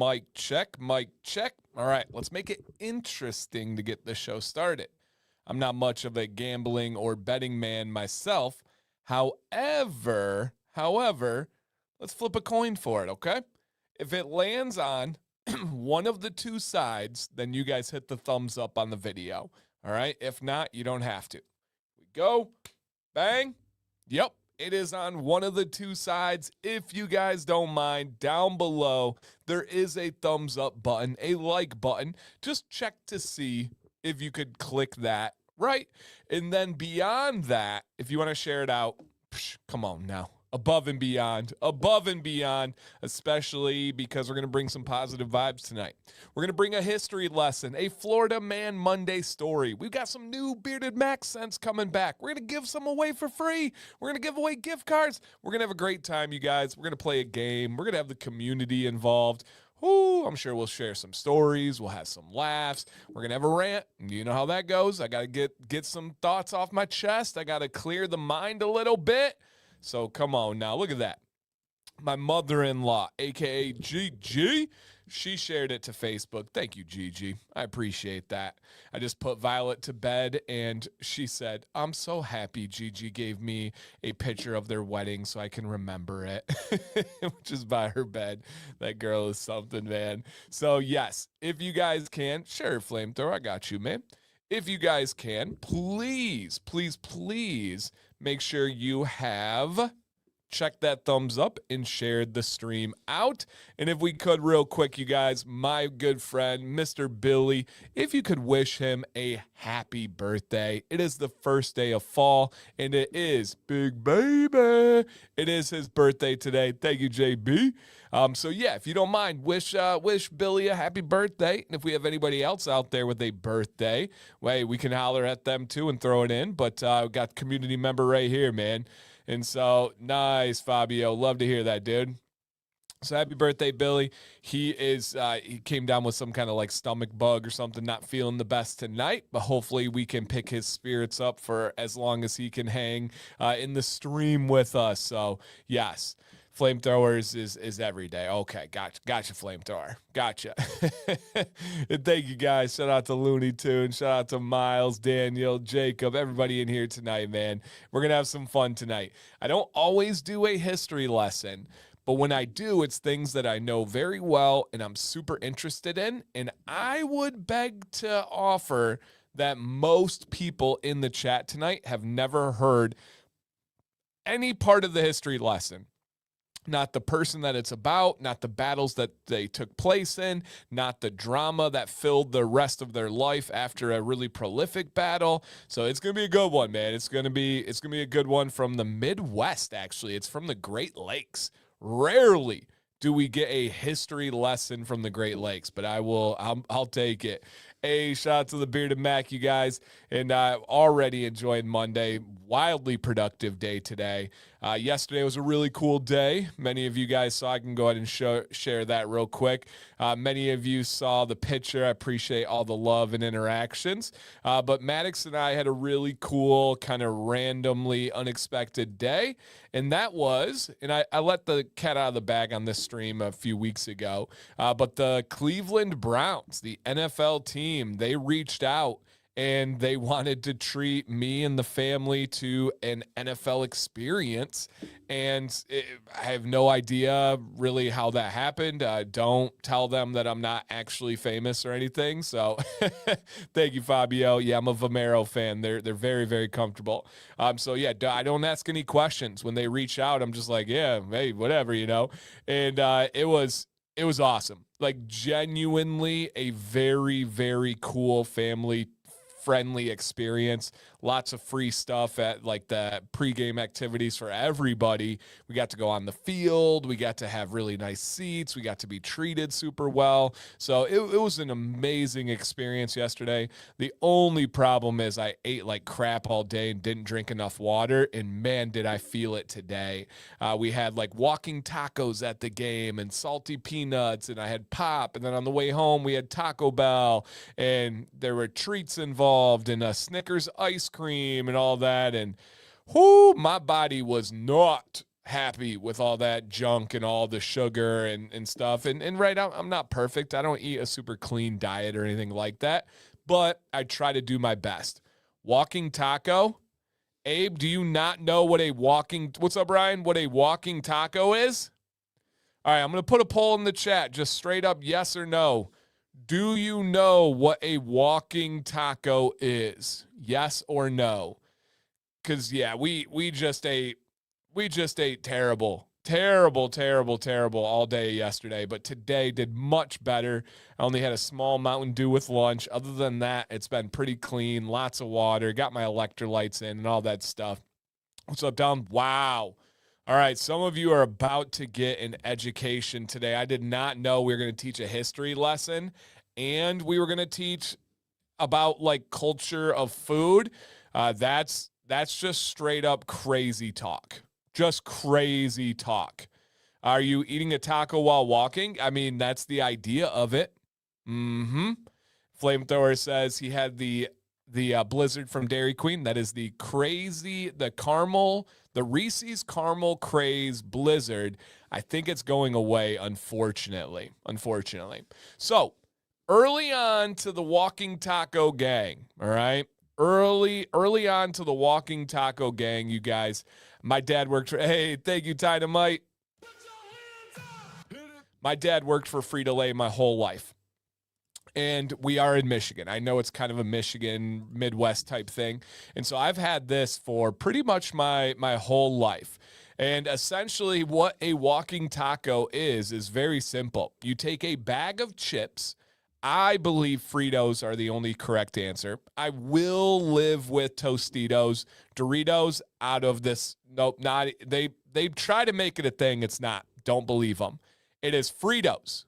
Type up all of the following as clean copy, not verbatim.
Mic check, mic check. All right, let's make it interesting to get the show started. I'm not much of a gambling or betting man myself. However, let's flip a coin for it, okay? If it lands on one of the two sides, then you guys hit the thumbs up on the video. All right? If not, you don't have to. We go. Bang. Yep. It is on one of the two sides. If you guys don't mind, down below, there is a thumbs up button, a like button. Just check to see if you could click that, right? And then beyond that, if you want to share it out, come on now. Above and beyond, especially because we're going to bring some positive vibes tonight. We're going to bring a history lesson, a Florida Man Monday story. We've got some new Bearded Mack scents coming back. We're going to give some away for free. We're going to give away gift cards. We're going to have a great time, you guys. We're going to play a game. We're going to have the community involved. Ooh, I'm sure we'll share some stories. We'll have some laughs. We're going to have a rant. You know how that goes. I got to get some thoughts off my chest. I got to clear the mind a little bit. So come on now, look at that. My mother-in-law, a.k.a. Gigi, she shared it to Facebook. Thank you, Gigi. I appreciate that. I just put Violet to bed, and she said, I'm so happy Gigi gave me a picture of their wedding so I can remember it, which is by her bed. That girl is something, man. So, yes, if you guys can, share Flamethrower. I got you, man. If you guys can, please make sure you have checked that thumbs up and shared the stream out. And if we could real quick, you guys, my good friend, Mr. Billy, if you could wish him a happy birthday. It is the first day of fall, and it is Big Baby. It is his birthday today. Thank you, JB. So yeah, if you don't mind, wish Billy a happy birthday. And if we have anybody else out there with a birthday, we can holler at them too and throw it in. But we got community member right here, man. And so nice, Fabio. Love to hear that, dude. So happy birthday, Billy. He came down with some kind of like stomach bug or something, not feeling the best tonight, but hopefully we can pick his spirits up for as long as he can hang in the stream with us. So yes. Flamethrowers is every day. Okay, gotcha, Flamethrower. Gotcha. And thank you, guys. Shout out to Looney Tunes. Shout out to Miles, Daniel, Jacob, everybody in here tonight, man. We're going to have some fun tonight. I don't always do a history lesson, but when I do, it's things that I know very well and I'm super interested in. And I would beg to offer that most people in the chat tonight have never heard any part of the history lesson. Not the person that it's about, not the battles that they took place in, not the drama that filled the rest of their life after a really prolific battle. So it's going to be a good one, man. It's going to be a good one from the Midwest, actually. It's from the Great Lakes. Rarely do we get a history lesson from the Great Lakes, but I'll take it. Hey, shout out to the Bearded Mack, you guys. And already enjoyed Monday. Wildly productive day today. Yesterday was a really cool day. Many of you guys saw. I can go ahead and share that real quick. Many of you saw the picture. I appreciate all the love and interactions. But Maddox and I had a really cool, kind of randomly unexpected day. And that was, and I let the cat out of the bag on this stream a few weeks ago, but the Cleveland Browns, the NFL team, they reached out and they wanted to treat me and the family to an NFL experience. And I have no idea really how that happened. Don't tell them that I'm not actually famous or anything. So thank you, Fabio. Yeah, I'm a Vomero fan. They're very, very comfortable. So yeah, I don't ask any questions. When they reach out, I'm just like, yeah, hey, whatever, you know. And it was awesome. Like genuinely a very, very cool family friendly experience. Lots of free stuff at like the pregame activities for everybody. We got to go on the field. We got to have really nice seats. We got to be treated super well. So it was an amazing experience yesterday. The only problem is I ate like crap all day and didn't drink enough water. And man, did I feel it today. We had like walking tacos at the game and salty peanuts, and I had pop. And then on the way home, we had Taco Bell, and there were treats involved and a Snickers ice cream and all that. And my body was not happy with all that junk and all the sugar and stuff. And right now, I'm not perfect. I don't eat a super clean diet or anything like that, but I try to do my best. Walking taco. Abe, do you not know what a walking, what's up, Brian? What a walking taco is? All right, I'm going to put a poll in the chat, just straight up yes or no. Do you know what a walking taco is? Yes or no? Because, yeah, we just ate terrible all day yesterday, but today did much better. I only had a small Mountain Dew with lunch. Other than that, it's been pretty clean, lots of water, got my electrolytes in and all that stuff. What's up, Dom? Wow. All right, some of you are about to get an education today. I did not know we were going to teach a history lesson, and we were going to teach about, like, culture of food. That's just straight up crazy talk. Just crazy talk. Are you eating a taco while walking? I mean, that's the idea of it. Flamethrower says he had the Blizzard from Dairy Queen. That is the Reese's Caramel Craze Blizzard. I think it's going away, unfortunately. So, early on to the walking taco gang, all right? Early on to the walking taco gang, you guys. My dad worked for, hey, thank you, Dynamite. My dad worked for Frito-Lay my whole life. And we are in Michigan. I know it's kind of a Michigan, Midwest type thing. And so I've had this for pretty much my whole life. And essentially what a walking taco is very simple. You take a bag of chips. I believe Fritos are the only correct answer. I will live with Tostitos. Doritos out of this. Nope, not. They try to make it a thing. It's not. Don't believe them. It is Fritos.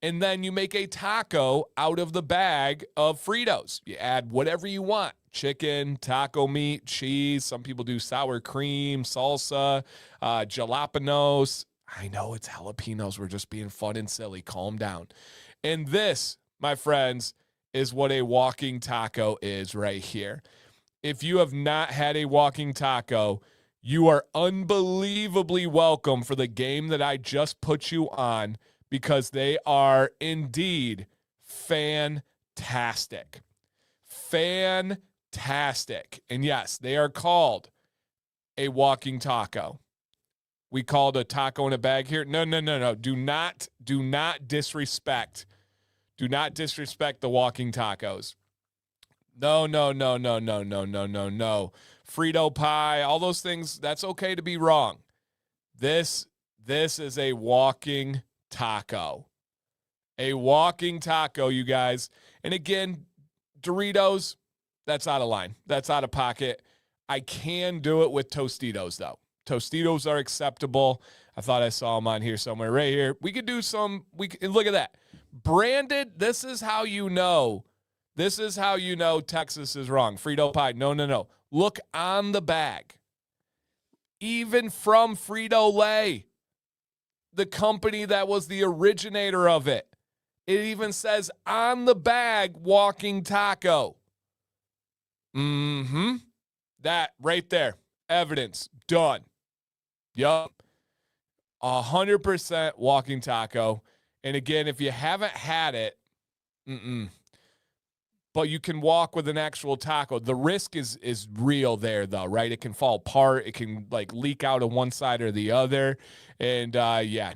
And then you make a taco out of the bag of Fritos. You add whatever you want. Chicken, taco meat, cheese. Some people do sour cream, salsa, jalapenos. I know it's jalapenos. We're just being fun and silly. Calm down. And this, my friends, is what a walking taco is right here. If you have not had a walking taco, you are unbelievably welcome for the game that I just put you on, because they are indeed fantastic. Fantastic. And yes, they are called a walking taco. We called a taco in a bag here. No. Do not disrespect. Do not disrespect the walking tacos. No. Frito pie, all those things, that's okay to be wrong. This is a walking taco. A walking taco, you guys. And again, Doritos, that's out of line. That's out of pocket. I can do it with Tostitos, though. Tostitos are acceptable. I thought I saw them on here somewhere. Right here. We could do some. Look at that. Branded, this is how you know. This is how you know Texas is wrong. Frito pie. No. Look on the bag. Even from Frito-Lay, the company that was the originator of it. It even says on the bag, walking taco. That right there. Evidence. Done. Yup. 100% walking taco. And again, if you haven't had it, but you can walk with an actual taco. The risk is real there, though, right? It can fall apart. It can, like, leak out on one side or the other. And,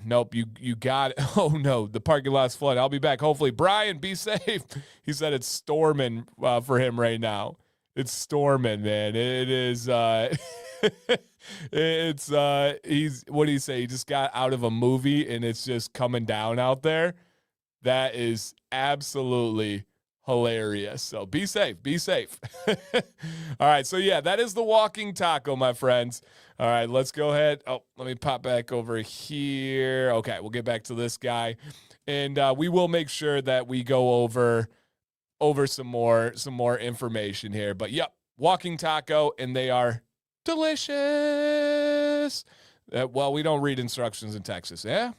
nope, you got it. Oh, no, the parking lot's flooded. I'll be back, hopefully. Brian, be safe. He said it's storming for him right now. It's storming, man. It is, what do you say? He just got out of a movie, and it's just coming down out there. That is absolutely hilarious. So be safe. All right. So yeah, that is the walking taco, my friends. All right, let's go ahead. Oh, let me pop back over here. Okay, we'll get back to this guy, and we will make sure that we go over some more information here. But yep, walking taco, and they are delicious. Well, we don't read instructions in Texas. Yeah.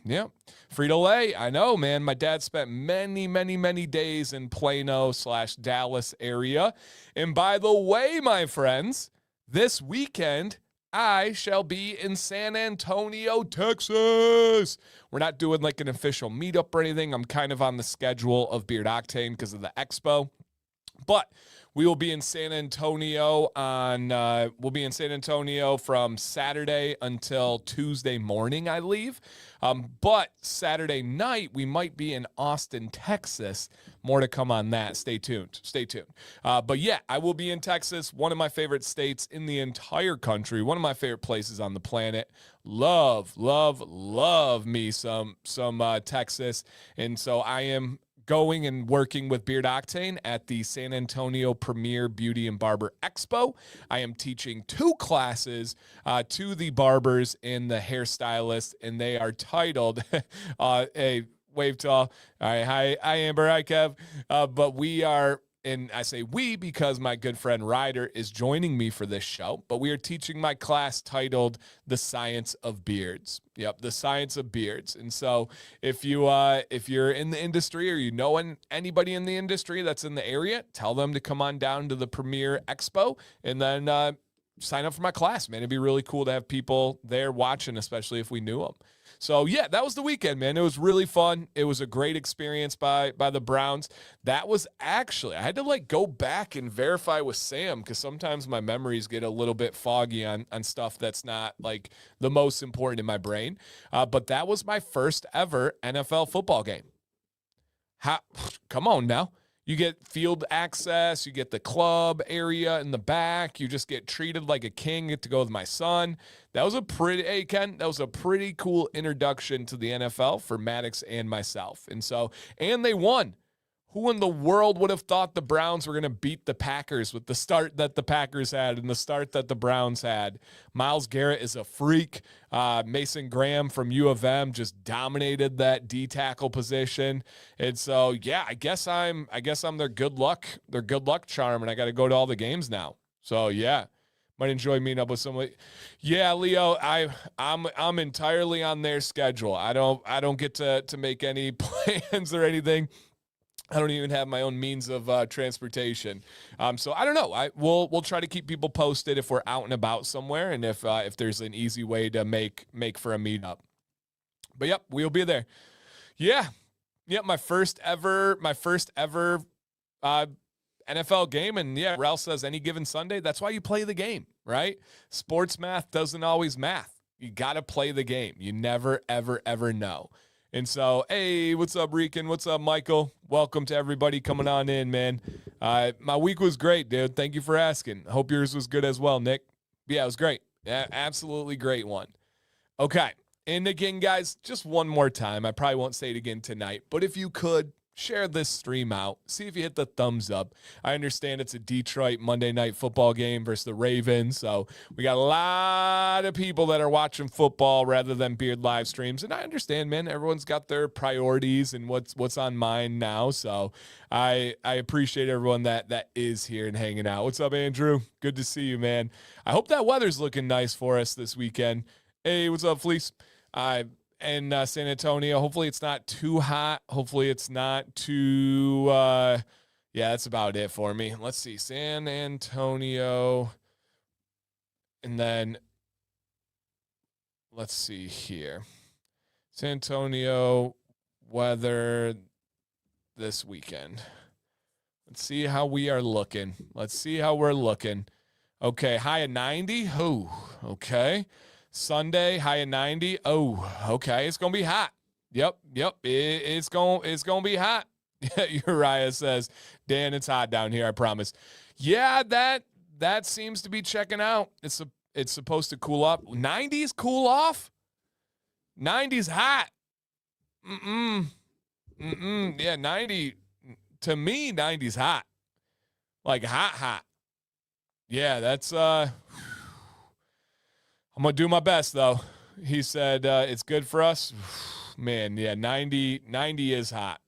Frito-Lay, I know, man. My dad spent many days in Plano/Dallas area. And by the way, my friends, this weekend, I shall be in San Antonio, Texas. We're not doing like an official meetup or anything. I'm kind of on the schedule of Beard Octane because of the expo. But we will be in San Antonio from Saturday until Tuesday morning, I leave. But Saturday night, we might be in Austin, Texas. More to come on that. Stay tuned. But yeah, I will be in Texas, one of my favorite states in the entire country, one of my favorite places on the planet. Love me some Texas. And so I am going and working with Beard Octane at the San Antonio Premier Beauty and Barber Expo. I am teaching 2 classes to the barbers and the hairstylists, and they are titled, hey, wave to all. All right, hi Amber, hi Kev. But we are, and I say we because my good friend Ryder is joining me for this show, but we are teaching my class titled The Science of Beards. Yep, The Science of Beards. And so if you're in the industry or you know anybody in the industry that's in the area, tell them to come on down to the Premier Expo and then sign up for my class, man. It'd be really cool to have people there watching, especially if we knew them. So, yeah, that was the weekend, man. It was really fun. It was a great experience by the Browns. That was actually, I had to, like, go back and verify with Sam because sometimes my memories get a little bit foggy on stuff that's not, like, the most important in my brain. But that was my first ever NFL football game. Come on now. You get field access, you get the club area in the back, you just get treated like a king, get to go with my son. That was a pretty cool introduction to the NFL for Maddox and myself. And they won. Who in the world would have thought the Browns were going to beat the Packers with the start that the Packers had and the start that the Browns had? Myles Garrett is a freak. Mason Graham from U of M just dominated that D tackle position. And so, yeah, I guess I'm their good luck charm, and I got to go to all the games now. So, yeah. Might enjoy meeting up with somebody. Yeah, Leo, I'm entirely on their schedule. I don't get to make any plans or anything. I don't even have my own means of transportation. So I don't know. We'll try to keep people posted if we're out and about somewhere, and if there's an easy way to make for a meetup. But yep, we'll be there. Yeah, my first ever NFL game, and yeah, Ralph says any given Sunday. That's why you play the game, right? Sports math doesn't always math. You got to play the game. You never, ever, ever know. And so, hey, what's up, Rican? What's up, Michael? Welcome to everybody coming on in, man. My week was great, dude. Thank you for asking. Hope yours was good as well, Nick. Yeah, it was great. Yeah, absolutely great one. Okay. And again, guys, just one more time. I probably won't say it again tonight, but if you could, share this stream out. See if you hit the thumbs up. I understand it's a Detroit Monday Night Football game versus the Ravens, so we got a lot of people that are watching football rather than Beard live streams, and I understand, man. Everyone's got their priorities and what's on mind now, so I appreciate everyone that is here and hanging out. What's up, Andrew? Good to see you, man. I hope that weather's looking nice for us this weekend. Hey, what's up, Fleece? And San Antonio, hopefully it's not too hot. Hopefully it's not too, yeah, that's about it for me. Let's see, San Antonio, and then let's see here. San Antonio weather this weekend. Let's see how we are looking. Let's see how we're looking. Okay, high of 90. Oh, okay. Sunday, high of 90. Oh, okay. It's going to be hot. Yep. It's going to be hot. Uriah says, Dan, it's hot down here, I promise. Yeah, that seems to be checking out. It's supposed to cool up. 90s cool off? 90s hot. Yeah, 90, to me, 90s hot. Like hot. Yeah, that's, I'm going to do my best, though. He said it's good for us. Man, yeah, 90 is hot.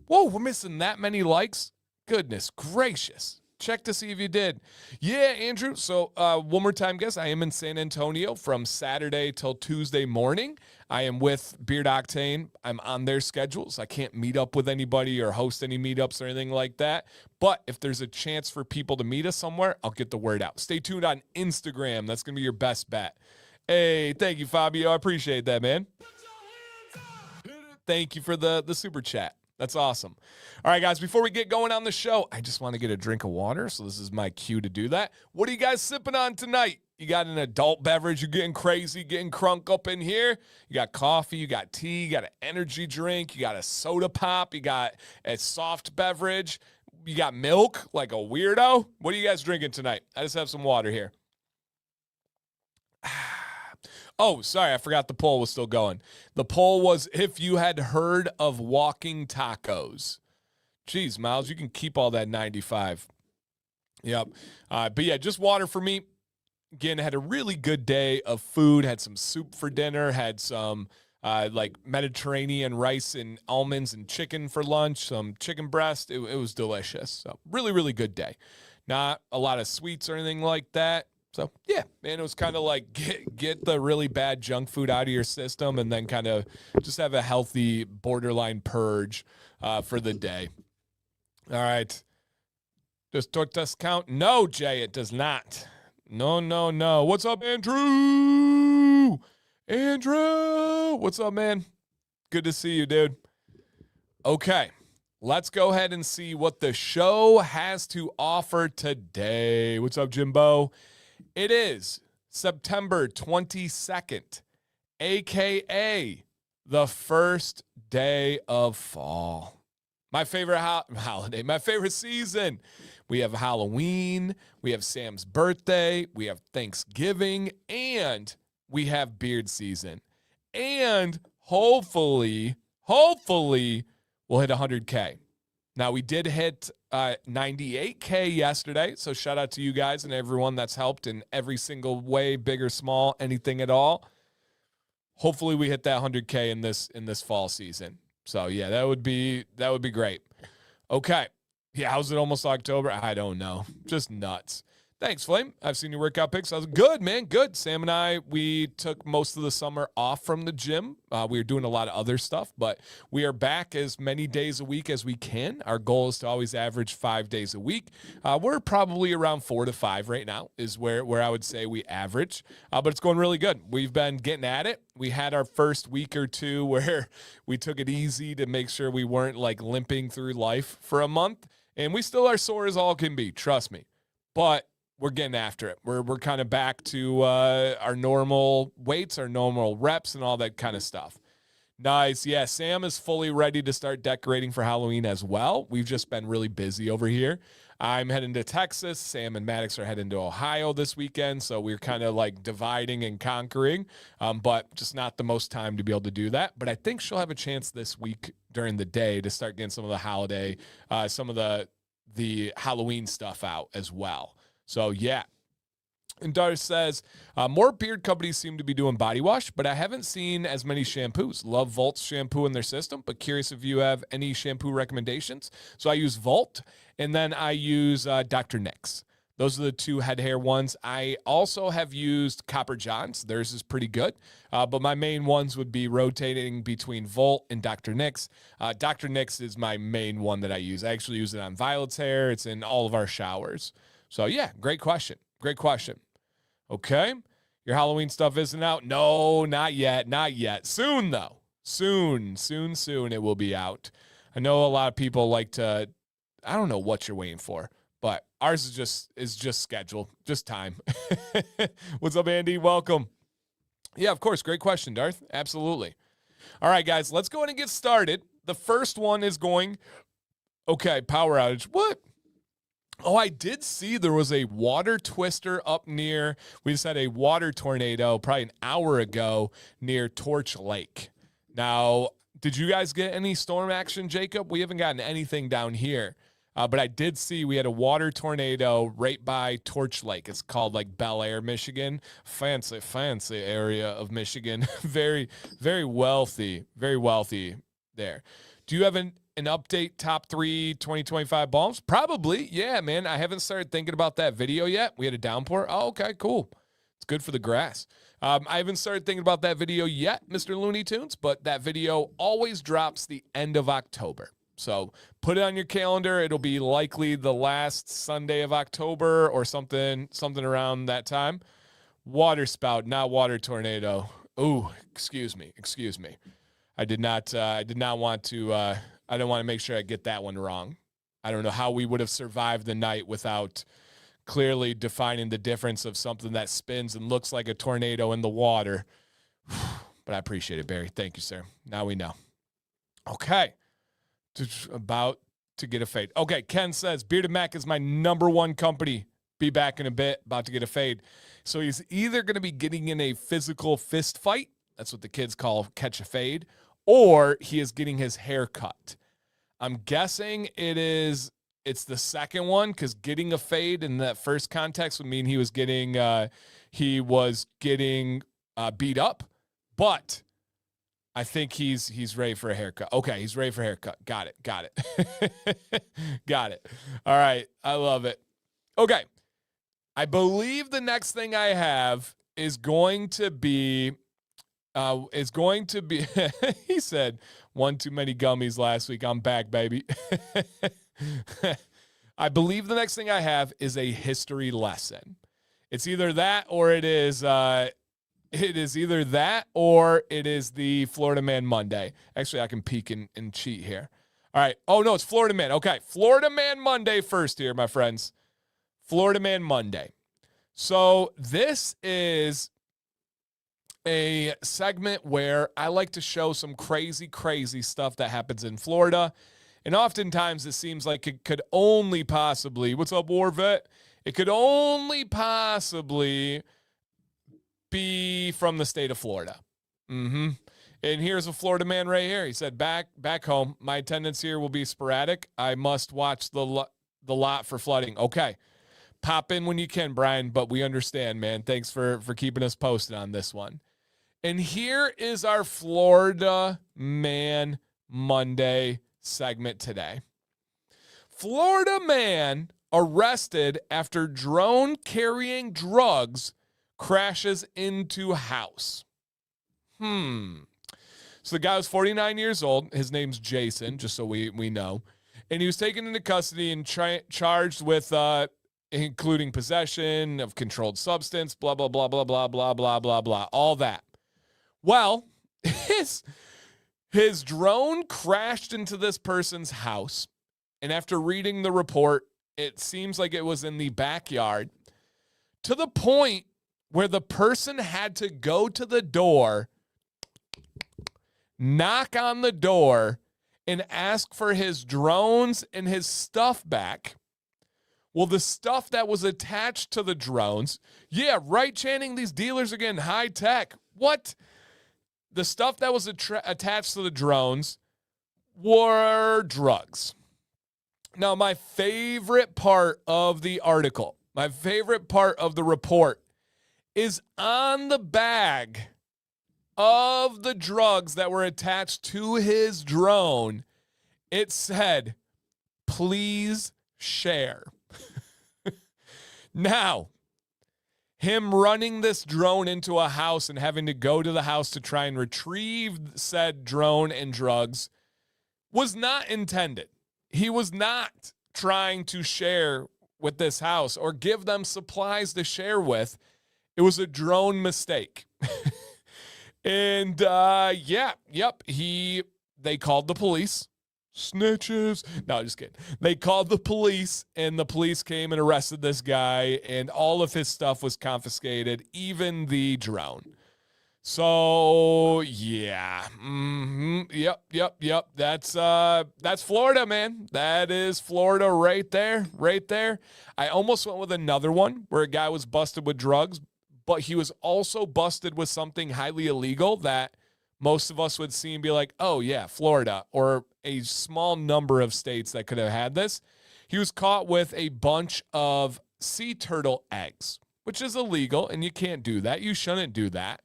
Whoa, we're missing that many likes? Goodness gracious. Check to see if you did. Yeah, Andrew. So one more time, guys. I am in San Antonio from Saturday till Tuesday morning. I am with Beard Octane. I'm on their schedules. I can't meet up with anybody or host any meetups or anything like that. But if there's a chance for people to meet us somewhere, I'll get the word out. Stay tuned on Instagram. That's going to be your best bet. Hey, thank you, Fabio. I appreciate that, man. Thank you for the super chat. That's awesome. All right, guys, before we get going on the show, I just want to get a drink of water, so this is my cue to do that. What are you guys sipping on tonight? You got an adult beverage, you're getting crazy, getting crunk up in here. You got coffee, you got tea, you got an energy drink, you got a soda pop, you got a soft beverage, you got milk like a weirdo. What are you guys drinking tonight? I just have some water here. Oh, sorry, I forgot the poll was still going. The poll was if you had heard of walking tacos. Jeez, Miles, you can keep all that 95. Yep. But yeah, just water for me. Again, had a really good day of food. Had some soup for dinner. Had some like Mediterranean rice and almonds and chicken for lunch. Some chicken breast. It was delicious. So really, really good day. Not a lot of sweets or anything like that. So, yeah, man, it was kind of like get the really bad junk food out of your system and then kind of just have a healthy borderline purge for the day. All right. Does tortas count? No, Jay, it does not. No. What's up, Andrew? Andrew, what's up, man? Good to see you, dude. Okay. Let's go ahead and see what the show has to offer today. What's up, Jimbo? It is September 22nd, a.k.a. the first day of fall. My favorite holiday, my favorite season. We have Halloween, we have Sam's birthday, we have Thanksgiving, and we have beard season. And hopefully, we'll hit 100K. Now, we did hit 98K yesterday, so shout out to you guys and everyone that's helped in every single way, big or small, anything at all. Hopefully, we hit that 100K in this fall season. So, yeah, that would be great. Okay. Yeah, how's it almost October? I don't know. Just nuts. Thanks, Flame. I've seen your workout pics. I was good, man. Good. Sam and I, we took most of the summer off from the gym. We were doing a lot of other stuff, but we are back as many days a week as we can. Our goal is to always average 5 days a week. We're probably around 4 to 5 right now is where I would say we average, but it's going really good. We've been getting at it. We had our first week or two where we took it easy to make sure we weren't like limping through life for a month, and we still are sore as all can be. Trust me, but we're getting after it. We're kind of back to our normal weights, our normal reps, and all that kind of stuff. Nice. Yeah, Sam is fully ready to start decorating for Halloween as well. We've just been really busy over here. I'm heading to Texas. Sam and Maddox are heading to Ohio this weekend, so we're kind of like dividing and conquering, but just not the most time to be able to do that. But I think she'll have a chance this week during the day to start getting some of the holiday, some of the Halloween stuff out as well. So, yeah. And Darth says, more beard companies seem to be doing body wash, but I haven't seen as many shampoos. Love Volt's shampoo in their system, but curious if you have any shampoo recommendations. So I use Volt, and then I use Dr. Nick's. Those are the two head hair ones. I also have used Copper John's. Theirs is pretty good, but my main ones would be rotating between Volt and Dr. Nick's. Dr. Nick's is my main one that I use. I actually use it on Violet's hair. It's in all of our showers. So, yeah, great question. Great question. Okay. Your Halloween stuff isn't out? No, not yet. Not yet. Soon, though. Soon it will be out. I know a lot of people like to, I don't know what you're waiting for, but ours is just scheduled, just time. What's up, Andy? Welcome. Yeah, of course. Great question, Darth. Absolutely. All right, guys, let's go ahead and get started. The first one is going, okay, power outage. What? Oh, I did see there was a water twister up near, we just had a water tornado probably an hour ago near Torch Lake. Now, did you guys get any storm action, Jacob? We haven't gotten anything down here, but I did see we had a water tornado right by Torch Lake. It's called like Bel Air, Michigan. Fancy area of Michigan. Very, very wealthy there. Do you have an update top 3 2025 bombs? Probably. Yeah, man. I haven't started thinking about that video yet. We had a downpour. Oh, okay, cool. It's good for the grass. I haven't started thinking about that video yet, Mr. Looney Tunes, but that video always drops the end of October. So put it on your calendar. It'll be likely the last Sunday of October or something around that time. Water spout, not water tornado. Ooh, excuse me. I did not want to, I don't want to make sure I get that one wrong. I don't know how we would have survived the night without clearly defining the difference of something that spins and looks like a tornado in the water. But I appreciate it, Barry. Thank you, sir. Now we know. Okay. About to get a fade. Okay, Ken says, Bearded Mack is my number one company. Be back in a bit. About to get a fade. So he's either going to be getting in a physical fist fight. That's what the kids call catch a fade. Or he is getting his hair cut. I'm guessing it's the second one, because getting a fade in that first context would mean he was getting beat up. But I think he's ready for a haircut. Okay, he's ready for a haircut. Got it. Got it. All right, I love it. Okay, I believe the next thing I have is going to be, he said, one too many gummies last week. I'm back, baby. I believe the next thing I have is a history lesson. It's either that or it is the Florida Man Monday. Actually, I can peek and cheat here. All right. Oh, no, it's Florida Man. Okay, Florida Man Monday first here, my friends. Florida Man Monday. So this is a segment where I like to show some crazy, crazy stuff that happens in Florida. And oftentimes it seems like it could only possibly, what's up, War Vet? It could only possibly be from the state of Florida. And here's a Florida man right here. He said, back home, my attendance here will be sporadic. I must watch the lot for flooding. Okay. Pop in when you can, Brian, but we understand, man. Thanks for keeping us posted on this one. And here is our Florida Man Monday segment today. Florida man arrested after drone carrying drugs crashes into house. So the guy was 49 years old. His name's Jason, just so we know. And he was taken into custody and charged with including possession of controlled substance, blah, blah, blah, blah, blah, blah, blah, blah, blah, all that. Well, his drone crashed into this person's house. And after reading the report, it seems like it was in the backyard, to the point where the person had to go to the door, knock on the door, and ask for his drones and his stuff back. Well, the stuff that was attached to the drones, yeah, right, Channing, these dealers are getting high tech. What? The stuff that was attached to the drones were drugs. Now, my favorite part of the article, my favorite part of the report is on the bag of the drugs that were attached to his drone. It said, please share. Now, him running this drone into a house and having to go to the house to try and retrieve said drone and drugs was not intended. He was not trying to share with this house or give them supplies to share with. It was a drone mistake. And they called the police. Snitches. No, just kidding. They called the police, and the police came and arrested this guy, and all of his stuff was confiscated, even the drone. So, yeah. Yep. That's Florida, man. That is Florida right there. I almost went with another one where a guy was busted with drugs, but he was also busted with something highly illegal that most of us would see and be like, oh, yeah, Florida, or a small number of states that could have had this. He was caught with a bunch of sea turtle eggs, which is illegal, and you can't do that. You shouldn't do that.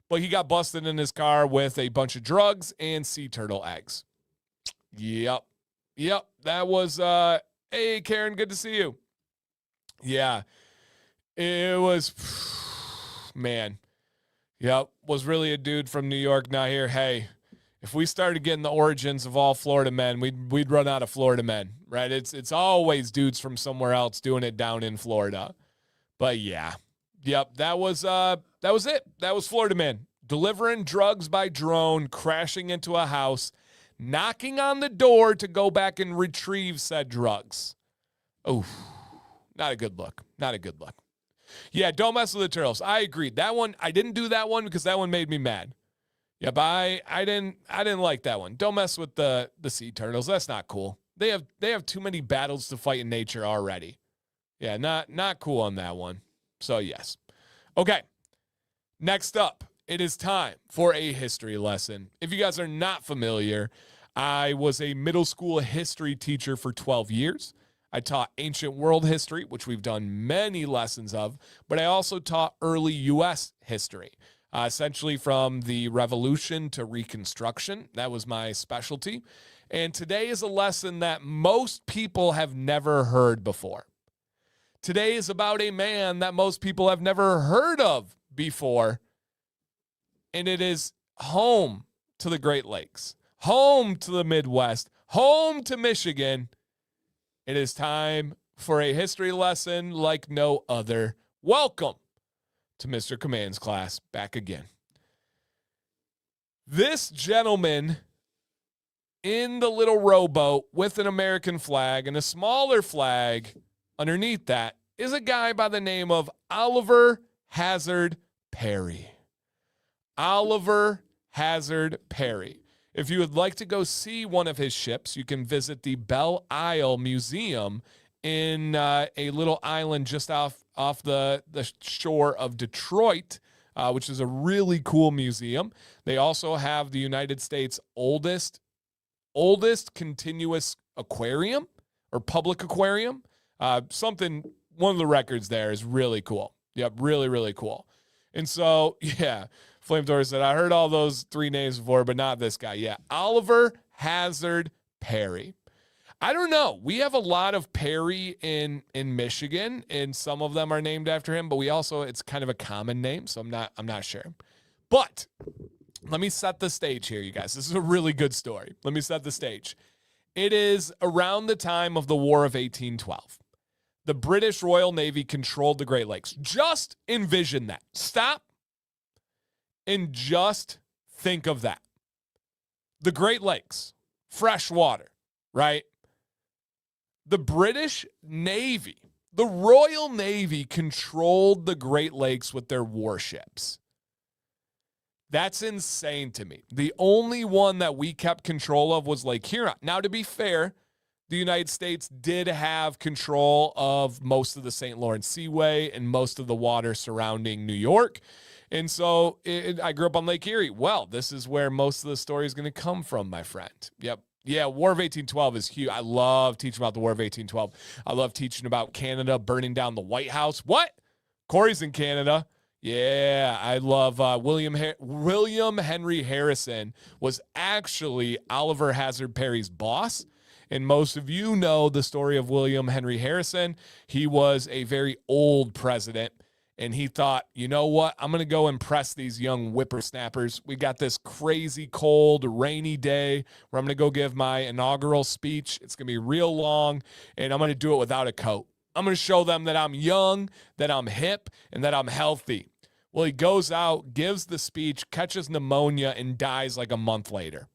But he got busted in his car with a bunch of drugs and sea turtle eggs. Yep. Yep, that was, hey, Karen, good to see you. Yeah, it was, man. Yep, was really a dude from New York, not here. Hey, if we started getting the origins of all Florida men, we'd run out of Florida men, right? It's always dudes from somewhere else doing it down in Florida. But yeah, yep, that was it. That was Florida man delivering drugs by drone, crashing into a house, knocking on the door to go back and retrieve said drugs. Oh, not a good look. Not a good look. Yeah, don't mess with the turtles. I agreed. That one, I didn't do that one because that one made me mad. Yep, I didn't like that one. Don't mess with the sea turtles. That's not cool. They have too many battles to fight in nature already. Yeah, not cool on that one. So yes. Okay. Next up, it is time for a history lesson. If you guys are not familiar, I was a middle school history teacher for 12 years. I taught ancient world history, which we've done many lessons of, but I also taught early U.S. history, essentially from the Revolution to Reconstruction. That was my specialty. And today is a lesson that most people have never heard before. Today is about a man that most people have never heard of before, and it is home to the Great Lakes, home to the Midwest, home to Michigan. It is time for a history lesson like no other. Welcome to Mr. Command's class, back again. This gentleman in the little rowboat with an American flag and a smaller flag underneath that is a guy by the name of Oliver Hazard Perry. Oliver Hazard Perry. If you would like to go see one of his ships, you can visit the Belle Isle Museum in a little island just off the shore of Detroit, which is a really cool museum. They also have the United States' oldest continuous aquarium or public aquarium. One of the records there is really cool. Yep, really, really cool. And so, yeah, Flamethrower said, I heard all those three names before, but not this guy. Yeah, Oliver Hazard Perry. I don't know. We have a lot of Perry in Michigan, and some of them are named after him, but it's kind of a common name, so I'm not sure. But let me set the stage here, you guys. This is a really good story. Let me set the stage. It is around the time of the War of 1812. The British Royal Navy controlled the Great Lakes. Just envision that. Stop and just think of that. The Great Lakes, fresh water, right? The British Navy, the Royal Navy controlled the Great Lakes with their warships. That's insane to me. The only one that we kept control of was Lake Huron. Now, to be fair, the United States did have control of most of the St. Lawrence Seaway and most of the water surrounding New York. And so I grew up on Lake Erie. Well, this is where most of the story is going to come from, my friend. Yep. Yeah, War of 1812 is huge. I love teaching about the War of 1812. I love teaching about Canada burning down the White House. What? Corey's in Canada. Yeah, I love William Henry Harrison was actually Oliver Hazard Perry's boss. And most of you know the story of William Henry Harrison. He was a very old president, and he thought, you know what? I'm going to go impress these young whippersnappers. We got this crazy cold, rainy day where I'm going to go give my inaugural speech. It's going to be real long, and I'm going to do it without a coat. I'm going to show them that I'm young, that I'm hip, and that I'm healthy. Well, he goes out, gives the speech, catches pneumonia, and dies like a month later.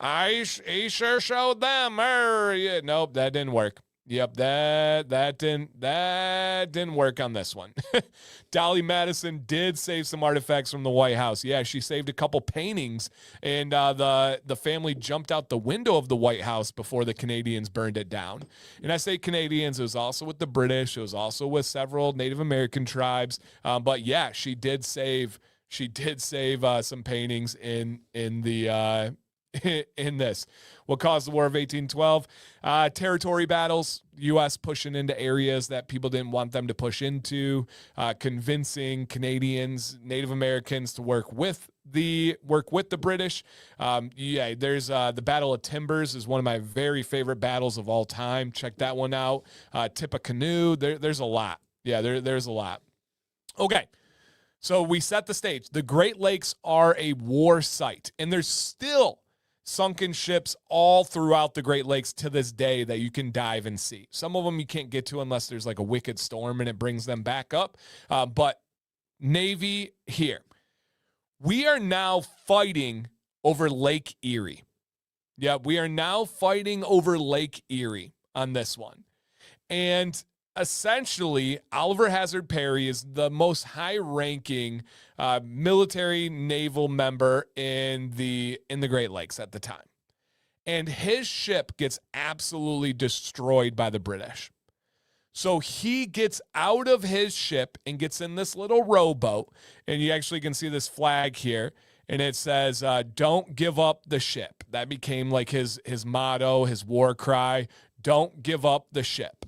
He sure showed them. Yeah, nope, that didn't work. Yep, that didn't work on this one. Dolly Madison did save some artifacts from the White House. Yeah, she saved a couple paintings, and the family jumped out the window of the White House before the Canadians burned it down. And I say Canadians, it was also with the British. It was also with several Native American tribes. But yeah, she did save some paintings in the in this. What caused the War of 1812? Territory battles, U.S. pushing into areas that people didn't want them to push into, convincing Canadians, Native Americans to work with the British. There's the Battle of Timbers is one of my very favorite battles of all time. Check that one out. Tippecanoe. There's a lot. Yeah, there's a lot. Okay. So we set the stage. The Great Lakes are a war site, and there's still sunken ships all throughout the Great Lakes to this day that you can dive and see. Some of them you can't get to unless there's like a wicked storm and it brings them back up. But Navy here. We are now fighting over Lake Erie. Yeah, we are now fighting over Lake Erie on this one. And essentially, Oliver Hazard Perry is the most high-ranking military naval member in the Great Lakes at the time. And his ship gets absolutely destroyed by the British. So he gets out of his ship and gets in this little rowboat. And you actually can see this flag here. And it says, don't give up the ship. That became like his motto, his war cry, don't give up the ship.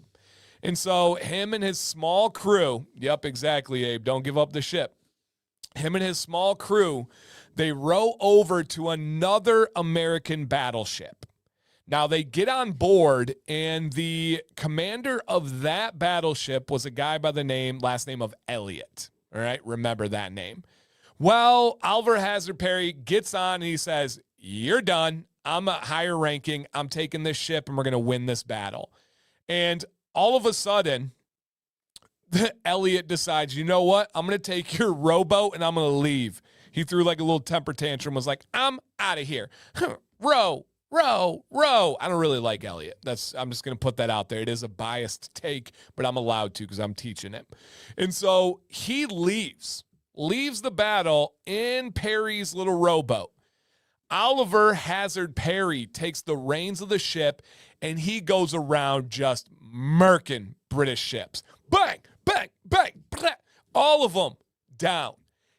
And so him and his small crew, yep, exactly, Abe, don't give up the ship. Him and his small crew, they row over to another American battleship. Now they get on board, and the commander of that battleship was a guy by the last name of Elliott. All right, remember that name. Well, Oliver Hazard Perry gets on and he says, you're done. I'm a higher ranking. I'm taking this ship and we're going to win this battle. And all of a sudden, Elliott decides, you know what? I'm going to take your rowboat and I'm going to leave. He threw like a little temper tantrum, was like, I'm out of here. Row. I don't really like Elliott. I'm just going to put that out there. It is a biased take, but I'm allowed to because I'm teaching it. And so he leaves the battle in Perry's little rowboat. Oliver Hazard Perry takes the reins of the ship and he goes around just murking British ships. Bang, bang, bang, bang, all of them down.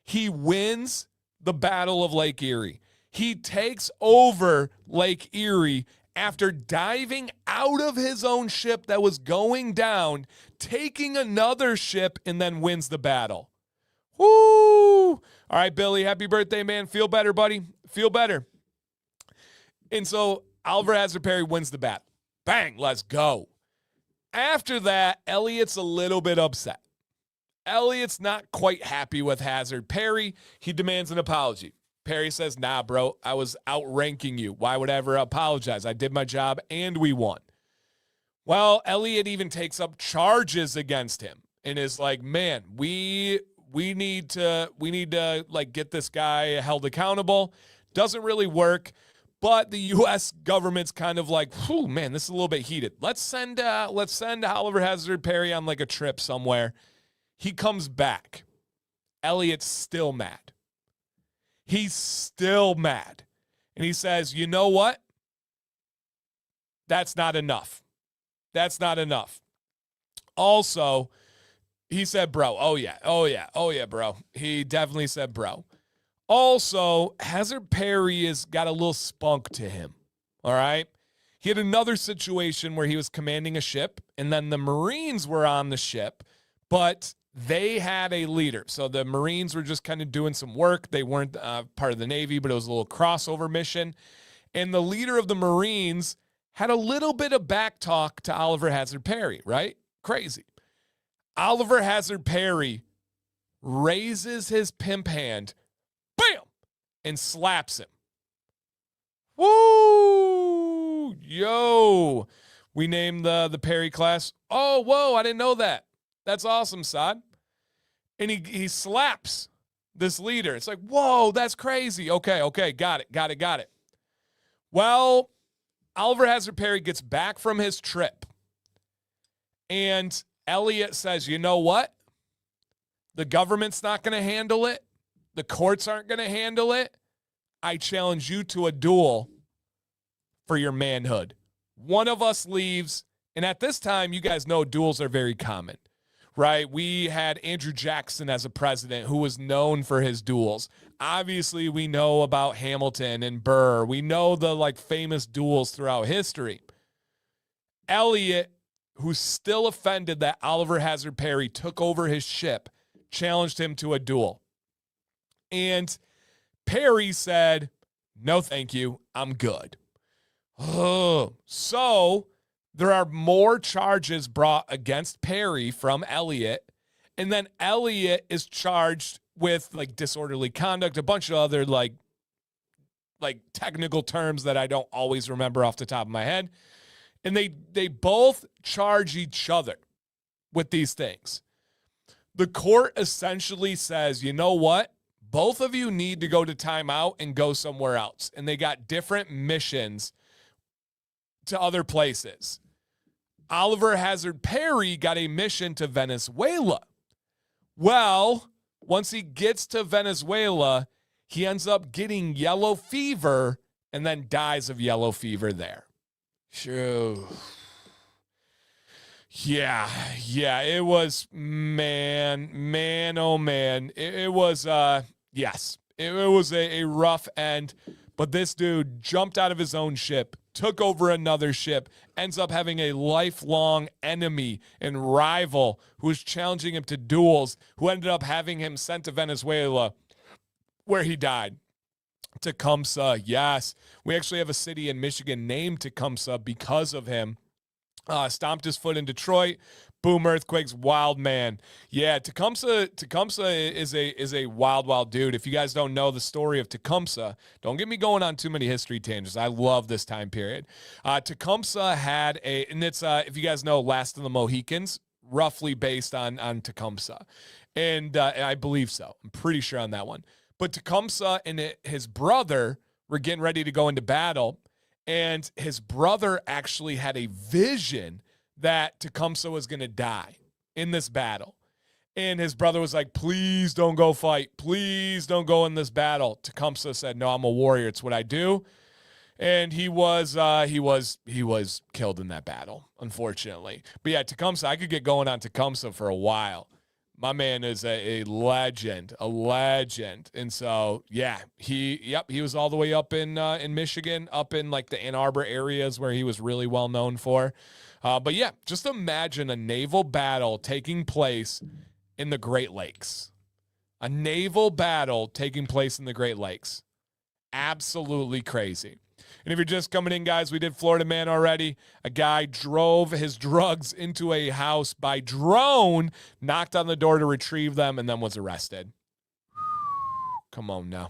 He wins the Battle of Lake Erie. He takes over Lake Erie after diving out of his own ship that was going down, taking another ship, and then wins the battle. Woo! All right, Billy, happy birthday, man. Feel better, buddy. Feel better. And so Oliver Hazard Perry wins the battle. Bang, let's go. After that, Elliott's a little bit upset. Elliott's not quite happy with Hazard Perry. He demands an apology. Perry says, nah, bro, I was outranking you. Why would I ever apologize? I did my job and we won. Well, Elliott even takes up charges against him and is like, man, we need to like get this guy held accountable. Doesn't really work. But the U.S. government's kind of like, whew, man, this is a little bit heated. Let's send Oliver Hazard Perry on like a trip somewhere. He comes back. Elliott's still mad. He's still mad. And he says, you know what? That's not enough. That's not enough. Also, he said, bro. Oh, yeah, bro. He definitely said, bro. Also, Hazard Perry has got a little spunk to him, all right? He had another situation where he was commanding a ship, and then the Marines were on the ship, but they had a leader. So the Marines were just kind of doing some work. They weren't part of the Navy, but it was a little crossover mission. And the leader of the Marines had a little bit of back talk to Oliver Hazard Perry, right? Crazy. Oliver Hazard Perry raises his pimp hand, bam, and slaps him. Woo! Yo! We named the Perry class. Oh, whoa, I didn't know that. That's awesome, Sod. And he slaps this leader. It's like, whoa, that's crazy. Okay, got it. Well, Oliver Hazard Perry gets back from his trip. And Elliott says, you know what? The government's not going to handle it. The courts aren't going to handle it. I challenge you to a duel for your manhood. One of us leaves. And at this time, you guys know duels are very common. right? We had Andrew Jackson as a president who was known for his duels. Obviously, we know about Hamilton and Burr. We know the like famous duels throughout history. Elliot, who's still offended that Oliver Hazard Perry took over his ship, challenged him to a duel. And Perry said, "No, thank you. I'm good." Oh, so there are more charges brought against Perry from Elliot. And then Elliot is charged with like disorderly conduct, a bunch of other like technical terms that I don't always remember off the top of my head. And they both charge each other with these things. The court essentially says, you know what? Both of you need to go to timeout and go somewhere else. And they got different missions to other places. Oliver Hazard Perry got a mission to Venezuela. Well, once he gets to Venezuela, he ends up getting yellow fever and then dies of yellow fever there. Sure. Yeah, it was, man, oh man. It was, yes, it was a rough end, but this dude jumped out of his own ship, took over another ship, ends up having a lifelong enemy and rival who was challenging him to duels, who ended up having him sent to Venezuela, where he died. Tecumseh, yes. We actually have a city in Michigan named Tecumseh because of him. Stomped his foot in Detroit. Boom, earthquakes, wild man. Yeah, Tecumseh is a wild dude. If you guys don't know the story of Tecumseh, don't get me going on too many history tangents. I love this time period. Tecumseh had and it's, if you guys know, Last of the Mohicans, roughly based on Tecumseh. And I believe so. I'm pretty sure on that one. But Tecumseh and his brother were getting ready to go into battle. And his brother actually had a vision that Tecumseh was going to die in this battle. And his brother was like, please don't go fight. Please don't go in this battle. Tecumseh said, no, I'm a warrior. It's what I do. And he was killed in that battle, unfortunately. But yeah, Tecumseh, I could get going on Tecumseh for a while. My man is a legend. And so, yeah, he was all the way up in Michigan, up in like the Ann Arbor areas where he was really well known for. But yeah, just imagine a naval battle taking place in the Great Lakes. A naval battle taking place in the Great Lakes. Absolutely crazy. And if you're just coming in, guys, we did Florida man already. A guy drove his drugs into a house by drone, knocked on the door to retrieve them, and then was arrested. Come on now.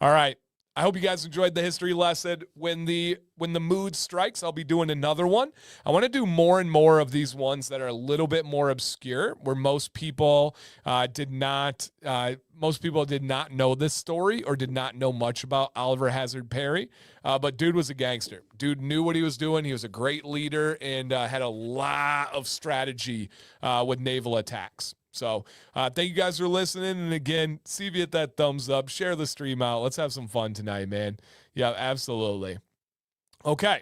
All right. I hope you guys enjoyed the history lesson. When the mood strikes, I'll be doing another one. I want to do more and more of these ones that are a little bit more obscure, where most people did not know this story or did not know much about Oliver Hazard Perry. But dude was a gangster. Dude knew what he was doing. He was a great leader and had a lot of strategy with naval attacks. So thank you guys for listening. And again, see if you hit that thumbs up, share the stream out. Let's have some fun tonight, man. Yeah, absolutely. Okay.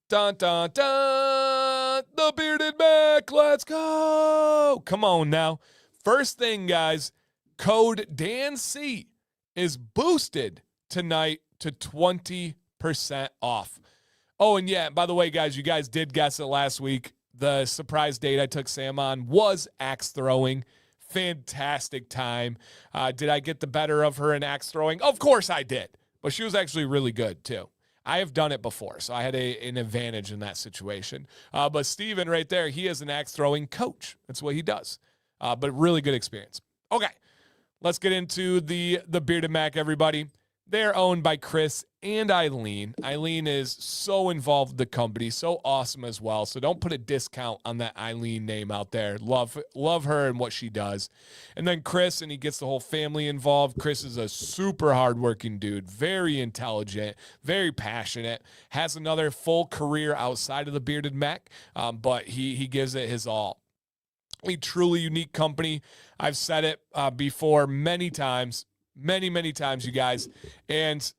Dun, dun, dun. The Bearded Mack. Let's go. Come on now. First thing, guys, code DANC is boosted tonight to 20% off. Oh, and yeah, by the way, guys, you guys did guess it last week. The surprise date I took Sam on was axe throwing. Fantastic time. Did I get the better of her in axe throwing? Of course I did. But she was actually really good, too. I have done it before, so I had an advantage in that situation. But Steven right there, he is an axe throwing coach. That's what he does. But really good experience. Okay, let's get into the Bearded Mack, everybody. They're owned by Chris and Eileen. Eileen is so involved with the company, so awesome as well. So don't put a discount on that Eileen name out there. Love her and what she does. And then Chris, and he gets the whole family involved. Chris is a super hardworking dude, very intelligent, very passionate, has another full career outside of the Bearded Mack, but he gives it his all. A truly unique company. I've said it before many times, you guys. And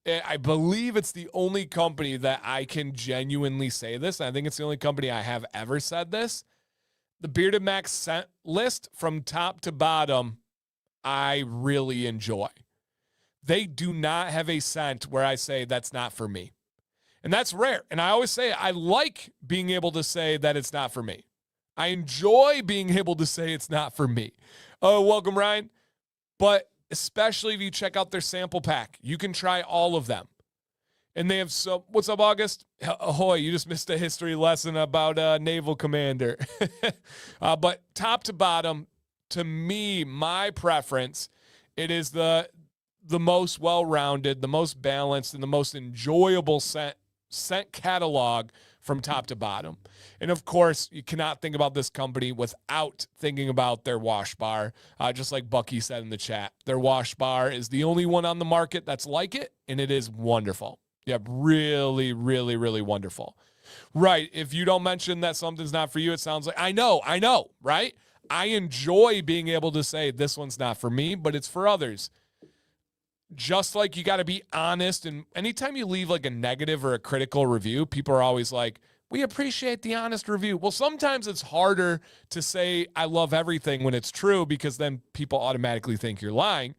I believe it's the only company that I can genuinely say this. I think it's the only company I have ever said this. The Bearded Mack scent list from top to bottom, I really enjoy. They do not have a scent where I say that's not for me. And that's rare. And I always say I like being able to say that it's not for me. I enjoy being able to say it's not for me. Oh, welcome, Ryan. But especially if you check out their sample pack, you can try all of them. And they have so, what's up, August? Ahoy, you just missed a history lesson about a naval commander. But top to bottom, to me, my preference, it is the most well-rounded, the most balanced, and the most enjoyable scent catalog from top to bottom. And of course, you cannot think about this company without thinking about their wash bar. Just like Bucky said in the chat, their wash bar is the only one on the market that's like it, and it is wonderful. Yeah, really, really, really wonderful. Right. If you don't mention that something's not for you, it sounds like, I know, right? I enjoy being able to say this one's not for me, but it's for others. Just like you got to be honest. And anytime you leave like a negative or a critical review, people are always like, we appreciate the honest review. Well, sometimes it's harder to say I love everything when it's true because then people automatically think you're lying.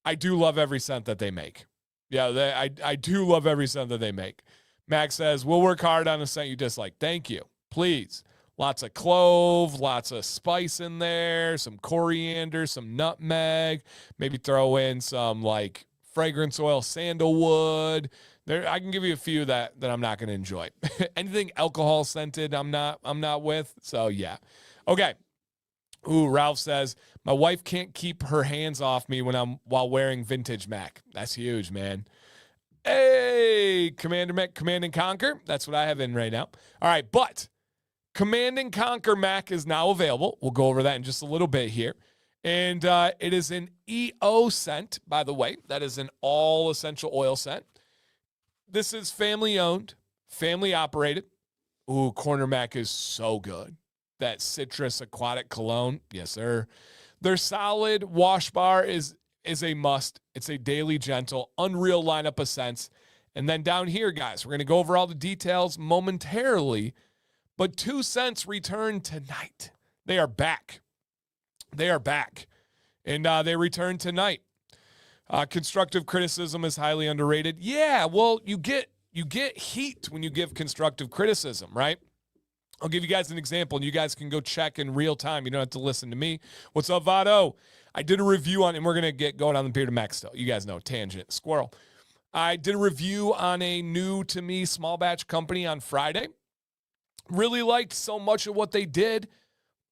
I do love every cent that they make. Yeah, I do love every cent that they make. Max says, we'll work hard on a scent you dislike. Thank you. Please. Lots of clove, lots of spice in there, some coriander, some nutmeg. Maybe throw in some like fragrance oil, sandalwood. There, I can give you a few that I'm not going to enjoy. Anything alcohol scented, I'm not with. So yeah. Okay. Ooh, Ralph says, my wife can't keep her hands off me while wearing vintage Mac. That's huge, man. Hey, Commander Mac, Command and Conquer. That's what I have in right now. All right, but Command and Conquer Mac is now available. We'll go over that in just a little bit here. And it is an EO scent, by the way. That is an all essential oil scent. This is family owned, family operated. Ooh, Corner Mac is so good. That citrus aquatic cologne. Yes, sir. Their solid wash bar is a must. It's a daily gentle, unreal lineup of scents. And then down here, guys, we're going to go over all the details momentarily. But 2 cents return tonight. They are back. They are back. And they return tonight. Constructive criticism is highly underrated. Yeah, well, you get heat when you give constructive criticism, right? I'll give you guys an example, and you guys can go check in real time. You don't have to listen to me. What's up, Vado? I did a review on, and we're going to get going on the Bearded Mack still. You guys know, tangent, squirrel. I did a review on a new to me small batch company on Friday. Really liked so much of what they did,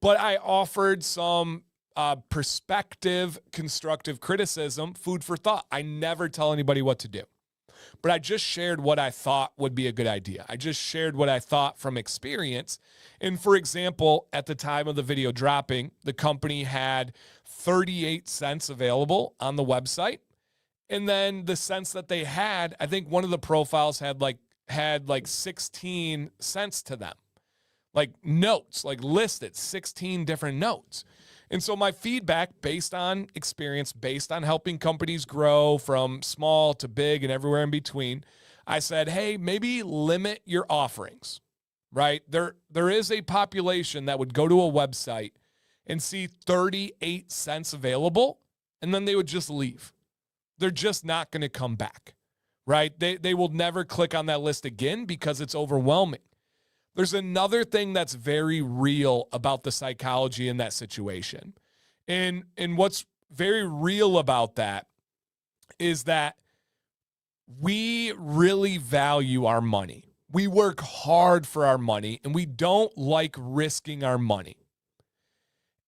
but I offered some perspective, constructive criticism, food for thought. I never tell anybody what to do. But I just shared what I thought would be a good idea. I just shared what I thought from experience. And for example, at the time of the video dropping, the company had 38 cents available on the website. And then the cents that they had, I think one of the profiles had like 16 cents to them. Like notes, like listed 16 different notes. And so my feedback based on experience, based on helping companies grow from small to big and everywhere in between, I said, hey, maybe limit your offerings, right? There is a population that would go to a website and see 38 cents available, and then they would just leave. They're just not going to come back, right? They will never click on that list again because it's overwhelming. There's another thing that's very real about the psychology in that situation. And what's very real about that is that we really value our money. We work hard for our money, and we don't like risking our money.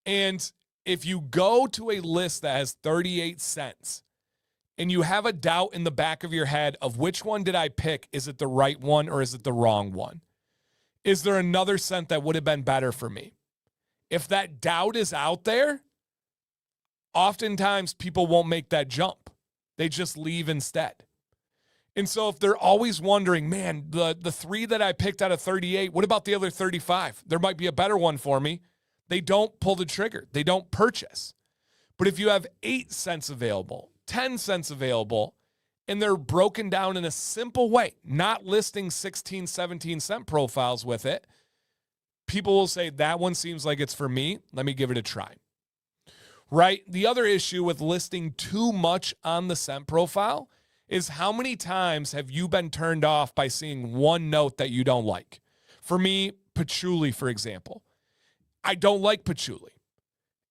And if you go to a list that has 38 cents and you have a doubt in the back of your head of which one did I pick, is it the right one or is it the wrong one? Is there another scent that would have been better for me? If that doubt is out there, oftentimes people won't make that jump. They just leave instead. And so if they're always wondering, man, the 3 that I picked out of 38, what about the other 35? There might be a better one for me. They don't pull the trigger. They don't purchase. But if you have 8 cents available, 10 cents available, and they're broken down in a simple way, not listing 16, 17 cent profiles with it, people will say, that one seems like it's for me. Let me give it a try. Right? The other issue with listing too much on the scent profile is how many times have you been turned off by seeing one note that you don't like? For me, patchouli, for example. I don't like patchouli.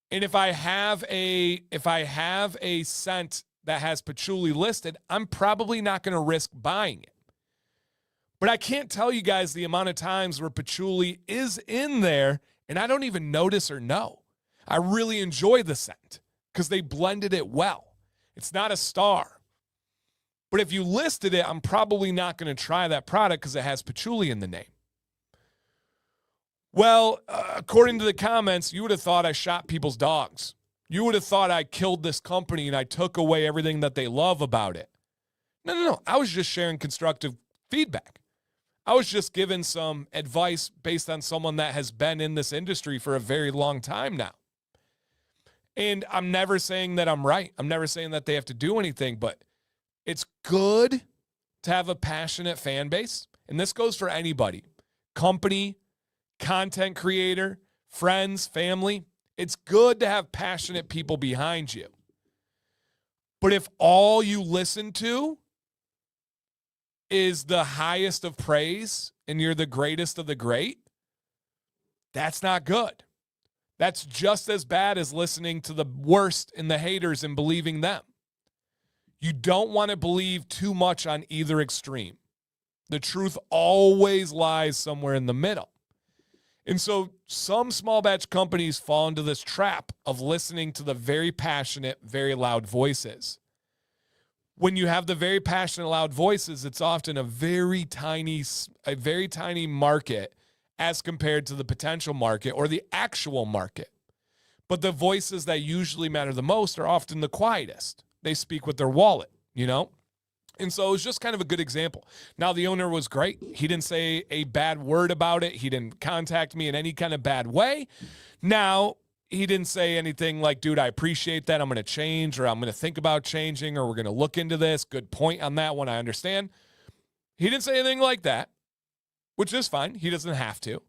And if I have a scent that has patchouli listed, I'm probably not going to risk buying it. But I can't tell you guys the amount of times where patchouli is in there and I don't even notice or know. I really enjoy the scent because they blended it well. It's not a star. But if you listed it, I'm probably not going to try that product because it has patchouli in the name. Well, according to the comments, you would have thought I shot people's dogs. You would have thought I killed this company and I took away everything that they love about it. No. I was just sharing constructive feedback. I was just giving some advice based on someone that has been in this industry for a very long time now. And I'm never saying that I'm right. I'm never saying that they have to do anything, but it's good to have a passionate fan base. And this goes for anybody, company, content creator, friends, family. It's good to have passionate people behind you. But if all you listen to is the highest of praise and you're the greatest of the great, that's not good. That's just as bad as listening to the worst and the haters and believing them. You don't want to believe too much on either extreme. The truth always lies somewhere in the middle. And so some small batch companies fall into this trap of listening to the very passionate, very loud voices. When you have the very passionate, loud voices, it's often a very tiny market as compared to the potential market or the actual market. But the voices that usually matter the most are often the quietest. They speak with their wallet, you know? And so it was just kind of a good example. Now, the owner was great. He didn't say a bad word about it. He didn't contact me in any kind of bad way. Now, he didn't say anything like, dude, I appreciate that. I'm going to change, or I'm going to think about changing, or we're going to look into this. Good point on that one. I understand. He didn't say anything like that, which is fine. He doesn't have to.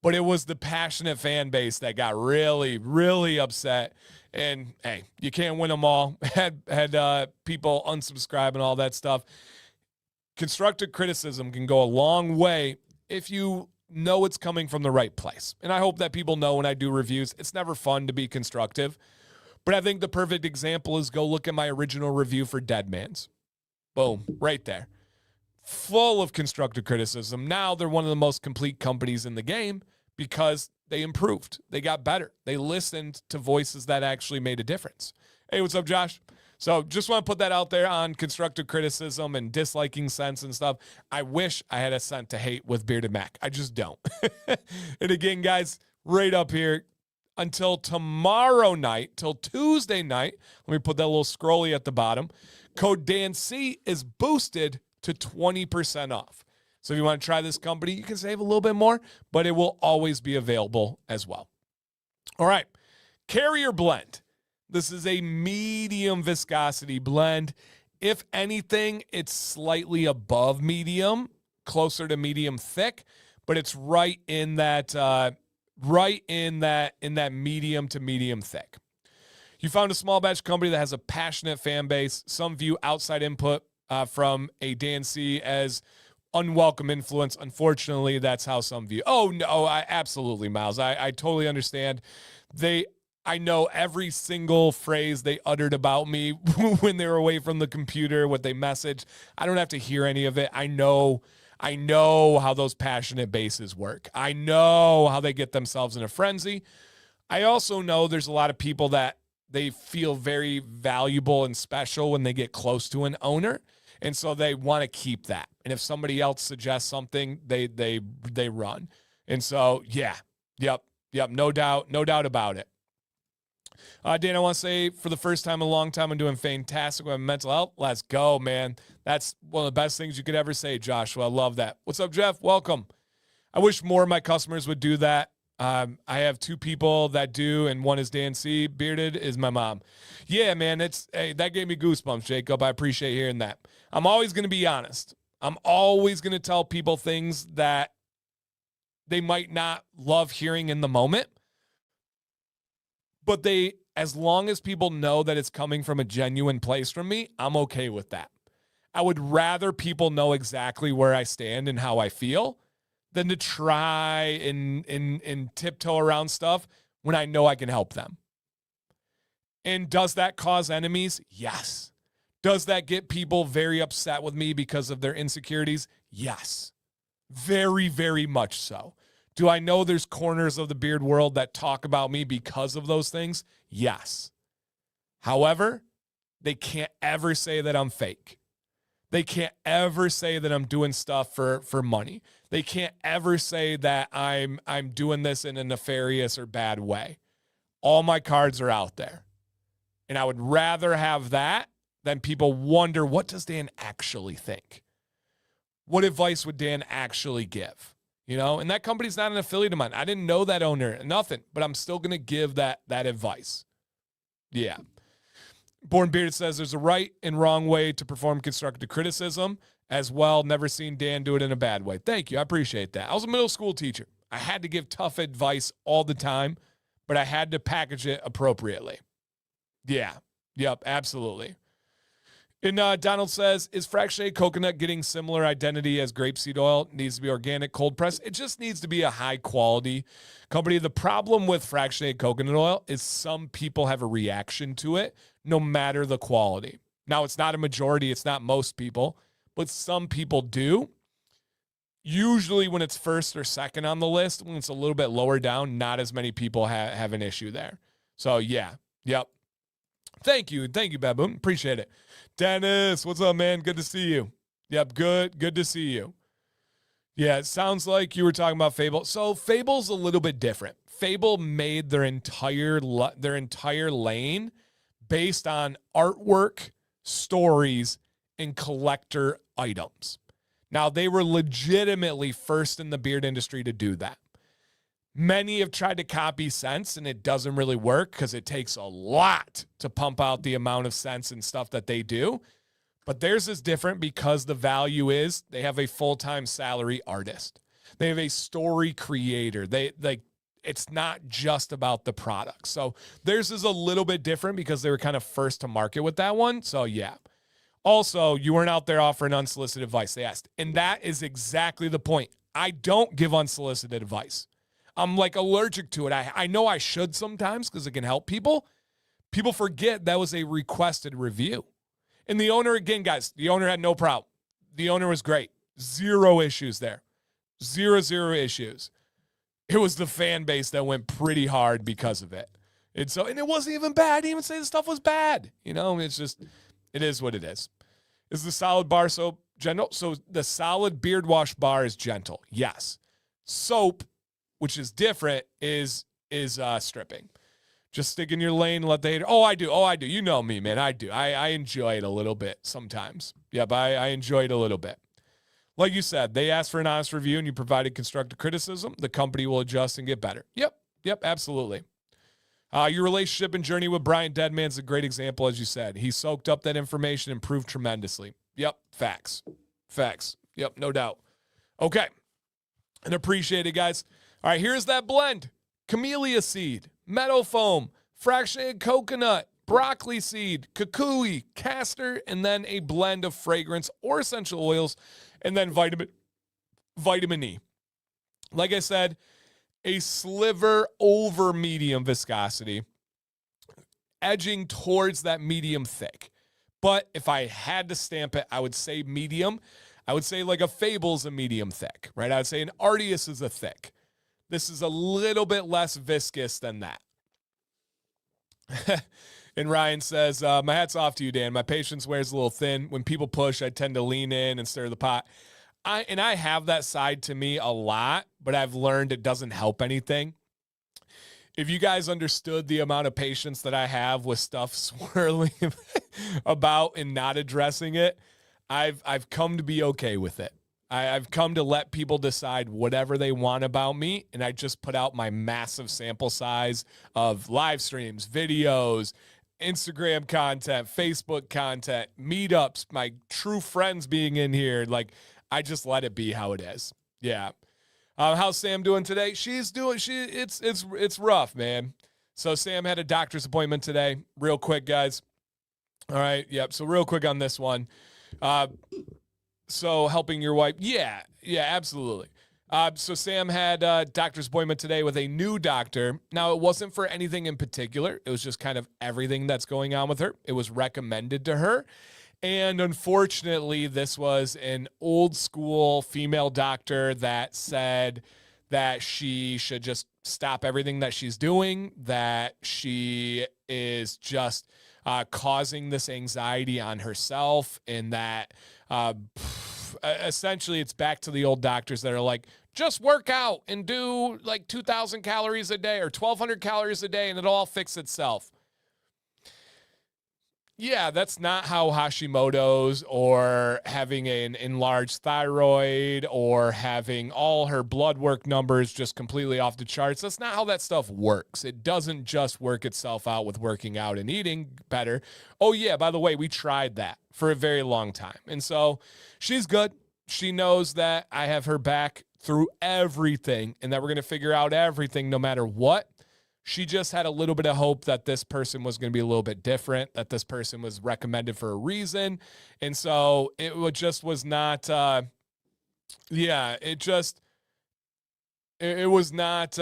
But it was the passionate fan base that got really, really upset. And, hey, you can't win them all. Had people unsubscribe and all that stuff. Constructive criticism can go a long way if you know it's coming from the right place. And I hope that people know when I do reviews, it's never fun to be constructive. But I think the perfect example is go look at my original review for Dead Man's. Boom, right there. Full of constructive criticism. Now they're one of the most complete companies in the game because they improved. They got better. They listened to voices that actually made a difference. Hey, what's up, Josh? So just want to put that out there on constructive criticism and disliking scents and stuff. I wish I had a scent to hate with Bearded Mack. I just don't. And again, guys, right up here, until tomorrow night, till Tuesday night, let me put that little scrolly at the bottom, code DANC is boosted to 20% off. So if you want to try this company, you can save a little bit more, but it will always be available as well. All right, Carrier Blend. This is a medium viscosity blend. If anything, it's slightly above medium, closer to medium thick, but it's right in that medium to medium thick. You found a small batch company that has a passionate fan base. Some view outside input from a DNC as unwelcome influence. Unfortunately, that's how some view. Oh, no, absolutely, Miles. I totally understand. I know every single phrase they uttered about me when they were away from the computer, what they messaged. I don't have to hear any of it. I know how those passionate bases work. I know how they get themselves in a frenzy. I also know there's a lot of people that they feel very valuable and special when they get close to an owner. And so they want to keep that. And if somebody else suggests something, they run. And so, yeah, yep, no doubt about it. Dan, I want to say for the first time in a long time, I'm doing fantastic with mental health. Let's go, man. That's one of the best things you could ever say, Joshua. I love that. What's up, Jeff? Welcome. I wish more of my customers would do that. I have two people that do, and one is Dan C. Bearded is my mom. Yeah, man, that gave me goosebumps, Jacob. I appreciate hearing that. I'm always going to be honest. I'm always going to tell people things that they might not love hearing in the moment, but as long as people know that it's coming from a genuine place from me, I'm okay with that. I would rather people know exactly where I stand and how I feel than to try and tiptoe around stuff when I know I can help them. And does that cause enemies? Yes. Does that get people very upset with me because of their insecurities? Yes. Very, very much so. Do I know there's corners of the beard world that talk about me because of those things? Yes. However, they can't ever say that I'm fake. They can't ever say that I'm doing stuff for money. They can't ever say that I'm doing this in a nefarious or bad way. All my cards are out there. And I would rather have that than people wonder, what does Dan actually think? What advice would Dan actually give? And that company's not an affiliate of mine. I didn't know that owner, nothing, but I'm still going to give that advice. Yeah. Born Bearded says there's a right and wrong way to perform constructive criticism as well. Never seen Dan do it in a bad way. Thank you. I appreciate that. I was a middle school teacher. I had to give tough advice all the time, but I had to package it appropriately. Yeah. Yep. Absolutely. And Donald says, is fractionated coconut getting similar identity as grapeseed oil? It needs to be organic, cold pressed. It just needs to be a high quality company. The problem with fractionated coconut oil is some people have a reaction to it, no matter the quality. Now, it's not a majority. It's not most people, but some people do. Usually when it's first or second on the list, when it's a little bit lower down, not as many people have an issue there. So, yeah. Yep. Thank you. Thank you, Baboon. Appreciate it. Dennis, what's up, man? Good to see you. Yep, good to see you. Yeah, it sounds like you were talking about Fable. So Fable's a little bit different. Fable made their entire lane based on artwork, stories, and collector items. Now, they were legitimately first in the beard industry to do that. Many have tried to copy scents, and it doesn't really work because it takes a lot to pump out the amount of scents and stuff that they do. But theirs is different because the value is they have a full-time salary artist. They have a story creator. It's not just about the product. So theirs is a little bit different because they were kind of first to market with that one. So yeah. Also, you weren't out there offering unsolicited advice, they asked. And that is exactly the point. I don't give unsolicited advice. I'm like allergic to it. I know I should sometimes because it can help people. People forget that was a requested review. And the owner, again, guys, the owner had no problem. The owner was great. Zero issues there. Zero issues. It was the fan base that went pretty hard because of it. And it wasn't even bad. I didn't even say the stuff was bad. It's just, it is what it is. Is the solid bar soap gentle? So the solid beard wash bar is gentle. Yes. Soap, which is different, is stripping. Just stick in your lane and let the hater. Oh, I do. You know me, man. I do. I enjoy it a little bit sometimes. Yep, I enjoy it a little bit. Like you said, they asked for an honest review and you provided constructive criticism. The company will adjust and get better. Yep, absolutely. Your relationship and journey with Brian Deadman's a great example, as you said. He soaked up that information and improved tremendously. Yep, facts. Yep, no doubt. Okay, and appreciate it, guys. All right, here's that blend. Camellia seed, meadow foam, fractionated coconut, broccoli seed, kukui, castor, and then a blend of fragrance or essential oils, and then vitamin E. Like I said, a sliver over medium viscosity, edging towards that medium thick. But if I had to stamp it, I would say medium. I would say like a Fable's a medium thick, right? I would say an Artius is a thick. This is a little bit less viscous than that. And Ryan says, my hat's off to you, Dan. My patience wears a little thin. When people push, I tend to lean in and stir the pot. I have that side to me a lot, but I've learned it doesn't help anything. If you guys understood the amount of patience that I have with stuff swirling about and not addressing it, I've come to be okay with it. I've come to let people decide whatever they want about me, and I just put out my massive sample size of live streams, videos, Instagram content, Facebook content, meetups, my true friends being in here. Like, I just let it be how it is. Yeah. How's Sam doing today? It's rough, man. So Sam had a doctor's appointment today. Real quick, guys. All right. Yep. So real quick on this one. So helping your wife. Yeah, absolutely. So Sam had a doctor's appointment today with a new doctor. Now, it wasn't for anything in particular. It was just kind of everything that's going on with her. It was recommended to her. And unfortunately, this was an old school female doctor that said that she should just stop everything that she's doing, that she is just causing this anxiety on herself, and that essentially it's back to the old doctors that are like, just work out and do like 2,000 calories a day or 1,200 calories a day and it'll all fix itself. Yeah, that's not how Hashimoto's or having an enlarged thyroid or having all her blood work numbers just completely off the charts. That's not how that stuff works. It doesn't just work itself out with working out and eating better. Oh, yeah, by the way, we tried that for a very long time. And so she's good. She knows that I have her back through everything and that we're going to figure out everything no matter what. She just had a little bit of hope that this person was going to be a little bit different, that this person was recommended for a reason. And so it just was not, it was not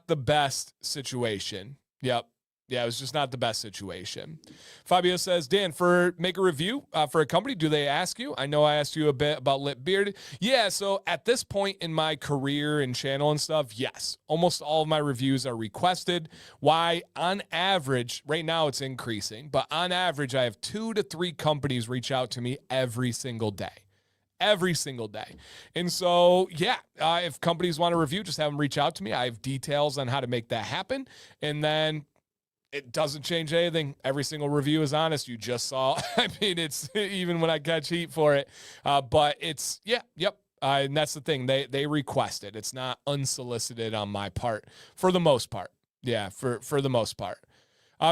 the best situation. Yep. Yeah, it was just not the best situation. Fabio says, Dan, make a review for a company, do they ask you? I know I asked you a bit about Lip Bearded. Yeah, so at this point in my career and channel and stuff, yes, almost all of my reviews are requested. Why? On average, right now it's increasing, but on average, I have 2 to 3 companies reach out to me every single day. Every single day. And so, yeah, if companies want a review, just have them reach out to me. I have details on how to make that happen. And then it doesn't change anything. Every single review is honest. You just saw, I mean, it's even when I catch heat for it, but it's, yep. And that's the thing. They request it. It's not unsolicited on my part for the most part. Yeah. For the most part.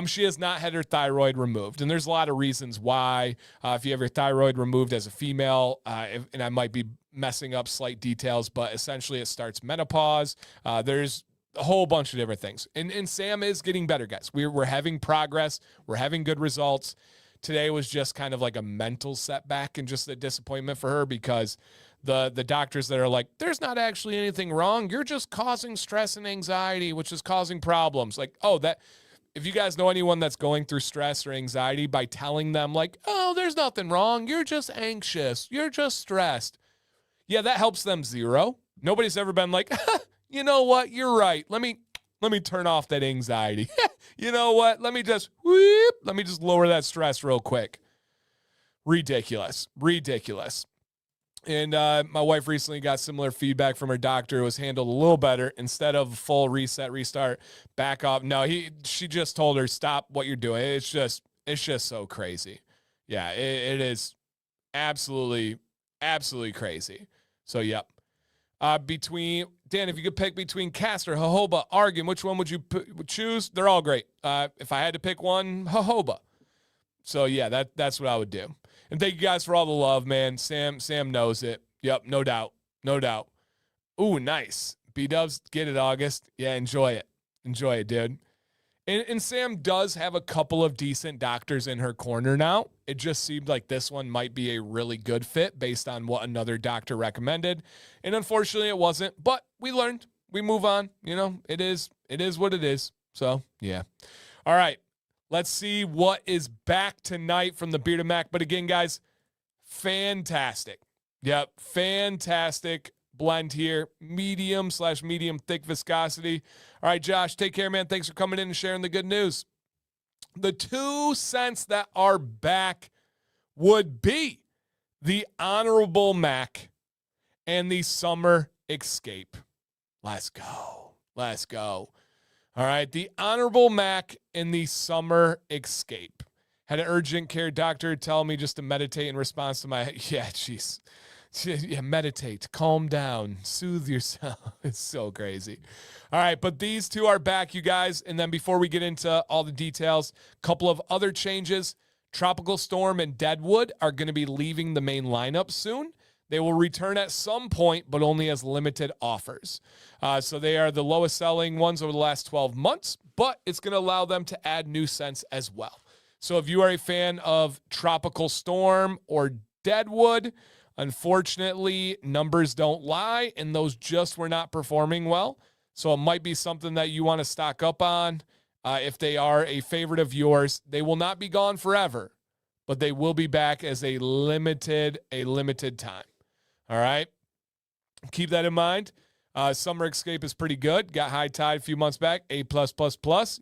She has not had her thyroid removed. And there's a lot of reasons why, if you have your thyroid removed as a female, and I might be messing up slight details, but essentially it starts menopause. There's a whole bunch of different things. And Sam is getting better, guys. We're having progress. We're having good results. Today was just kind of like a mental setback and just a disappointment for her because the doctors that are like, there's not actually anything wrong. You're just causing stress and anxiety, which is causing problems. Like, if you guys know anyone that's going through stress or anxiety, by telling them like, oh, there's nothing wrong. You're just anxious. You're just stressed. Yeah, that helps them zero. Nobody's ever been like, you know what? You're right. Let me turn off that anxiety. You know what? Let me just lower that stress real quick. Ridiculous. And my wife recently got similar feedback from her doctor. It was handled a little better. Instead of full reset, restart, back off. No, she just told her, stop what you're doing. It's just so crazy. Yeah, it is absolutely crazy. So, yep. Between Dan, if you could pick between Castor, jojoba, argan, which one would you choose? They're all great. If I had to pick one, jojoba. So yeah, that's what I would do. And thank you guys for all the love, man. Sam knows it. Yep, no doubt. Ooh, nice. B-dubs, get it, August. Yeah, enjoy it, dude. And Sam does have a couple of decent doctors in her corner now. It just seemed like this one might be a really good fit based on what another doctor recommended. And unfortunately it wasn't, but we learned, we move on. You know, it is what it is. So yeah. All right. Let's see what is back tonight from the Bearded Mack. But again, guys, fantastic. Yep. Fantastic blend here. Medium thick viscosity. All right, Josh, take care, man. Thanks for coming in and sharing the good news. The 2 scents that are back would be the Honorable Mack and the Summer Escape. Let's go. All right, the Honorable Mack and the Summer Escape. Had an urgent care doctor tell me just to meditate in response to my, yeah, jeez. Yeah, meditate, calm down, soothe yourself. It's so crazy. All right, but these two are back, you guys. And then before we get into all the details, a couple of other changes. Tropical Storm and Deadwood are going to be leaving the main lineup soon. They will return at some point, but only as limited offers. So they are the lowest selling ones over the last 12 months, but it's going to allow them to add new scents as well. So if you are a fan of Tropical Storm or Deadwood, unfortunately, numbers don't lie, and those just were not performing well. So it might be something that you want to stock up on if they are a favorite of yours. They will not be gone forever, but they will be back as a limited time. All right? Keep that in mind. Summer Escape is pretty good. Got High Tide a few months back. A+++.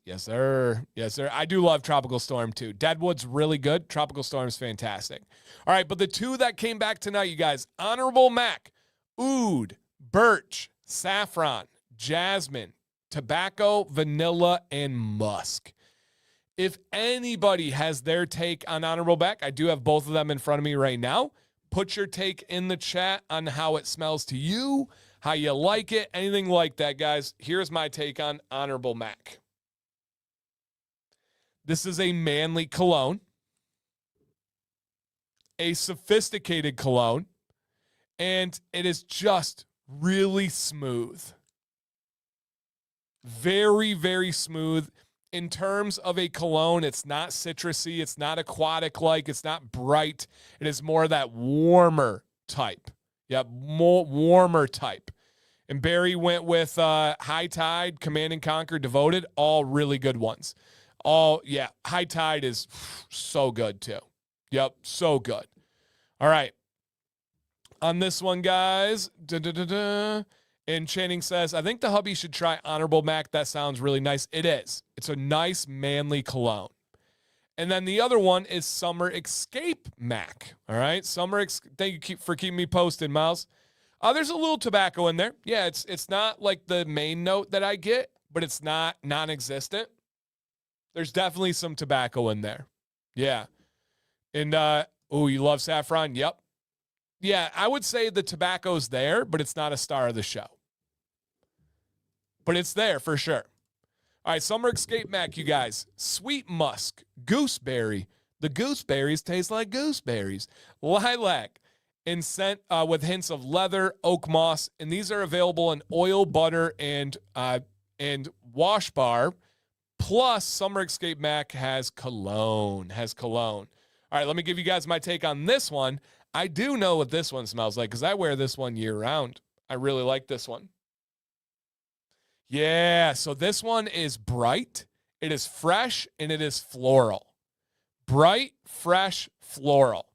Yes, sir. Yes, sir. I do love Tropical Storm, too. Deadwood's really good. Tropical Storm's fantastic. All right, but the two that came back tonight, you guys, Honorable Mack, Oud, Birch, Saffron, Jasmine, Tobacco, Vanilla, and Musk. If anybody has their take on Honorable Mack, I do have both of them in front of me right now. Put your take in the chat on how it smells to you, how you like it, anything like that, guys. Here's my take on Honorable Mack. This is a manly cologne, a sophisticated cologne, and it is just really smooth. Very, very smooth. In terms of a cologne, it's not citrusy. It's not aquatic-like. It's not bright. It is more of that warmer type. Yeah, more warmer type. And Barry went with High Tide, Command and Conquer, Devoted. All really good ones. High Tide is so good, too. Yep, so good. All right. On this one, guys. And Channing says, I think the hubby should try Honorable Mack. That sounds really nice. It is. It's a nice, manly cologne. And then the other one is Summer Escape Mack. All right? Thank you for keeping me posted, Miles. There's a little tobacco in there. Yeah, it's not like the main note that I get, but it's not non-existent. There's definitely some tobacco in there. Yeah. And, you love saffron? Yep. Yeah, I would say the tobacco's there, but it's not a star of the show. But it's there for sure. All right, Summer Escape Mack, you guys. Sweet musk, gooseberry. The gooseberries taste like gooseberries. Lilac, and scent with hints of leather, oak moss. And these are available in oil, butter, and wash bar. Plus, Summer Escape Mack has cologne. All right, let me give you guys my take on this one. I do know what this one smells like because I wear this one year-round. I really like this one. Yeah, so this one is bright, it is fresh, and it is floral. Bright, fresh, floral.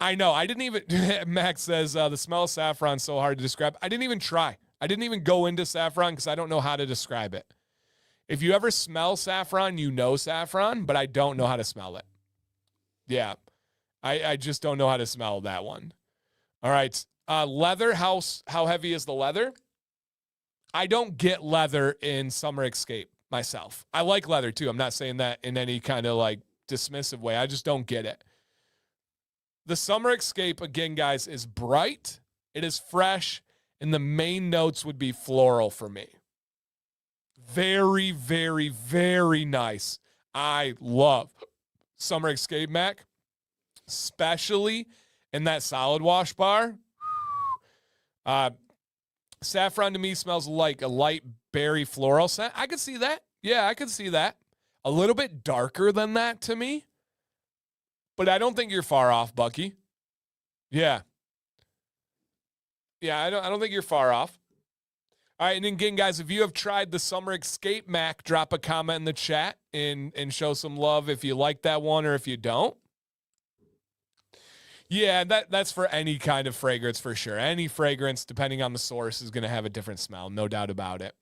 I know, I didn't even, Max says, the smell of saffron is so hard to describe. I didn't even try. I didn't even go into saffron because I don't know how to describe it. If you ever smell saffron, you know saffron, but I don't know how to smell it. Yeah, I just don't know how to smell that one. All right, leather, how heavy is the leather? I don't get leather in Summer Escape myself. I like leather too. I'm not saying that in any kind of like dismissive way. I just don't get it. The Summer Escape, again, guys, is bright. It is fresh. And the main notes would be floral for me. Very, very, very nice. I love Summer Escape Mack, especially in that solid wash bar. Saffron to me smells like a light berry floral scent. I could see that. Yeah, I could see that. A little bit darker than that to me. But I don't think you're far off, Bucky. Yeah. Yeah, I don't think you're far off. All right, and again, guys, if you have tried the Summer Escape Mack, drop a comment in the chat and show some love if you like that one or if you don't. Yeah, that's for any kind of fragrance for sure. Any fragrance, depending on the source, is going to have a different smell. No doubt about it.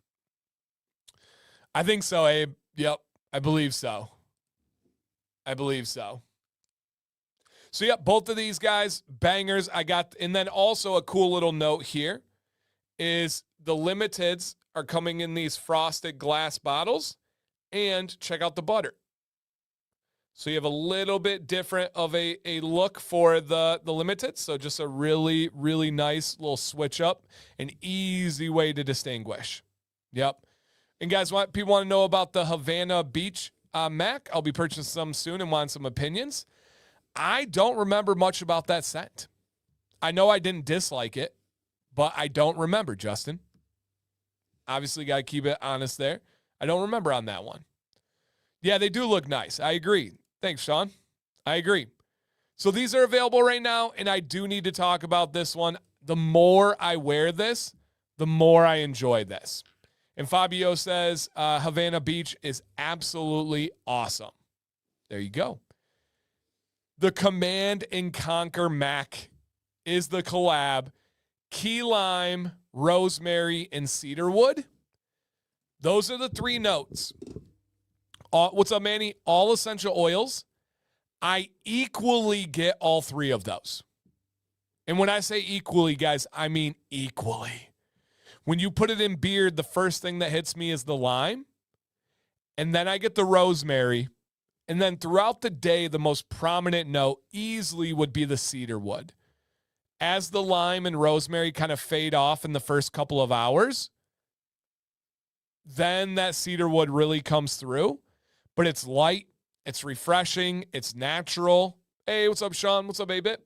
I think so, Abe. Yep, I believe so. So, yep, both of these guys, bangers. And then also a cool little note here is the limiteds are coming in these frosted glass bottles. And check out the butter. So you have a little bit different of a look for the limited. So just a really, really nice little switch up, an easy way to distinguish. Yep. And guys, people want to know about the Havana Beach Mac. I'll be purchasing some soon and want some opinions. I don't remember much about that scent. I know I didn't dislike it, but I don't remember, Justin. Obviously, got to keep it honest there. I don't remember on that one. Yeah, they do look nice. I agree. Thanks, Sean. I agree. So these are available right now, and I do need to talk about this one. The more I wear this, the more I enjoy this. And Fabio says Havana Beach is absolutely awesome. There you go. The Command and Conquer Mac is the collab. Key lime, rosemary, and cedarwood. Those are the 3 notes. What's up, Manny? All essential oils. I equally get all 3 of those. And when I say equally, guys, I mean equally. When you put it in beard, the first thing that hits me is the lime. And then I get the rosemary. And then throughout the day, the most prominent note easily would be the cedarwood. As the lime and rosemary kind of fade off in the first couple of hours, then that cedarwood really comes through. But it's light, it's refreshing, it's natural. Hey, what's up, Sean? What's up, A-Bit?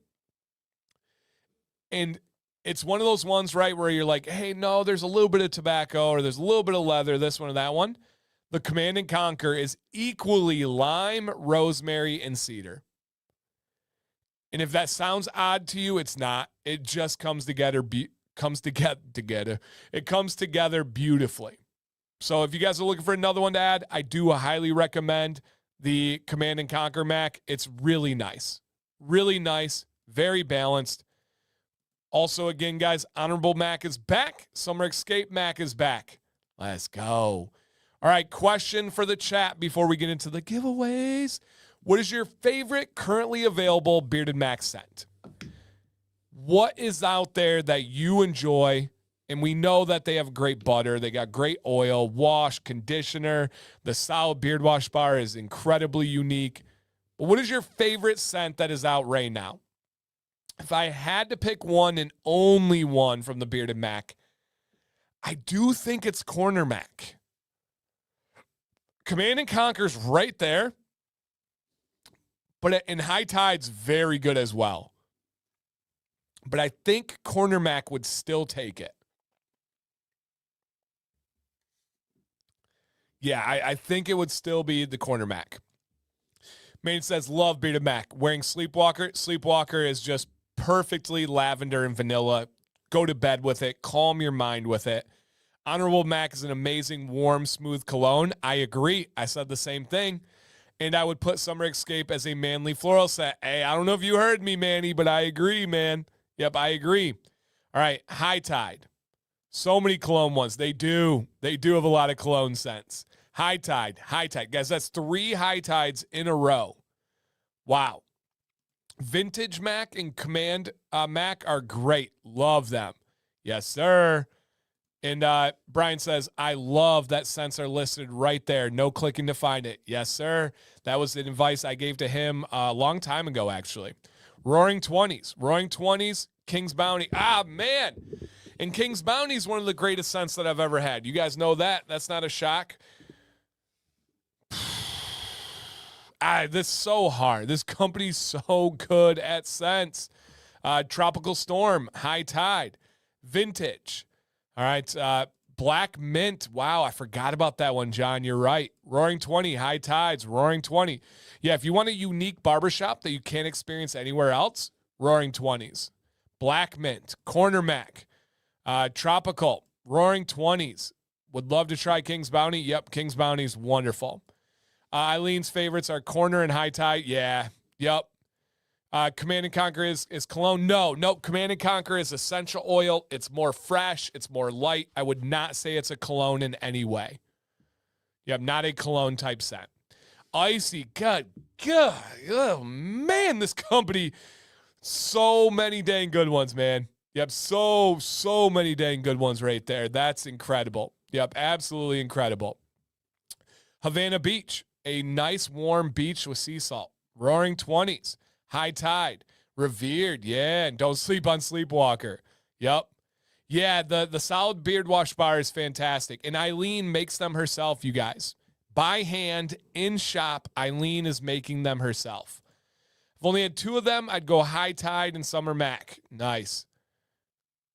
And it's one of those ones, right, where you're like, hey, no, there's a little bit of tobacco or there's a little bit of leather, this one or that one. The Command and Conquer is equally lime, rosemary, and cedar. And if that sounds odd to you, it's not. It just comes together. It comes together beautifully. So if you guys are looking for another one to add, I do highly recommend the Command and Conquer Mac. It's really nice. Really nice. Very balanced. Also, again, guys, Honorable Mac is back. Summer Escape Mac is back. Let's go. All right, question for the chat before we get into the giveaways. What is your favorite currently available Bearded Mack scent? What is out there that you enjoy? And we know that they have great butter. They got great oil, wash, conditioner. The solid beard wash bar is incredibly unique. But what is your favorite scent that is out right now? If I had to pick one and only one from the Bearded Mack, I do think it's Corner Mac. Command and Conquer's right there. But in High Tide's very good as well. But I think Corner Mac would still take it. Yeah, I think it would still be the Corner Mac. Maine says, love Bearded Mack. Wearing Sleepwalker. Sleepwalker is just perfectly lavender and vanilla. Go to bed with it. Calm your mind with it. Honorable Mac is an amazing, warm, smooth cologne. I agree. I said the same thing. And I would put Summer Escape as a manly floral set. Hey, I don't know if you heard me, Manny, but I agree, man. Yep, I agree. All right, High Tide. So many cologne ones. They do. They do have a lot of cologne scents. High Tide. High Tide. Guys, that's 3 High Tides in a row. Wow. Vintage Mac and Command Mac are great. Love them. Yes, sir. And Brian says, I love that scents are listed right there. No clicking to find it. Yes, sir. That was the advice I gave to him a long time ago, actually. Roaring 20s. Roaring 20s, King's Bounty. Ah, man. And King's Bounty is one of the greatest scents that I've ever had. You guys know that. That's not a shock. This is so hard. This company's so good at scents. Tropical Storm, High Tide, Vintage. All right, Black Mint. Wow, I forgot about that one, John. You're right. Roaring 20, High Tides, Roaring 20. Yeah, if you want a unique barbershop that you can't experience anywhere else, Roaring 20s. Black Mint, Corner Mac, Tropical, Roaring 20s. Would love to try King's Bounty. Yep, King's Bounty is wonderful. Eileen's favorites are Corner and High Tide. Yeah, yep. Command and Conquer is cologne. No. Command and Conquer is essential oil. It's more fresh. It's more light. I would not say it's a cologne in any way. Yep, not a cologne type scent. Icy, God, oh man, this company, so many dang good ones, man. Yep, so many dang good ones right there. That's incredible. Yep, absolutely incredible. Havana Beach. a nice warm beach with sea salt. Roaring 20s. High tide. Revered. Yeah. And don't sleep on Sleepwalker. Yep. Yeah, the solid beard wash bar is fantastic. And Eileen makes them herself, you guys. By hand, in shop, Eileen is making them herself. If only had 2 of them, I'd go High Tide and Summer Mac. Nice.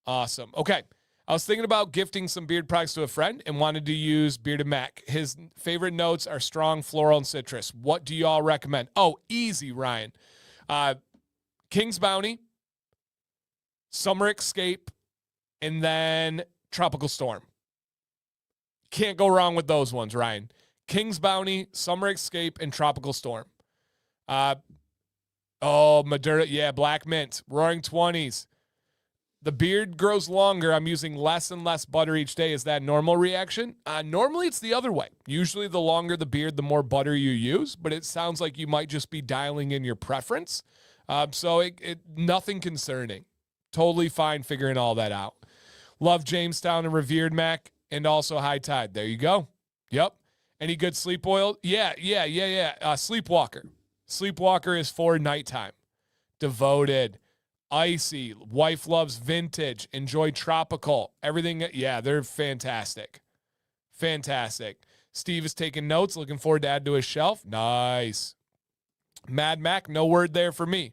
Awesome. Okay. I was thinking about gifting some beard products to a friend and wanted to use Bearded Mack. His favorite notes are strong, floral, and citrus. What do you all recommend? Oh, easy, Ryan. King's Bounty, Summer Escape, and then Tropical Storm. Can't go wrong with those ones, Ryan. King's Bounty, Summer Escape, and Tropical Storm. Madura, yeah, Black Mint, Roaring 20s. The beard grows longer. I'm using less and less butter each day. Is that a normal reaction? Normally, it's the other way. Usually, the longer the beard, the more butter you use, but it sounds like you might just be dialing in your preference. So nothing concerning. Totally fine figuring all that out. Love Jamestown and Revered Mac, and also High Tide. There you go. Yep. Any good sleep oil? Yeah. Sleepwalker. Sleepwalker is for nighttime. Devoted. Icy. Wife loves vintage. Enjoy tropical. Everything. Yeah, they're fantastic. Fantastic. Steve is taking notes. Looking forward to add to his shelf. Nice. Mad Mac, no word there for me.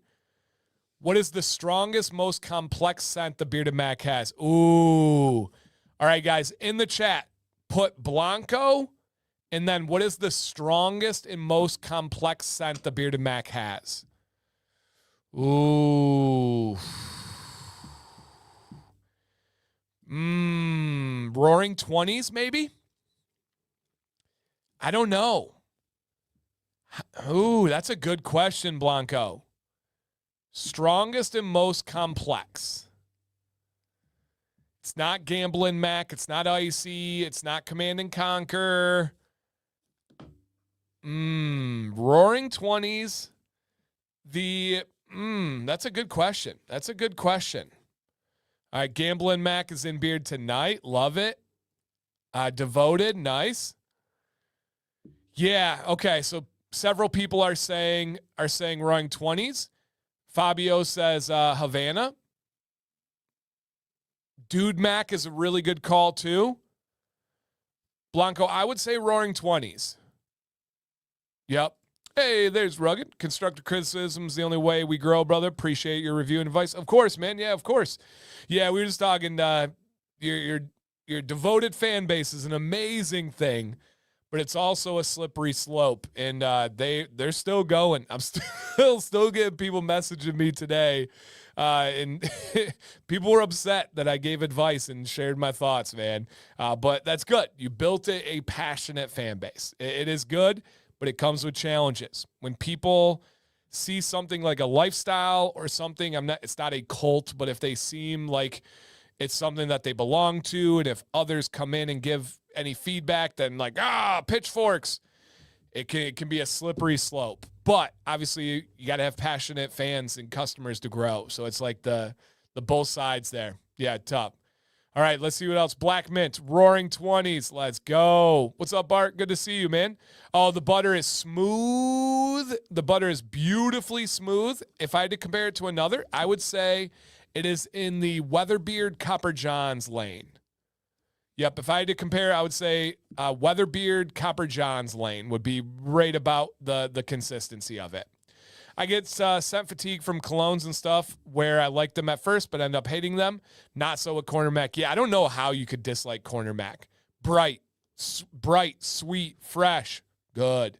What is the strongest, most complex scent the Bearded Mac has? Ooh. All right, guys, in the chat, put Blanco, and then what is the strongest and most complex scent the Bearded Mac has? Ooh. Roaring 20s, maybe? I don't know. Ooh, that's a good question, Blanco. Strongest and most complex. It's not Gambling Mac. It's not Icy. It's not Command and Conquer. Roaring 20s. That's a good question. That's a good question. All right, Gambling Mac is in beard tonight. Love it. Devoted, nice. Yeah, okay, so several people are saying Roaring 20s. Fabio says Havana. Dude Mac is a really good call too. Blanco, I would say Roaring 20s. Yep. Hey, there's Rugged. Constructive criticism is the only way we grow, brother. Appreciate your review and advice. Of course, man. Yeah, of course. Yeah, we were just talking. Your devoted fan base is an amazing thing, but it's also a slippery slope, and they're still going. I'm still getting people messaging me today, and people were upset that I gave advice and shared my thoughts, man. But that's good. You built a passionate fan base. It is good, but it comes with challenges. When people see something like a lifestyle or something, it's not a cult, but if they seem like it's something that they belong to, and if others come in and give any feedback, then like, pitchforks, it can be a slippery slope. But obviously you got to have passionate fans and customers to grow. So it's like the both sides there. Yeah, tough. All right, let's see what else. Black Mint, Roaring 20s. Let's go. What's up, Bart? Good to see you, man. Oh, the butter is smooth. The butter is beautifully smooth. If I had to compare it to another, I would say it is in the Weatherbeard Copper John's lane. Yep, if I had to compare, I would say Weatherbeard Copper John's lane would be right about the consistency of it. I get scent fatigue from colognes and stuff where I like them at first but end up hating them. Not so with Corner Mac. Yeah, I don't know how you could dislike Corner Mac. Bright, sweet, fresh, good.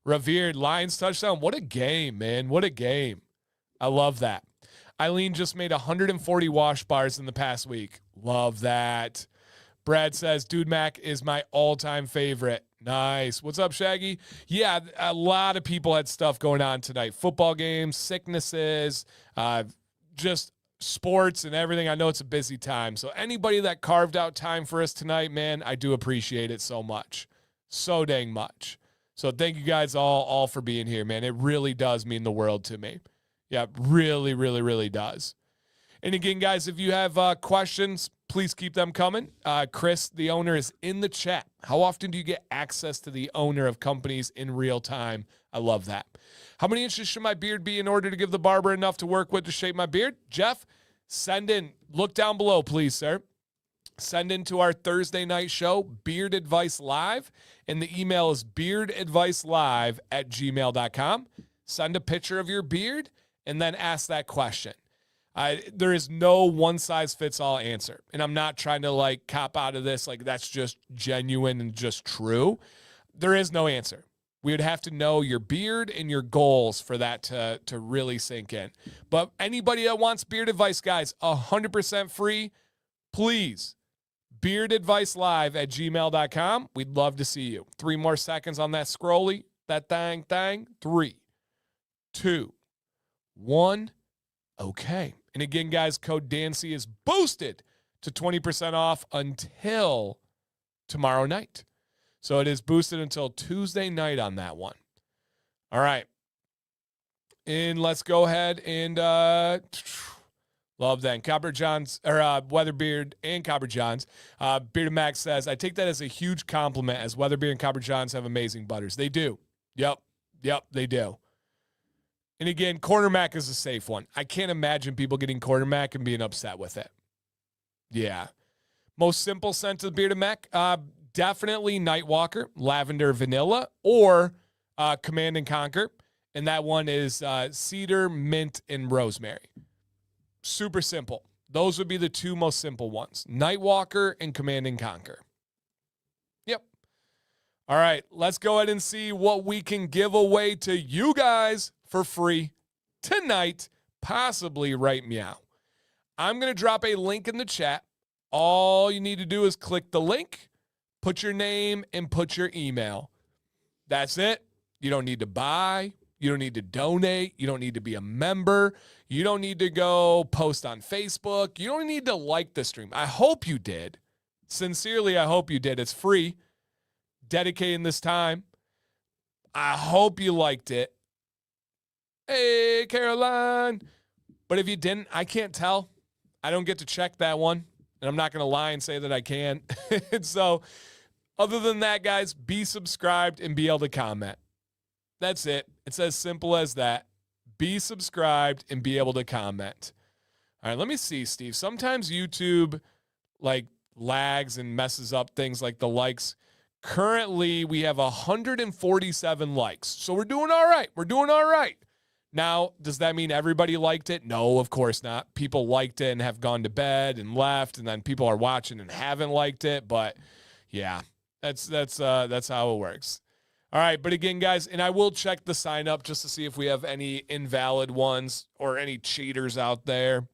Revered, Lions touchdown. What a game, man. What a game. I love that. Eileen just made 140 wash bars in the past week. Love that. Brad says, Dude Mac is my all-time favorite. Nice. What's up, Shaggy? Yeah, a lot of people had stuff going on tonight. Football games, sicknesses, just sports and everything. I know it's a busy time. So anybody that carved out time for us tonight, man, I do appreciate it so much. So dang much. So thank you guys all for being here, man. It really does mean the world to me. Yeah, really, really, really does. And again, guys, if you have questions, Please keep them coming. Chris, the owner, is in the chat. How often do you get access to the owner of companies in real time? I love that. How many inches should my beard be in order to give the barber enough to work with to shape my beard? Jeff, send in. Look down below, please, sir. Send into our Thursday night show, Beard Advice Live, and the email is beardadvicelive@gmail.com. Send a picture of your beard and then ask that question. There is no one-size-fits-all answer, and I'm not trying to, like, cop out of this. Like, that's just genuine and just true. There is no answer. We would have to know your beard and your goals for that to really sink in. But anybody that wants beard advice, guys, 100% free, please. beardadvicelive@gmail.com. We'd love to see you. 3 more seconds on that scrolly. That thing. 3, 2, 1. Okay. And again, guys, code Dancy is boosted to 20% off until tomorrow night. So it is boosted until Tuesday night on that one. All right. And let's go ahead and love that. Copper Johns, or Weatherbeard and Copper Johns. Bearded Mack says, I take that as a huge compliment as Weatherbeard and Copper Johns have amazing butters. They do. Yep, they do. And again, Corner Mac is a safe one. I can't imagine people getting Corner Mac and being upset with it. Yeah. Most simple scent of the Bearded Mack, definitely Nightwalker, Lavender Vanilla, or Command and Conquer. And that one is Cedar, Mint, and Rosemary. Super simple. Those would be the 2 most simple ones. Nightwalker and Command and Conquer. Yep. All right, let's go ahead and see what we can give away to you guys for free tonight, possibly right meow. I'm going to drop a link in the chat. All you need to do is click the link, put your name, and put your email. That's it. You don't need to buy. You don't need to donate. You don't need to be a member. You don't need to go post on Facebook. You don't need to like the stream. I hope you did. Sincerely, I hope you did. It's free. Dedicating this time. I hope you liked it. Hey, Caroline. But if you didn't, I can't tell. I don't get to check that one. And I'm not going to lie and say that I can. And so, other than that, guys, be subscribed and be able to comment. That's it. It's as simple as that. Be subscribed and be able to comment. All right, let me see, Steve. Sometimes YouTube, like, lags and messes up things like the likes. Currently, we have 147 likes. So we're doing all right. We're doing all right. Now, does that mean everybody liked it? No, of course not. People liked it and have gone to bed and left, and then people are watching and haven't liked it. But yeah, that's how it works. All right, but again, guys, and I will check the sign up just to see if we have any invalid ones or any cheaters out there.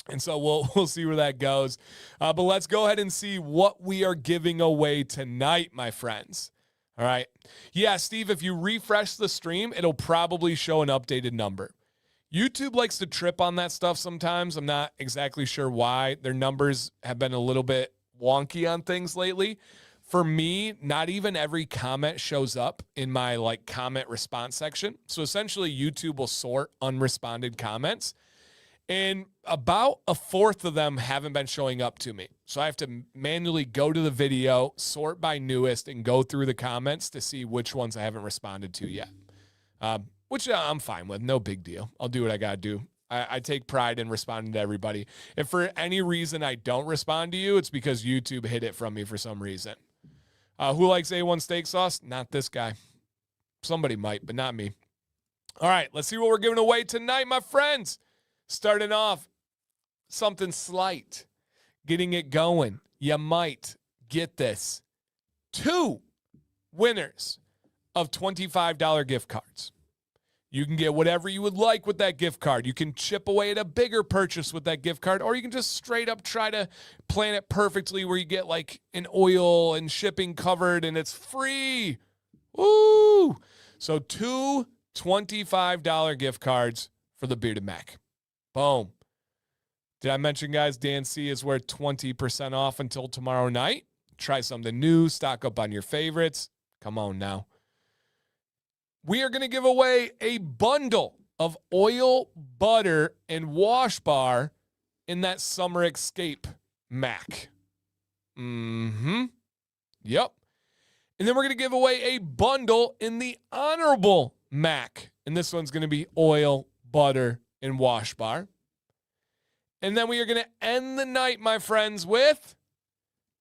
And so we'll see where that goes. But let's go ahead and see what we are giving away tonight, my friends. All right. Yeah, Steve, if you refresh the stream, it'll probably show an updated number. YouTube likes to trip on that stuff sometimes. I'm not exactly sure why. Their numbers have been a little bit wonky on things lately. For me, not even every comment shows up in my comment response section. So essentially, YouTube will sort unresponded comments. And about a fourth of them haven't been showing up to me. So I have to manually go to the video, sort by newest, and go through the comments to see which ones I haven't responded to yet. Which I'm fine with. No big deal. I'll do what I got to do. I take pride in responding to everybody. If for any reason I don't respond to you, it's because YouTube hid it from me for some reason. Who likes A1 steak sauce? Not this guy. Somebody might, but not me. All right, let's see what we're giving away tonight, my friends. Starting off, something slight. Getting it going. You might get this. 2 winners of $25 gift cards. You can get whatever you would like with that gift card. You can chip away at a bigger purchase with that gift card, or you can just straight up try to plan it perfectly where you get an oil and shipping covered and it's free. Woo! So 2 $25 gift cards for the Bearded Mack. Boom. Did I mention, guys, Dan C is worth 20% off until tomorrow night? Try something new. Stock up on your favorites. Come on now. We are going to give away a bundle of oil, butter, and wash bar in that summer escape Mack. Yep. And then we're going to give away a bundle in the Honorable Mack. And this one's going to be oil, butter, and wash bar. And then we are going to end the night, my friends, with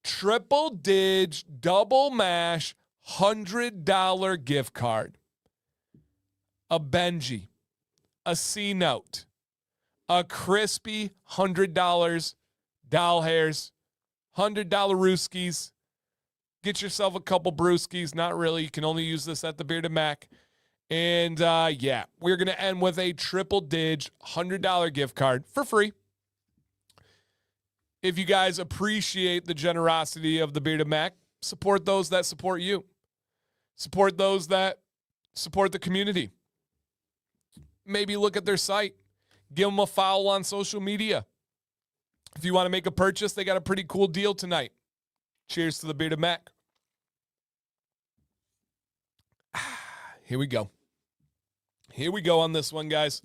triple dig, double mash, $100 gift card. A Benji, a C-Note, a crispy $100 doll hairs, $100 Rooskies. Get yourself a couple brewskis. Not really. You can only use this at the Bearded Mack. And, yeah, we're going to end with a triple dig $100 gift card for free. If you guys appreciate the generosity of the Bearded Mack, support those that support you. Support those that support the community. Maybe look at their site. Give them a follow on social media. If you want to make a purchase, they got a pretty cool deal tonight. Cheers to the Bearded Mack. Here we go. Here we go on this one, guys.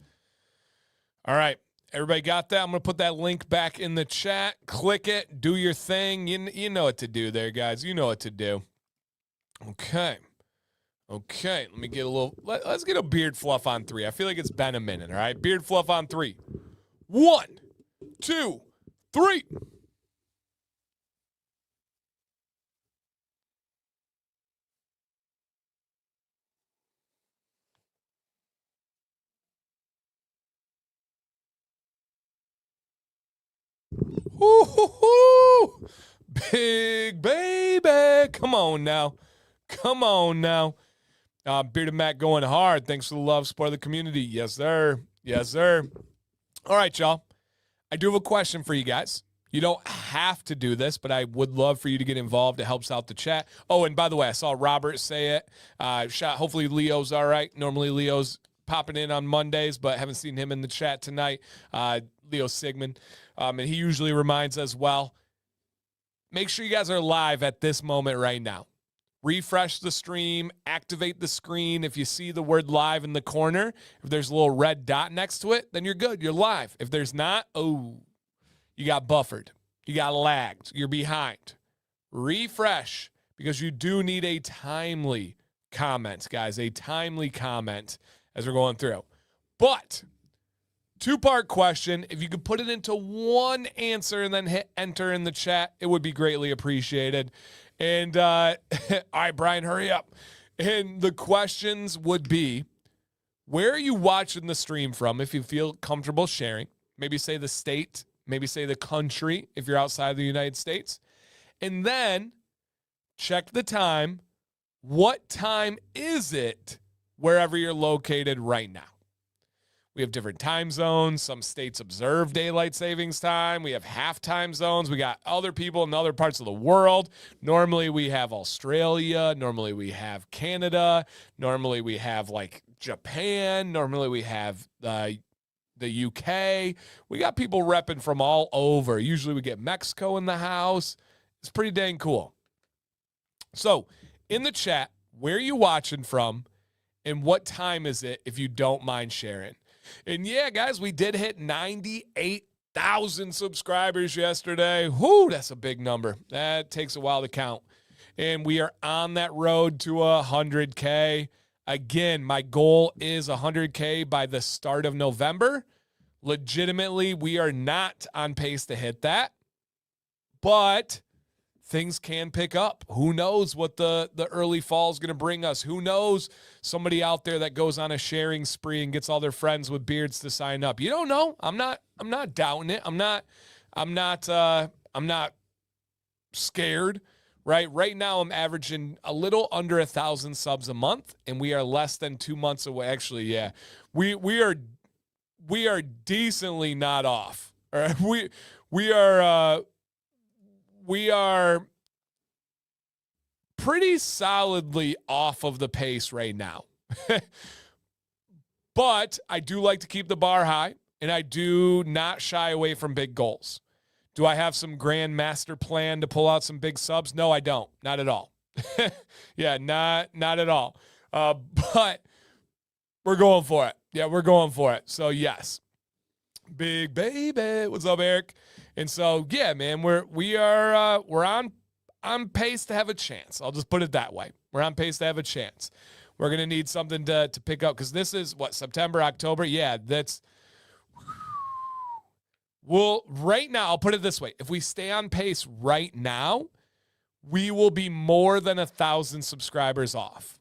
All right. Everybody got that? I'm going to put that link back in the chat. Click it. Do your thing. You know what to do there, guys. You know what to do. Okay. Okay. Let me get a little... Let's get a beard fluff on 3. I feel like it's been a minute, all right? Beard fluff on 3. 1, 2, 3. Woo-hoo-hoo! Big baby. Come on now. Come on now. Bearded Mack going hard. Thanks for the love, support of the community. Yes, sir. Yes, sir. All right, y'all. I do have a question for you guys. You don't have to do this, but I would love for you to get involved. It helps out the chat. Oh, and by the way, I saw Robert say it. Hopefully Leo's all right. Normally Leo's popping in on Mondays, but haven't seen him in the chat tonight. Leo Sigmund. And he usually reminds us, well, make sure you guys are live at this moment right now. Refresh the stream, activate the screen. If you see the word live in the corner, if there's a little red dot next to it, then you're good. You're live. If there's not, oh, you got buffered. You got lagged. You're behind. Refresh, because you do need a timely comment, guys, a timely comment as we're going through. But 2-part question. If you could put it into one answer and then hit enter in the chat, it would be greatly appreciated. And, all right, Brian, hurry up. And the questions would be, where are you watching the stream from if you feel comfortable sharing? Maybe say the state, maybe say the country if you're outside the United States. And then check the time. What time is it wherever you're located right now? We have different time zones. Some states observe daylight savings time. We have half time zones. We got other people in other parts of the world. Normally we have Australia. Normally we have Canada. Normally we have like Japan. Normally we have the UK. We got people repping from all over. Usually we get Mexico in the house. It's pretty dang cool. So in the chat, where are you watching from and what time is it if you don't mind sharing? And yeah, guys, we did hit 98,000 subscribers yesterday. Whoo, that's a big number. That takes a while to count. And we are on that road to 100K. Again, my goal is 100K by the start of November. Legitimately, we are not on pace to hit that. But things can pick up. Who knows what the early fall is going to bring us? Who knows somebody out there that goes on a sharing spree and gets all their friends with beards to sign up? You don't know. I'm not doubting it. I'm not scared. Right now I'm averaging a little under 1,000 subs a month, and we are less than 2 months away. Actually, yeah. We are decently not off. All right. We are pretty solidly off of the pace right now. But I do like to keep the bar high, and I do not shy away from big goals. Do I have some grand master plan to pull out some big subs? No, I don't. Not at all. Yeah, not at all. But we're going for it. Yeah, we're going for it. So, yes. Big baby. What's up, Eric? And so, yeah, man, we're on pace to have a chance. I'll just put it that way. We're on pace to have a chance. We're gonna need something to pick up because this is what, September, October. Yeah, that's. Well, right now, I'll put it this way: if we stay on pace right now, we will be more than 1,000 subscribers off.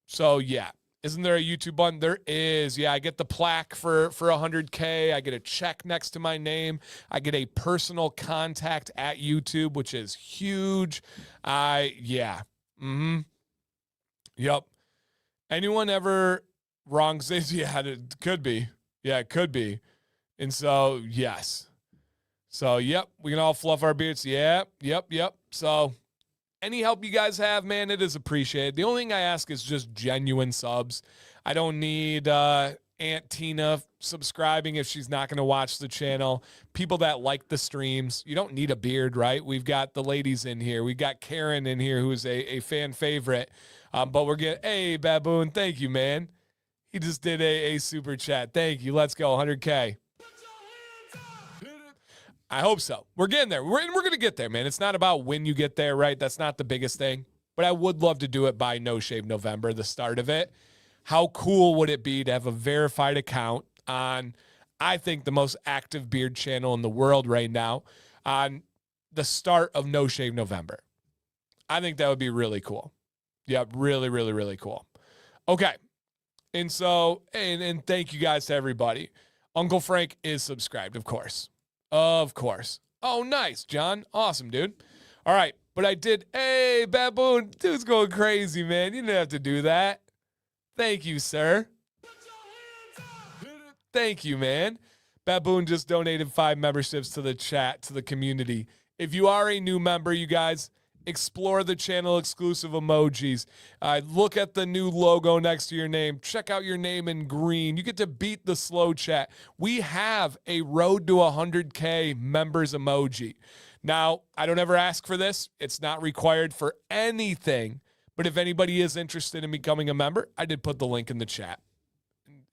So yeah. Isn't there a YouTube button? There is. Yeah, I get the plaque for 100K. I get a check next to my name. I get a personal contact at YouTube, which is huge. Yeah. Mm-hmm. Yep. Anyone ever wrongs this? Yeah, it could be. Yeah, it could be. And so, yes. So, yep, we can all fluff our beards. Yep. So, any help you guys have, man, it is appreciated. The only thing I ask is just genuine subs. I don't need Aunt Tina subscribing if she's not going to watch the channel. People that like the streams. You don't need a beard, right? We've got the ladies in here. We've got Karen in here, who's a fan favorite. But we're getting, hey, Baboon, thank you, man. He just did a super chat. Thank you. Let's go, 100K. I hope so. We're getting there. We're going to get there, man. It's not about when you get there, right? That's not the biggest thing. But I would love to do it by No Shave November, the start of it. How cool would it be to have a verified account on, I think, the most active beard channel in the world right now on the start of No Shave November? I think that would be really cool. Yep, really, really, really cool. Okay. And so, and thank you guys to everybody. Uncle Frank is subscribed, of course. Of course. Oh, nice, John. Awesome, dude. All right. But I did. Hey, Baboon. Dude's going crazy, man. You didn't have to do that. Thank you, sir. Thank you, man. Baboon just donated 5 memberships to the chat, to the community. If you are a new member, you guys, explore the channel exclusive emojis. Look at the new logo next to your name. Check out your name in green. You get to beat the slow chat. We have a road to 100K members emoji. Now, I don't ever ask for this. It's not required for anything. But if anybody is interested in becoming a member, I did put the link in the chat.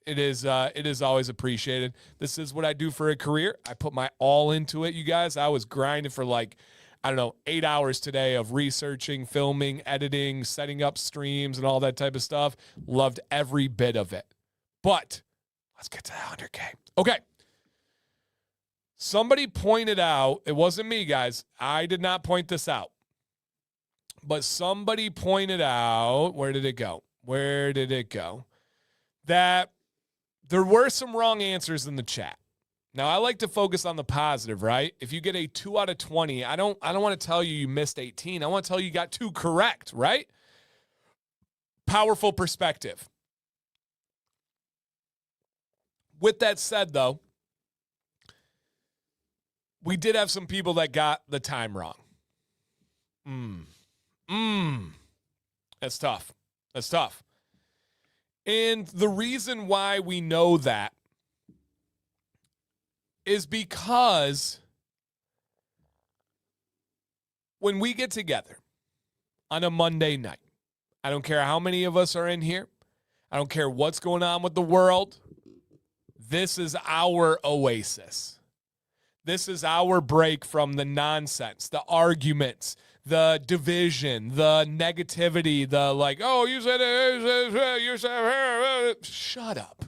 It is always appreciated. This is what I do for a career. I put my all into it, you guys. I was grinding for 8 hours today of researching, filming, editing, setting up streams, and all that type of stuff. Loved every bit of it. But let's get to the 100K. Okay. Somebody pointed out, it wasn't me, guys. I did not point this out. But somebody pointed out, where did it go? That there were some wrong answers in the chat. Now, I like to focus on the positive, right? If you get a 2 out of 20, I don't want to tell you missed 18. I want to tell you got 2 correct, right? Powerful perspective. With that said, though, we did have some people that got the time wrong. That's tough. And the reason why we know that is because when we get together on a Monday night, I don't care how many of us are in here. I don't care what's going on with the world. This is our oasis. This is our break from the nonsense, the arguments, the division, the negativity, the oh, you said it, you said it. Shut up.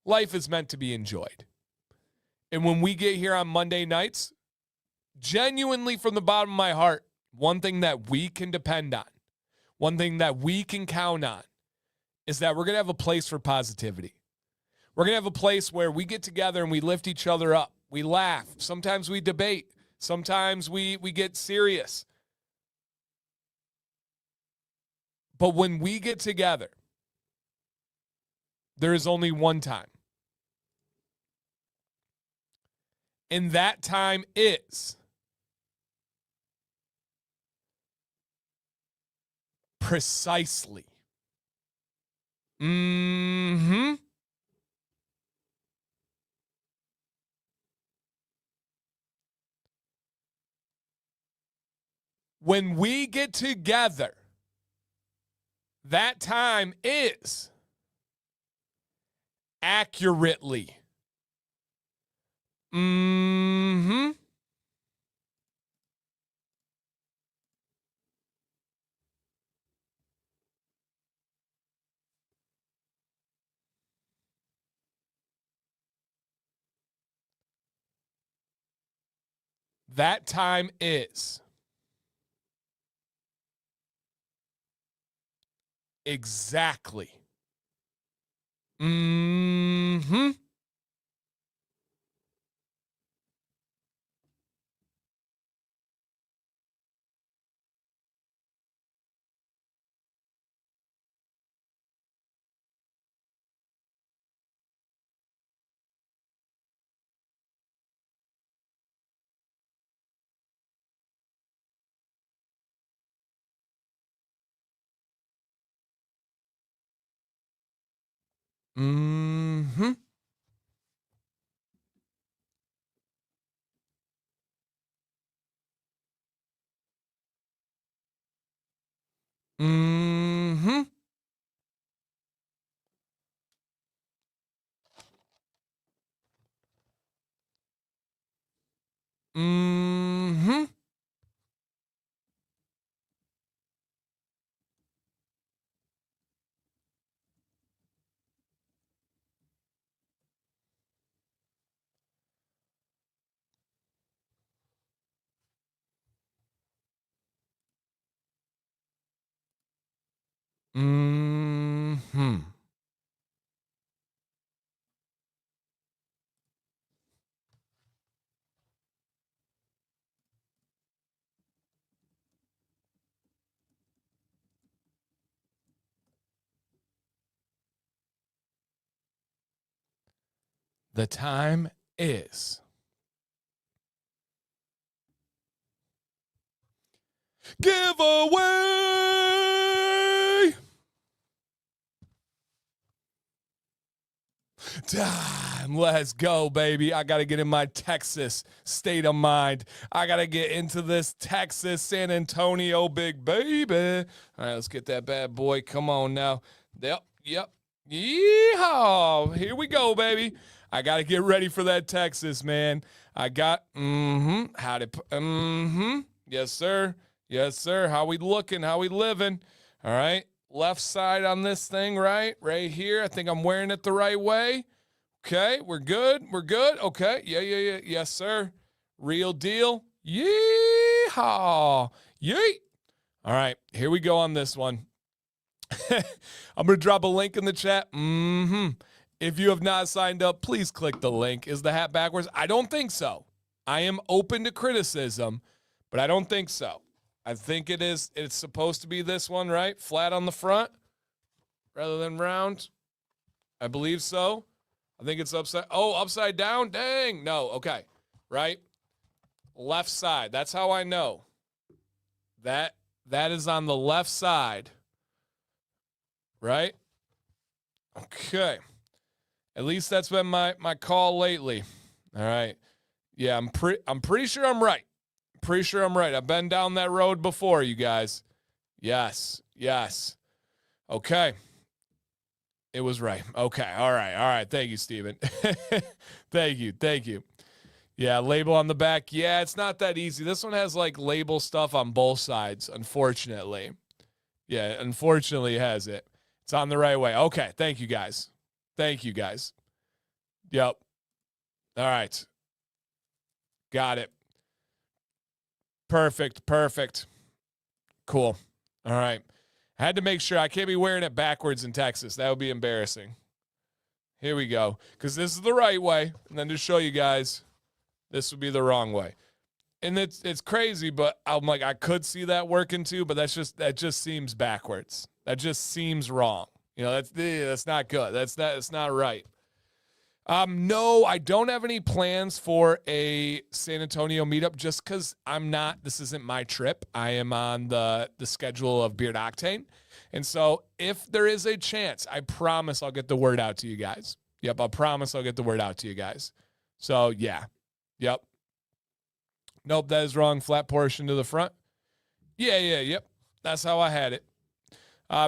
Life is meant to be enjoyed. And when we get here on Monday nights, genuinely from the bottom of my heart, one thing that we can depend on, one thing that we can count on is that we're going to have a place for positivity. We're going to have a place where we get together and we lift each other up. We laugh. Sometimes we debate. Sometimes we get serious. But when we get together, there is only one time. And that time is precisely. When we get together, that time is accurately. Mm-hmm. That time is exactly. Mm-hmm. Mm-hmm. Mm-hmm. Mm-hmm. Mm-hmm. The time is giveaway. Time. Let's go, baby. I got to get in my Texas state of mind. I got to get into this Texas San Antonio big baby. All right, let's get that bad boy. Come on now. Yep. Yeehaw. Here we go, baby. I got to get ready for that Texas, man. I got, yes, sir. Yes, sir. How we looking? How we living? All right. Left side on this thing, right? Right here. I think I'm wearing it the right way. Okay, we're good. We're good. Okay. Yeah. Yes, sir. Real deal. Yeehaw. Yeet. All right, here we go on this one. I'm going to drop a link in the chat. If you have not signed up, please click the link. Is the hat backwards? I don't think so. I am open to criticism, but I don't think so. I think it is. It's supposed to be this one, right? Flat on the front rather than round. I believe so. I think it's upside down. Dang. No. Okay. Right. Left side. That's how I know. That is on the left side. Right? Okay. At least that's been my call lately. All right. Yeah, I'm pretty sure I'm right. Pretty sure I'm right. I've been down that road before, you guys. Yes. Okay. It was right. Okay. All right. Thank you, Steven. Thank you. Yeah, label on the back. Yeah, it's not that easy. This one has like label stuff on both sides, unfortunately. Yeah, unfortunately it has it. It's on the right way. Okay, thank you guys. Yep. All right. Got it. Perfect. Cool. All right. I had to make sure I can't be wearing it backwards in Texas. That would be embarrassing. Here we go. Because this is the right way. And then to show you guys, this would be the wrong way. And it's crazy, but I'm like, I could see that working too, but that just seems backwards. That just seems wrong. You know, that's not good. That's not right. No, I don't have any plans for a San Antonio meetup just because this isn't my trip. I am on the schedule of Beard Octane. And so if there is a chance, I promise I'll get the word out to you guys. Yep, I promise I'll get the word out to you guys. So yeah. Yep. Nope, that is wrong. Flat portion to the front. Yeah, yep. That's how I had it.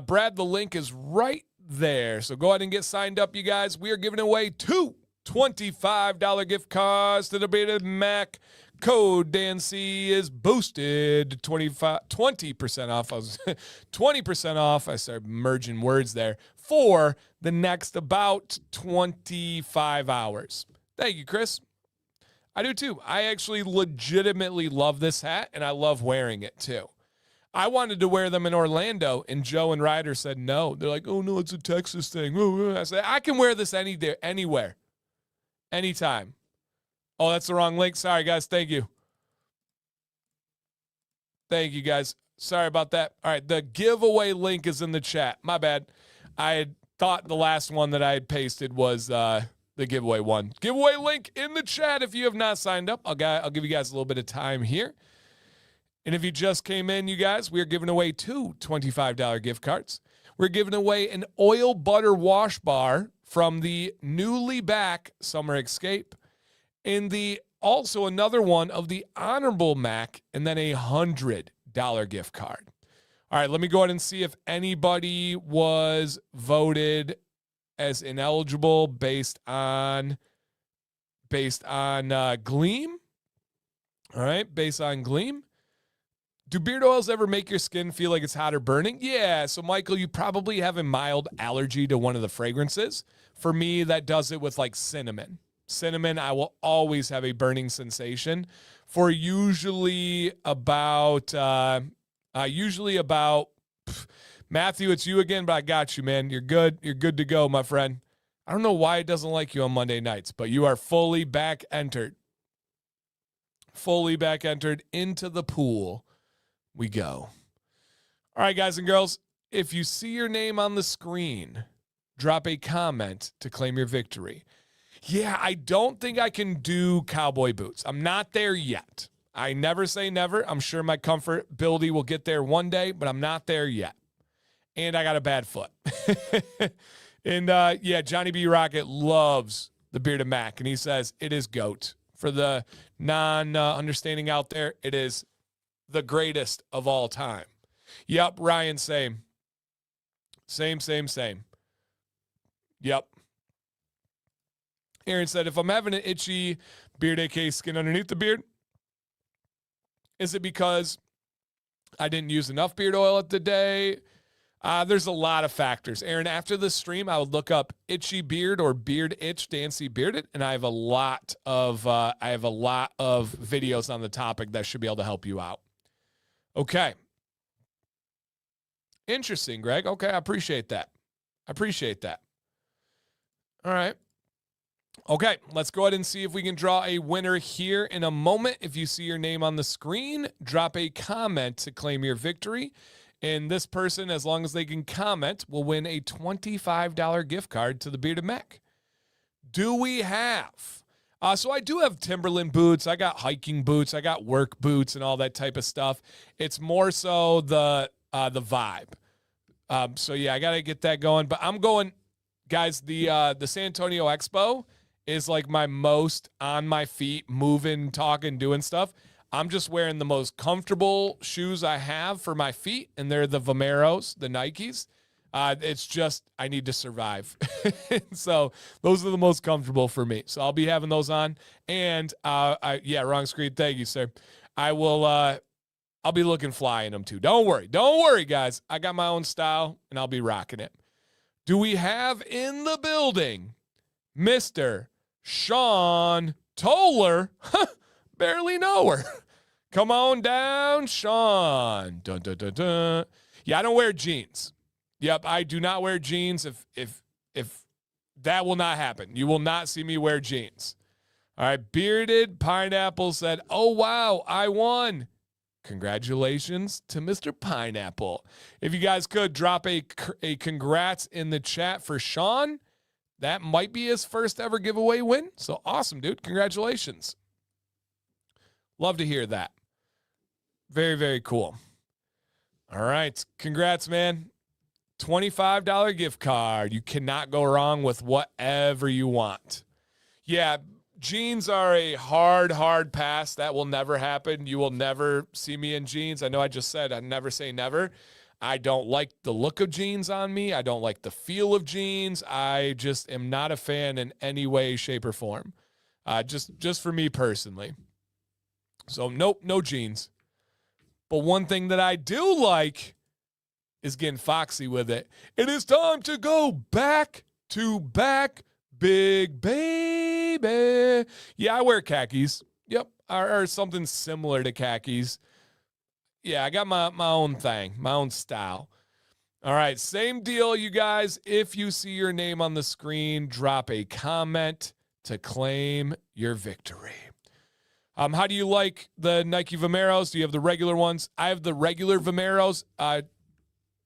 Brad, the link is right there. So go ahead and get signed up, you guys. We are giving away two $25 gift cards to the Bearded Mack. Code DanC is boosted 20% off. 20% off. I started merging words there for the next about 25 hours. Thank you, Chris. I do too. I actually legitimately love this hat, and I love wearing it too. I wanted to wear them in Orlando, and Joe and Ryder said no. They're like, oh, no, it's a Texas thing. I said, I can wear this anywhere, anytime. Oh, that's the wrong link. Sorry, guys. Thank you. Thank you, guys. Sorry about that. All right, the giveaway link is in the chat. My bad. I had thought the last one that I had pasted was the giveaway one. Giveaway link in the chat if you have not signed up. I'll give you guys a little bit of time here. And if you just came in, you guys, we are giving away two $25 gift cards. We're giving away an oil butter wash bar from the newly back Summer Escape. And also another one of the Honorable Mac, and then a $100 gift card. All right, let me go ahead and see if anybody was voted as ineligible based on Gleam. All right, based on Gleam. Do beard oils ever make your skin feel like it's hot or burning? Yeah, so Michael, you probably have a mild allergy to one of the fragrances. For me, that does it with like cinnamon. Cinnamon, I will always have a burning sensation for usually about Matthew, it's you again, but I got you, man. You're good. You're good to go, my friend. I don't know why it doesn't like you on Monday nights, but you are fully back entered. Fully back entered into the pool. We go. All right, guys and girls, if you see your name on the screen, drop a comment to claim your victory. Yeah, I don't think I can do cowboy boots. I'm not there yet. I never say never. I'm sure my comfortability will get there one day, but I'm not there yet. And I got a bad foot. And yeah, Johnny B. Rocket loves the Bearded Mack, and he says it is GOAT. For the non-understanding out there, it is the greatest of all time. Yep, Ryan, same. Same. Yep. Aaron said, if I'm having an itchy beard, aka skin underneath the beard, is it because I didn't use enough beard oil at the day? There's a lot of factors. Aaron, after this stream, I would look up itchy beard or beard itch, DanC Bearded, and I have a lot of videos on the topic that should be able to help you out. Okay. Interesting, Greg. Okay, I appreciate that. All right. Okay, let's go ahead and see if we can draw a winner here in a moment. If you see your name on the screen, drop a comment to claim your victory. And this person, as long as they can comment, will win a $25 gift card to the Bearded Mack. Do we have? So I do have Timberland boots. I got hiking boots. I got work boots and all that type of stuff. It's more so the vibe. So yeah, I got to get that going. But I'm going, guys, the San Antonio Expo is like my most on my feet, moving, talking, doing stuff. I'm just wearing the most comfortable shoes I have for my feet, and they're the Vomeros, the Nikes. It's just I need to survive. So those are the most comfortable for me. So I'll be having those on. And yeah, wrong screen. Thank you, sir. I'll be looking fly in them too. Don't worry, guys. I got my own style, and I'll be rocking it. Do we have in the building Mr. Sean Toller? Barely know her. Come on down, Sean. Dun, dun, dun, dun. Yeah, I don't wear jeans. Yep, I do not wear jeans. If that will not happen. You will not see me wear jeans. All right, Bearded Pineapple said, oh, wow, I won. Congratulations to Mr. Pineapple. If you guys could drop a congrats in the chat for Sean, that might be his first ever giveaway win. So awesome, dude. Congratulations. Love to hear that. Very, very cool. All right. Congrats, man. $25 gift card. You cannot go wrong with whatever you want. Yeah, jeans are a hard pass. That will never happen. You will never see me in jeans. I know I just said I'd never say never. I don't like the look of jeans on me. I don't like the feel of jeans. I just am not a fan in any way, shape, or form. Just for me personally. So nope, no jeans. But one thing that I do like is getting foxy with it. It is time to go back to back, big baby. Yeah, I wear khakis. Yep, or something similar to khakis. Yeah, I got my own thing, my own style. All right, same deal, you guys. If you see your name on the screen, drop a comment to claim your victory. How do you like the Nike Vomeros? Do you have the regular ones? I have the regular Vomeros.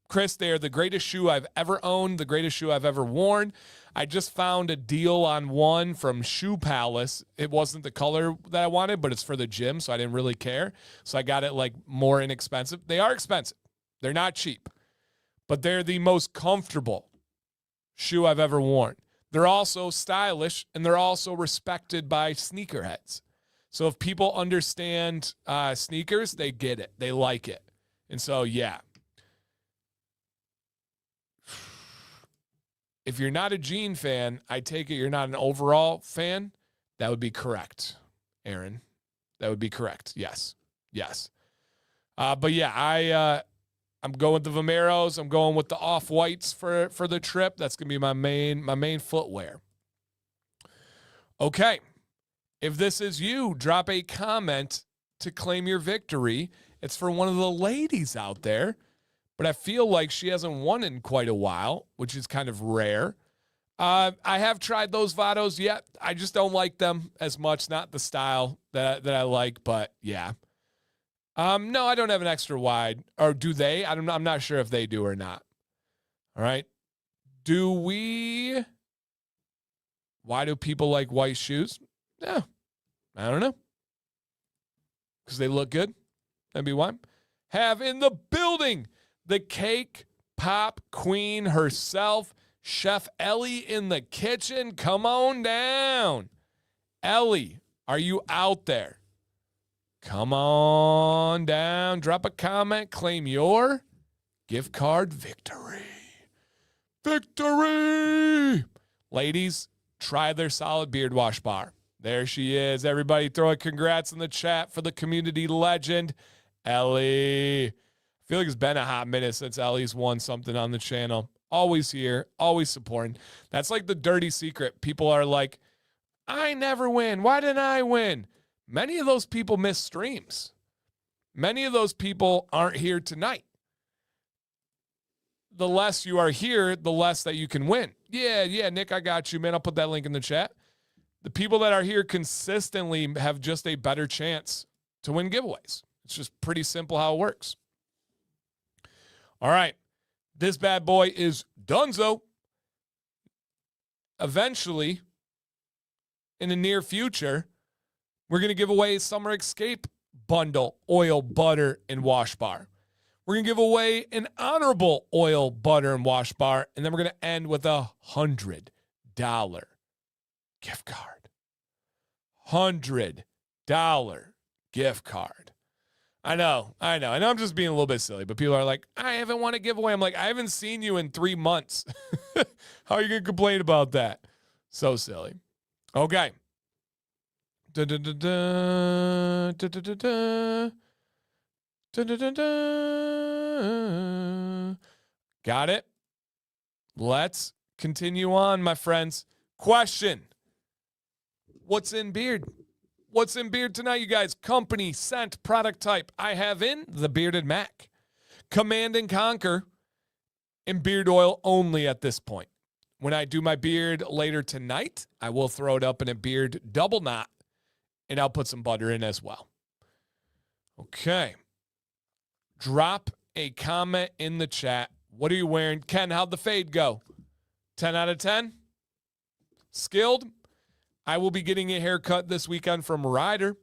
Chris, they are the greatest shoe I've ever owned, the greatest shoe I've ever worn. I just found a deal on one from Shoe Palace. It wasn't the color that I wanted, but it's for the gym, so I didn't really care. So I got it like more inexpensive. They are expensive. They're not cheap, but they're the most comfortable shoe I've ever worn. They're also stylish, and they're also respected by sneakerheads. So if people understand sneakers, they get it. They like it. And so, yeah. If you're not a jean fan, I take it you're not an overall fan. That would be correct, Aaron. That would be correct. Yes. Yes. But yeah, I'm going with the Vomeros. I'm going with the off-whites for the trip. That's going to be my main footwear. Okay. If this is you, drop a comment to claim your victory. It's for one of the ladies out there. But I feel like she hasn't won in quite a while, which is kind of rare. I have tried those Vados yet. I just don't like them as much. Not the style that I like, but yeah. No, I don't have an extra wide. Or do they? I'm not sure if they do or not. All right. Do we? Why do people like white shoes? Yeah, I don't know. Because they look good. That'd be why. Have in the building the cake pop queen herself, Chef Ellie in the kitchen. Come on down. Ellie, are you out there? Come on down. Drop a comment. Claim your gift card victory. Victory! Ladies, try their solid beard wash bar. There she is. Everybody throw a congrats in the chat for the community legend, Ellie. I feel like it's been a hot minute since Ellie's won something on the channel. Always here, always supporting. That's like the dirty secret. People are like, I never win. Why didn't I win? Many of those people miss streams. Many of those people aren't here tonight. The less you are here, the less that you can win. Yeah, Nick, I got you, man. I'll put that link in the chat. The people that are here consistently have just a better chance to win giveaways. It's just pretty simple how it works. All right. This bad boy is donezo. Eventually, in the near future, we're going to give away Summer Escape Bundle, oil, butter, and wash bar. We're going to give away an honorable oil, butter, and wash bar, and then we're going to end with a $100 gift card. $100 gift card. I know. I'm just being a little bit silly, but people are like, I haven't won a giveaway. I'm like, I haven't seen you in 3 months. How are you going to complain about that? So silly. Okay. Got it? Let's continue on, my friends. Question. What's in beard? What's in beard tonight, you guys? Company, scent, product type. I have in the Bearded Mack. Command and Conquer and beard oil only at this point. When I do my beard later tonight, I will throw it up in a beard double knot, and I'll put some butter in as well. Okay. Drop a comment in the chat. What are you wearing? Ken, how'd the fade go? 10 out of 10? Skilled? I will be getting a haircut this weekend from Ryder.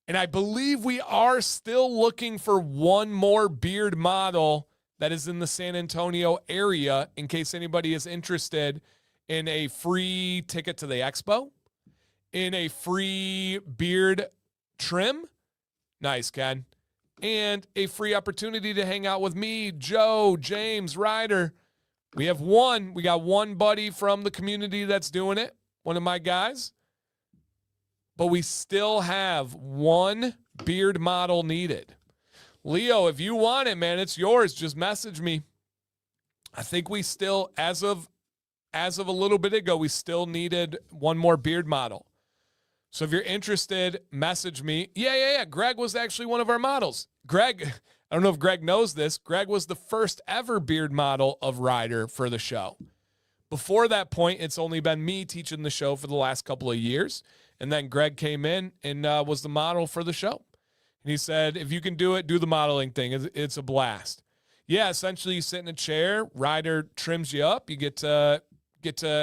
And I believe we are still looking for one more beard model that is in the San Antonio area in case anybody is interested in a free ticket to the expo, in a free beard trim. Nice, Ken. and a free opportunity to hang out with me, Joe, James, Ryder. We got one buddy from the community that's doing it, one of my guys. But we still have one beard model needed. Leo, if you want it, man, it's yours. Just message me. I think we still, as of a little bit ago, we still needed one more beard model. So if you're interested, message me. Yeah. Greg was actually one of our models. Greg, I don't know if Greg knows this. Greg was the first ever beard model of Ryder for the show. Before that point, it's only been me teaching the show for the last couple of years. And then Greg came in and was the model for the show. And he said, if you can do it, do the modeling thing. It's a blast. Yeah, essentially you sit in a chair, Ryder trims you up, you get to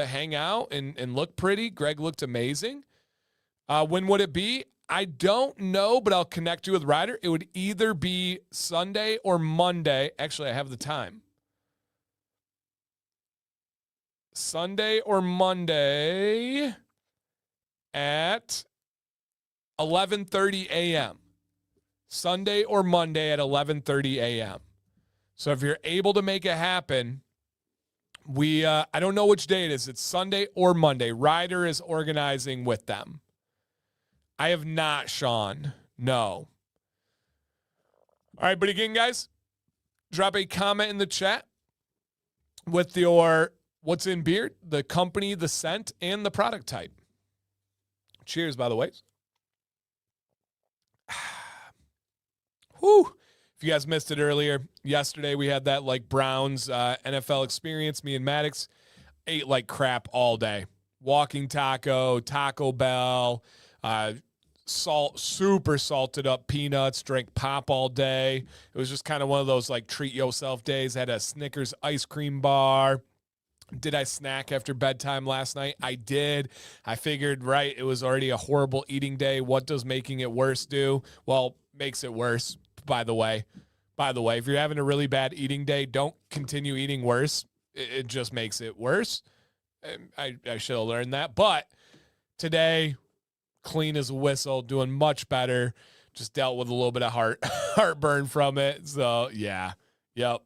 hang out and look pretty. Greg looked amazing. When would it be? I don't know, but I'll connect you with Ryder. It would either be Sunday or Monday. Actually, I have the time. Sunday or Monday at 11:30 a.m. Sunday or Monday at 11:30 a.m. So if you're able to make it happen, I don't know which day it is. It's Sunday or Monday. Ryder is organizing with them. I have not, Sean. No. All right, but again, guys, drop a comment in the chat with your what's in beard, the company, the scent, and the product type. Cheers, by the way. Whew. If you guys missed it earlier, yesterday we had that Browns NFL experience. Me and Maddox ate like crap all day. Walking taco, Taco Bell, super salted up peanuts, drank pop all day. It was just kind of one of those treat yourself days. Had a Snickers ice cream bar. Did I snack after bedtime last night? I did. I figured, right, it was already a horrible eating day. What does making it worse do? Well, makes it worse. By the way, if you're having a really bad eating day, don't continue eating worse. It just makes it worse. I should have learned that. But today, clean as a whistle, doing much better. Just dealt with a little bit of heartburn from it. So, yeah. Yep.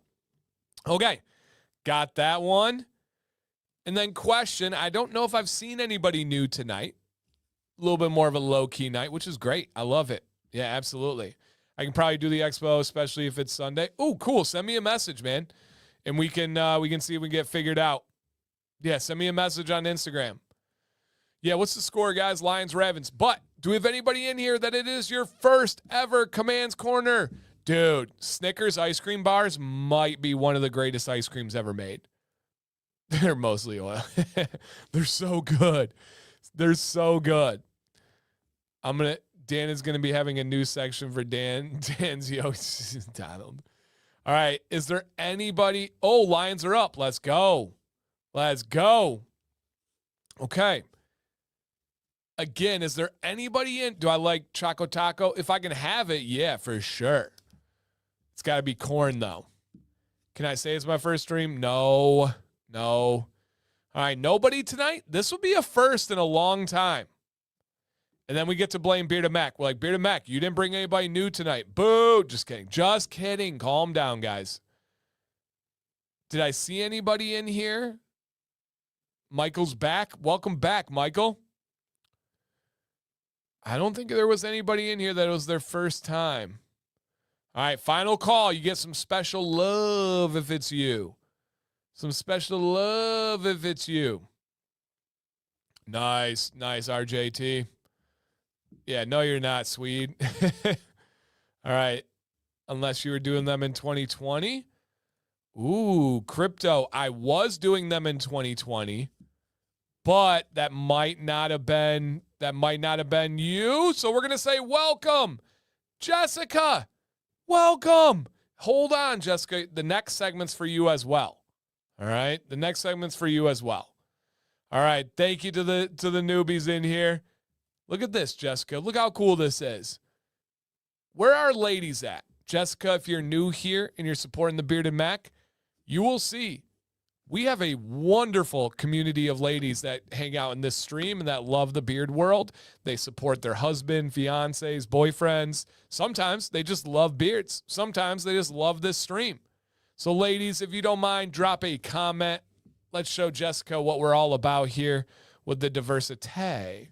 Okay. Got that one. And then question, I don't know if I've seen anybody new tonight. A little bit more of a low-key night, which is great. I love it. Yeah, absolutely. I can probably do the expo, especially if it's Sunday. Oh, cool. Send me a message, man. And we can see if we can get figured out. Yeah, send me a message on Instagram. Yeah, what's the score, guys? Lions, Ravens. But do we have anybody in here that it is your first ever Commands Corner? Dude, Snickers ice cream bars might be one of the greatest ice creams ever made. They're mostly oil. They're so good. They're so good. Dan is going to be having a new section for Dan's Donald. All right. Is there anybody? Oh, Lions are up. Let's go. Let's go. Okay. Again, is there anybody in? Do I like Choco Taco? If I can have it, yeah, for sure. It's got to be corn, though. Can I say it's my first stream? No. All right. Nobody tonight? This will be a first in a long time. And then we get to blame Bearded Mack. We're like, Bearded Mack, you didn't bring anybody new tonight. Boo. Just kidding. Just kidding. Calm down, guys. Did I see anybody in here? Michael's back. Welcome back, Michael. I don't think there was anybody in here that it was their first time. All right, final call. You get some special love if it's you. Some special love if it's you. Nice, RJT. Yeah, no, you're not, Swede. All right. Unless you were doing them in 2020. Ooh, crypto. I was doing them in 2020, but that might not have been you. So we're going to say welcome, Jessica. Welcome. Hold on, Jessica. The next segment's for you as well. All right. The next segment's for you as well. All right. Thank you to the newbies in here. Look at this, Jessica. Look how cool this is. Where are ladies at? Jessica, if you're new here and you're supporting the Bearded Mack, you will see We have a wonderful community of ladies that hang out in this stream and that love the beard world. They support their husband, fiancés, boyfriends. Sometimes they just love beards. Sometimes they just love this stream. So ladies, if you don't mind, drop a comment. Let's show Jessica what we're all about here with the diversity.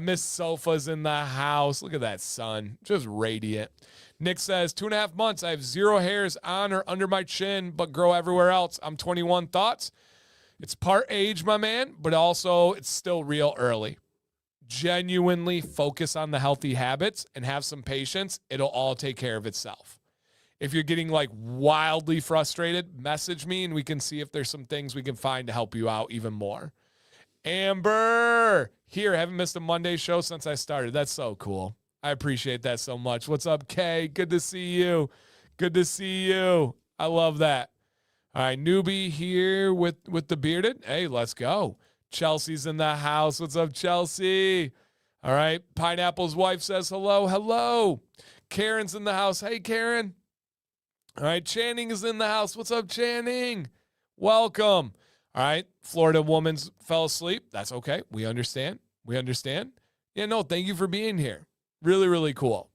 Miss Sofa's in the house. Look at that sun. Just radiant. Nick says, 2.5 months. I have 0 hairs on or under my chin, but grow everywhere else. I'm 21. Thoughts? It's part age, my man, but also it's still real early. Genuinely focus on the healthy habits and have some patience. It'll all take care of itself. If you're getting like wildly frustrated, message me and we can see if there's some things we can find to help you out even more. Amber, here, haven't missed a Monday show since I started. That's so cool. I appreciate that so much. What's up, Kay? Good to see you. Good to see you. I love that. All right, newbie here with the bearded. Hey, let's go. Chelsea's in the house. What's up, Chelsea? All right, Pineapple's wife says hello. Hello. Karen's in the house. Hey, Karen. All right, Channing is in the house. What's up, Channing? Welcome. All right, Florida woman fell asleep. That's okay. We understand. We understand. Yeah, no, thank you for being here. Really, really cool.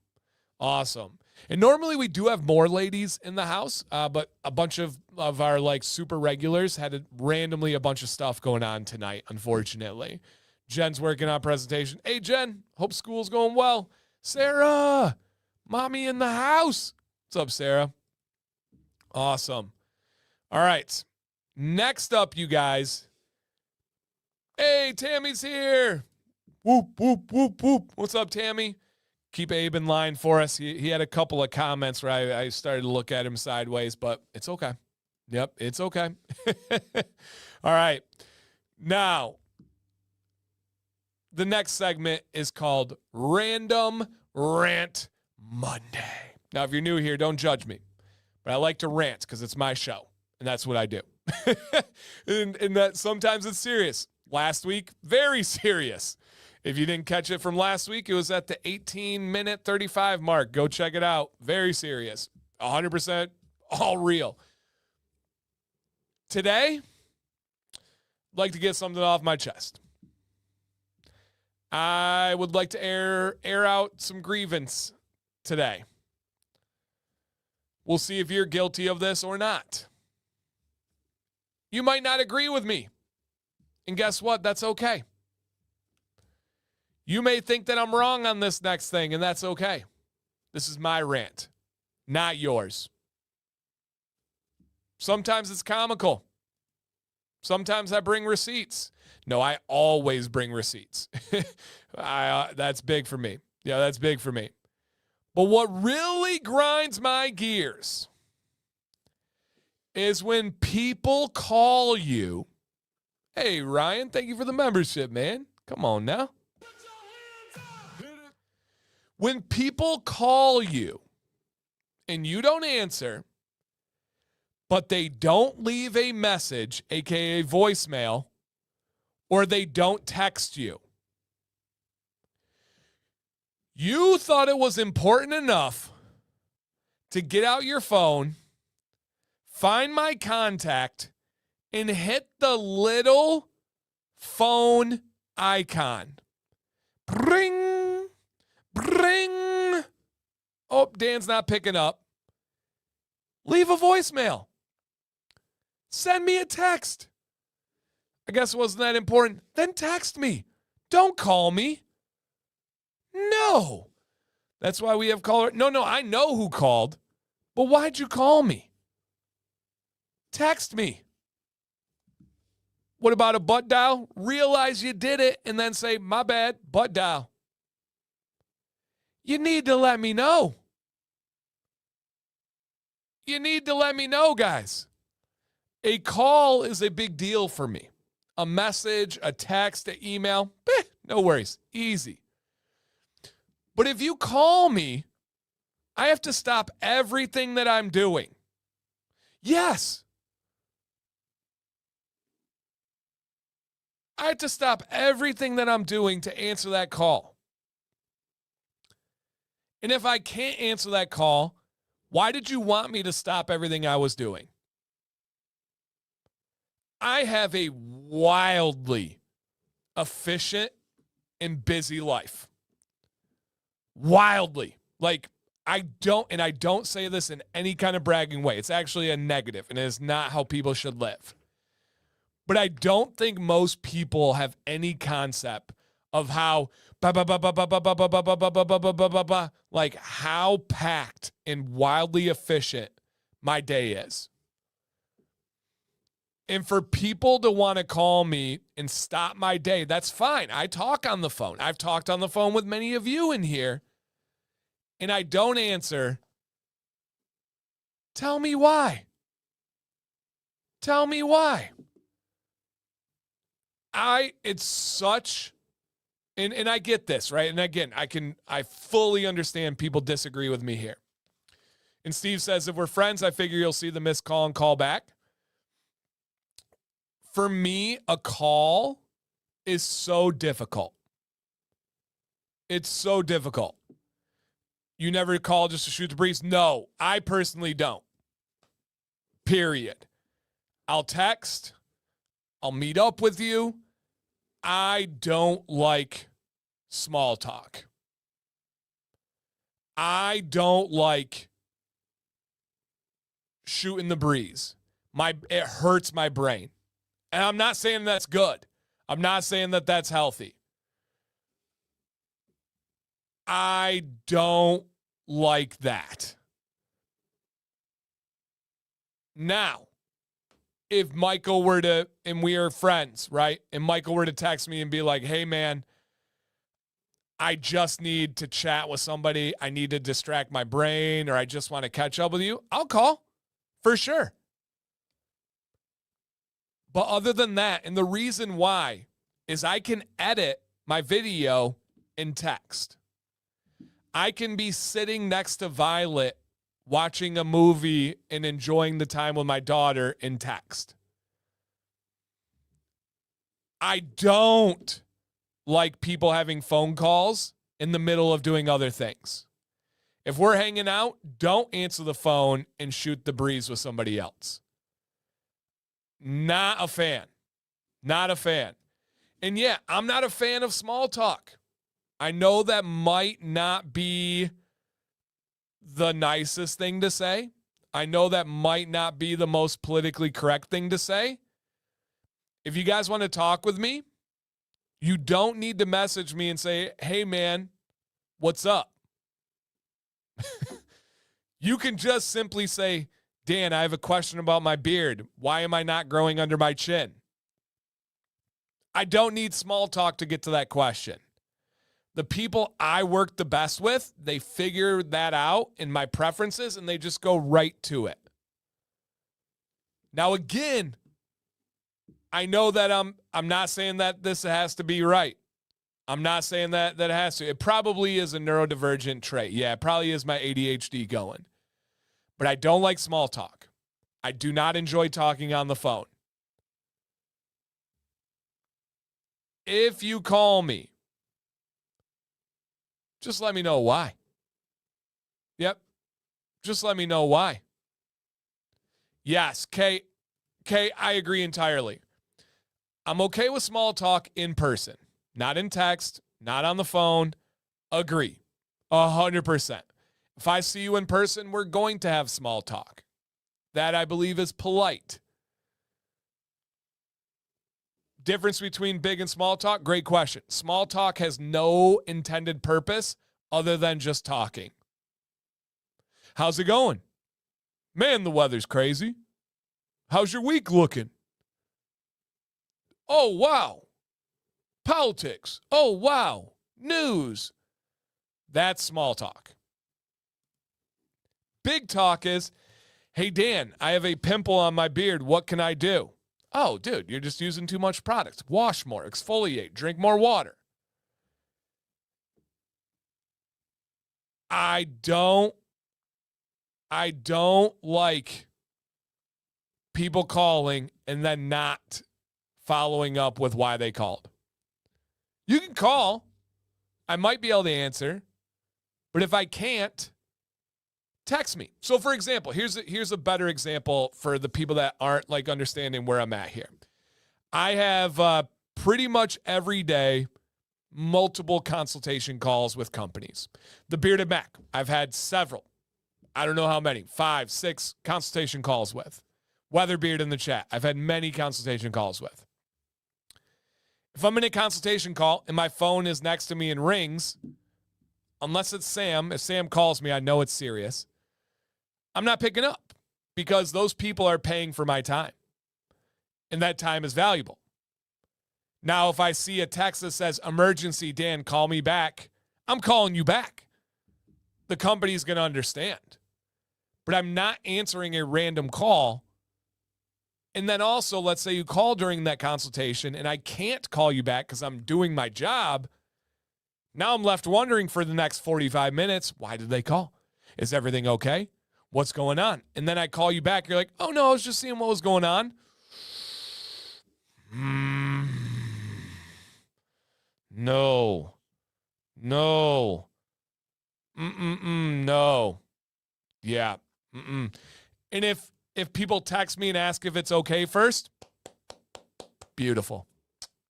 Awesome. And normally we do have more ladies in the house, but a bunch of our like super regulars had randomly a bunch of stuff going on tonight, unfortunately. Jen's working on presentation. Hey, Jen, hope school's going well. Sarah, mommy in the house. What's up, Sarah? Awesome. All right. Next up, you guys. Hey, Tammy's here. Whoop, whoop, whoop, whoop. What's up, Tammy? Keep Abe in line for us. He had a couple of comments where I started to look at him sideways, but it's okay. Yep, it's okay. All right. Now, the next segment is called Random Rant Monday. Now, if you're new here, don't judge me, but I like to rant because it's my show, and that's what I do. and that sometimes it's serious. Last week, very serious. If you didn't catch it from last week, it was at the 18-minute 35 mark. Go check it out. Very serious. 100% all real. Today, I'd like to get something off my chest. I would like to air out some grievance today. We'll see if you're guilty of this or not. You might not agree with me. And guess what? That's okay. You may think that I'm wrong on this next thing, and that's okay. This is my rant, not yours. Sometimes it's comical. Sometimes I bring receipts. No, I always bring receipts. That's big for me. Yeah, that's big for me. But what really grinds my gears is when people call you. Hey, Ryan, thank you for the membership, man. Come on now. When people call you and you don't answer, but they don't leave a message, aka voicemail, or they don't text you, you thought it was important enough to get out your phone, find my contact, and hit the little phone icon. Bring. Bring. Oh, Dan's not picking up. Leave a voicemail. Send me a text. I guess it wasn't that important. Then text me. Don't call me. No. That's why we have caller. No, I know who called. But why'd you call me? Text me. What about a butt dial? Realize you did it and then say, my bad, butt dial. You need to let me know. You need to let me know, guys. A call is a big deal for me. A message, a text, an email, no worries, easy. But if you call me, I have to stop everything that I'm doing. Yes. I have to stop everything that I'm doing to answer that call. And if I can't answer that call, why did you want me to stop everything I was doing? I have a wildly efficient and busy life. Wildly. Like, I don't say this in any kind of bragging way. It's actually a negative, and it is not how people should live. But I don't think most people have any concept of how like how packed and wildly efficient my day is. And for people to want to call me and stop my day, that's fine. I talk on the phone. I've talked on the phone with many of you in here, and I don't answer. Tell me why. Tell me why. It's such, and I get this, right? And again, I fully understand people disagree with me here. And Steve says, if we're friends, I figure you'll see the missed call and call back. For me, a call is so difficult. It's so difficult. You never call just to shoot the breeze? No, I personally don't. Period. I'll text. I'll meet up with you. I don't like small talk. I don't like shooting the breeze. It hurts my brain. And I'm not saying that's good. I'm not saying that that's healthy. I don't like that. Now, if Michael were to, and we are friends, right? And Michael were to text me and be like, hey, man, I just need to chat with somebody. I need to distract my brain, or I just want to catch up with you. I'll call for sure. But other than that, and the reason why is I can edit my video in text. I can be sitting next to Violet watching a movie and enjoying the time with my daughter in text. I don't like people having phone calls in the middle of doing other things. If we're hanging out, don't answer the phone and shoot the breeze with somebody else. Not a fan. Not a fan. And yeah, I'm not a fan of small talk. I know that might not be the nicest thing to say. I know that might not be the most politically correct thing to say. If you guys want to talk with me, you don't need to message me and say, hey, man, what's up? You can just simply say, Dan, I have a question about my beard. Why am I not growing under my chin? I don't need small talk to get to that question. The people I work the best with, they figure that out in my preferences, and they just go right to it. Now, again, I know that I'm not saying that this has to be right. I'm not saying that it has to. It probably is a neurodivergent trait. Yeah, it probably is my ADHD going. But I don't like small talk. I do not enjoy talking on the phone. If you call me, just let me know why. Yep. Just let me know why. Yes, Kay, I agree entirely. I'm okay with small talk in person, not in text, not on the phone. Agree. 100%. If I see you in person, we're going to have small talk. That, I believe, is polite. Difference between big and small talk? Great question. Small talk has no intended purpose other than just talking. How's it going? Man, the weather's crazy. How's your week looking? Oh, wow. Politics. Oh, wow. News. That's small talk. Big talk is, hey, Dan, I have a pimple on my beard. What can I do? Oh, dude, you're just using too much product. Wash more, exfoliate, drink more water. I don't like people calling and then not following up with why they called. You can call. I might be able to answer. But if I can't, text me. So, for example, here's a better example for the people that aren't like understanding where I'm at here. I have pretty much every day multiple consultation calls with companies. The Bearded Mack, I've had several. I don't know how many, 5, 6 consultation calls with. Weatherbeard in the chat, I've had many consultation calls with. If I'm in a consultation call and my phone is next to me and rings, unless it's Sam, if Sam calls me, I know it's serious. I'm not picking up because those people are paying for my time. And that time is valuable. Now, if I see a text that says, emergency, Dan, call me back, I'm calling you back. The company's going to understand. But I'm not answering a random call. And then also, let's say you call during that consultation and I can't call you back because I'm doing my job. Now I'm left wondering for the next 45 minutes, why did they call? Is everything okay? What's going on? And then I call you back. You're like, oh, no, I was just seeing what was going on. No. No. Yeah. And if people text me and ask if it's okay first, beautiful.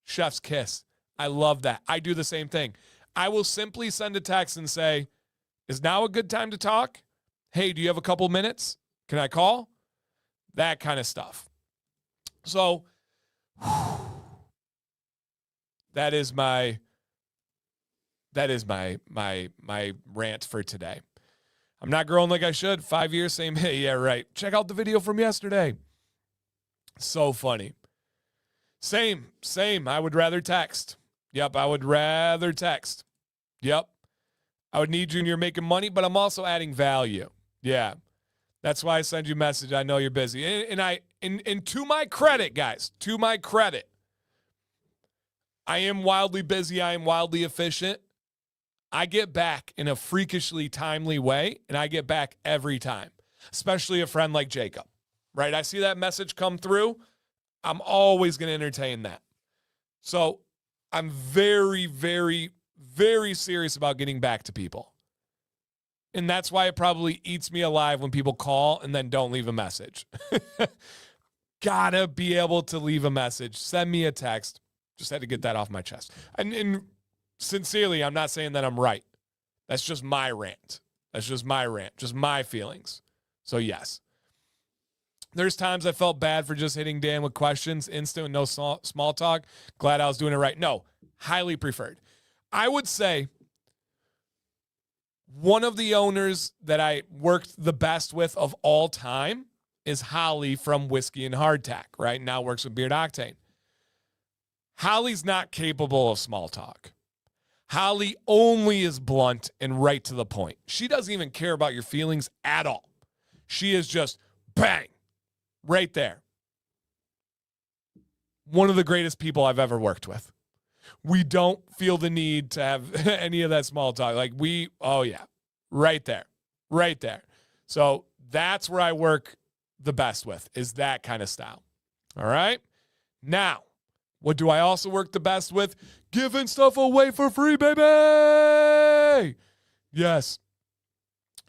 Chef's kiss. I love that. I do the same thing. I will simply send a text and say, is now a good time to talk? Hey, do you have a couple minutes? Can I call? That kind of stuff. So that is my rant for today. I'm not growing like I should. 5 years, same. Yeah, right. Check out the video from yesterday. So funny. Same. I would rather text. Yep, I would rather text. Yep. I would need you and you're making money, but I'm also adding value. Yeah. That's why I send you a message. I know you're busy. And to my credit, guys, to my credit, I am wildly busy. I am wildly efficient. I get back in a freakishly timely way, and I get back every time, especially a friend like Jacob, right? I see that message come through. I'm always going to entertain that. So I'm very, very, very serious about getting back to people. And that's why it probably eats me alive when people call and then don't leave a message. Gotta be able to leave a message. Send me a text. Just had to get that off my chest. And sincerely, I'm not saying that I'm right. That's just my rant. Just my feelings. So yes. There's times I felt bad for just hitting Dan with questions, instant with no small talk. Glad I was doing it right. No, highly preferred. I would say one of the owners that I worked the best with of all time is Holly from Whiskey and Hardtack, right? Now works with Beard Octane. Holly's not capable of small talk. Holly only is blunt and right to the point. She doesn't even care about your feelings at all. She is just bang, right there. One of the greatest people I've ever worked with. We don't feel the need to have any of that small talk. Right there. So that's where I work the best with, is that kind of style. All right? Now, what do I also work the best with? Giving stuff away for free, baby! Yes.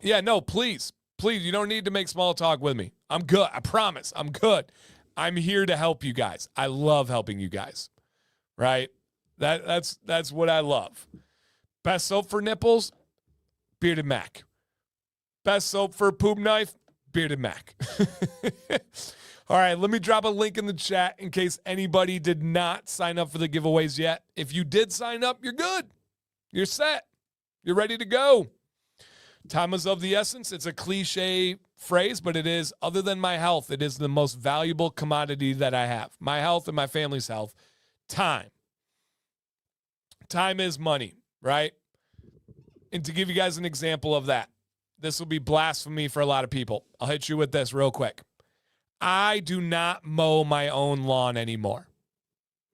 Yeah, no, please, you don't need to make small talk with me. I'm good. I promise. I'm good. I'm here to help you guys. I love helping you guys, right? That's what I love. Best soap for nipples, Bearded Mack. Best soap for a poop knife, Bearded Mack. All right, let me drop a link in the chat in case anybody did not sign up for the giveaways yet. If you did sign up, you're good. You're set. You're ready to go. Time is of the essence. It's a cliche phrase, but it is, other than my health, it is the most valuable commodity that I have. My health and my family's health. Time. Time is money, right? And to give you guys an example of that, this will be blasphemy for a lot of people. I'll hit you with this real quick. I do not mow my own lawn anymore.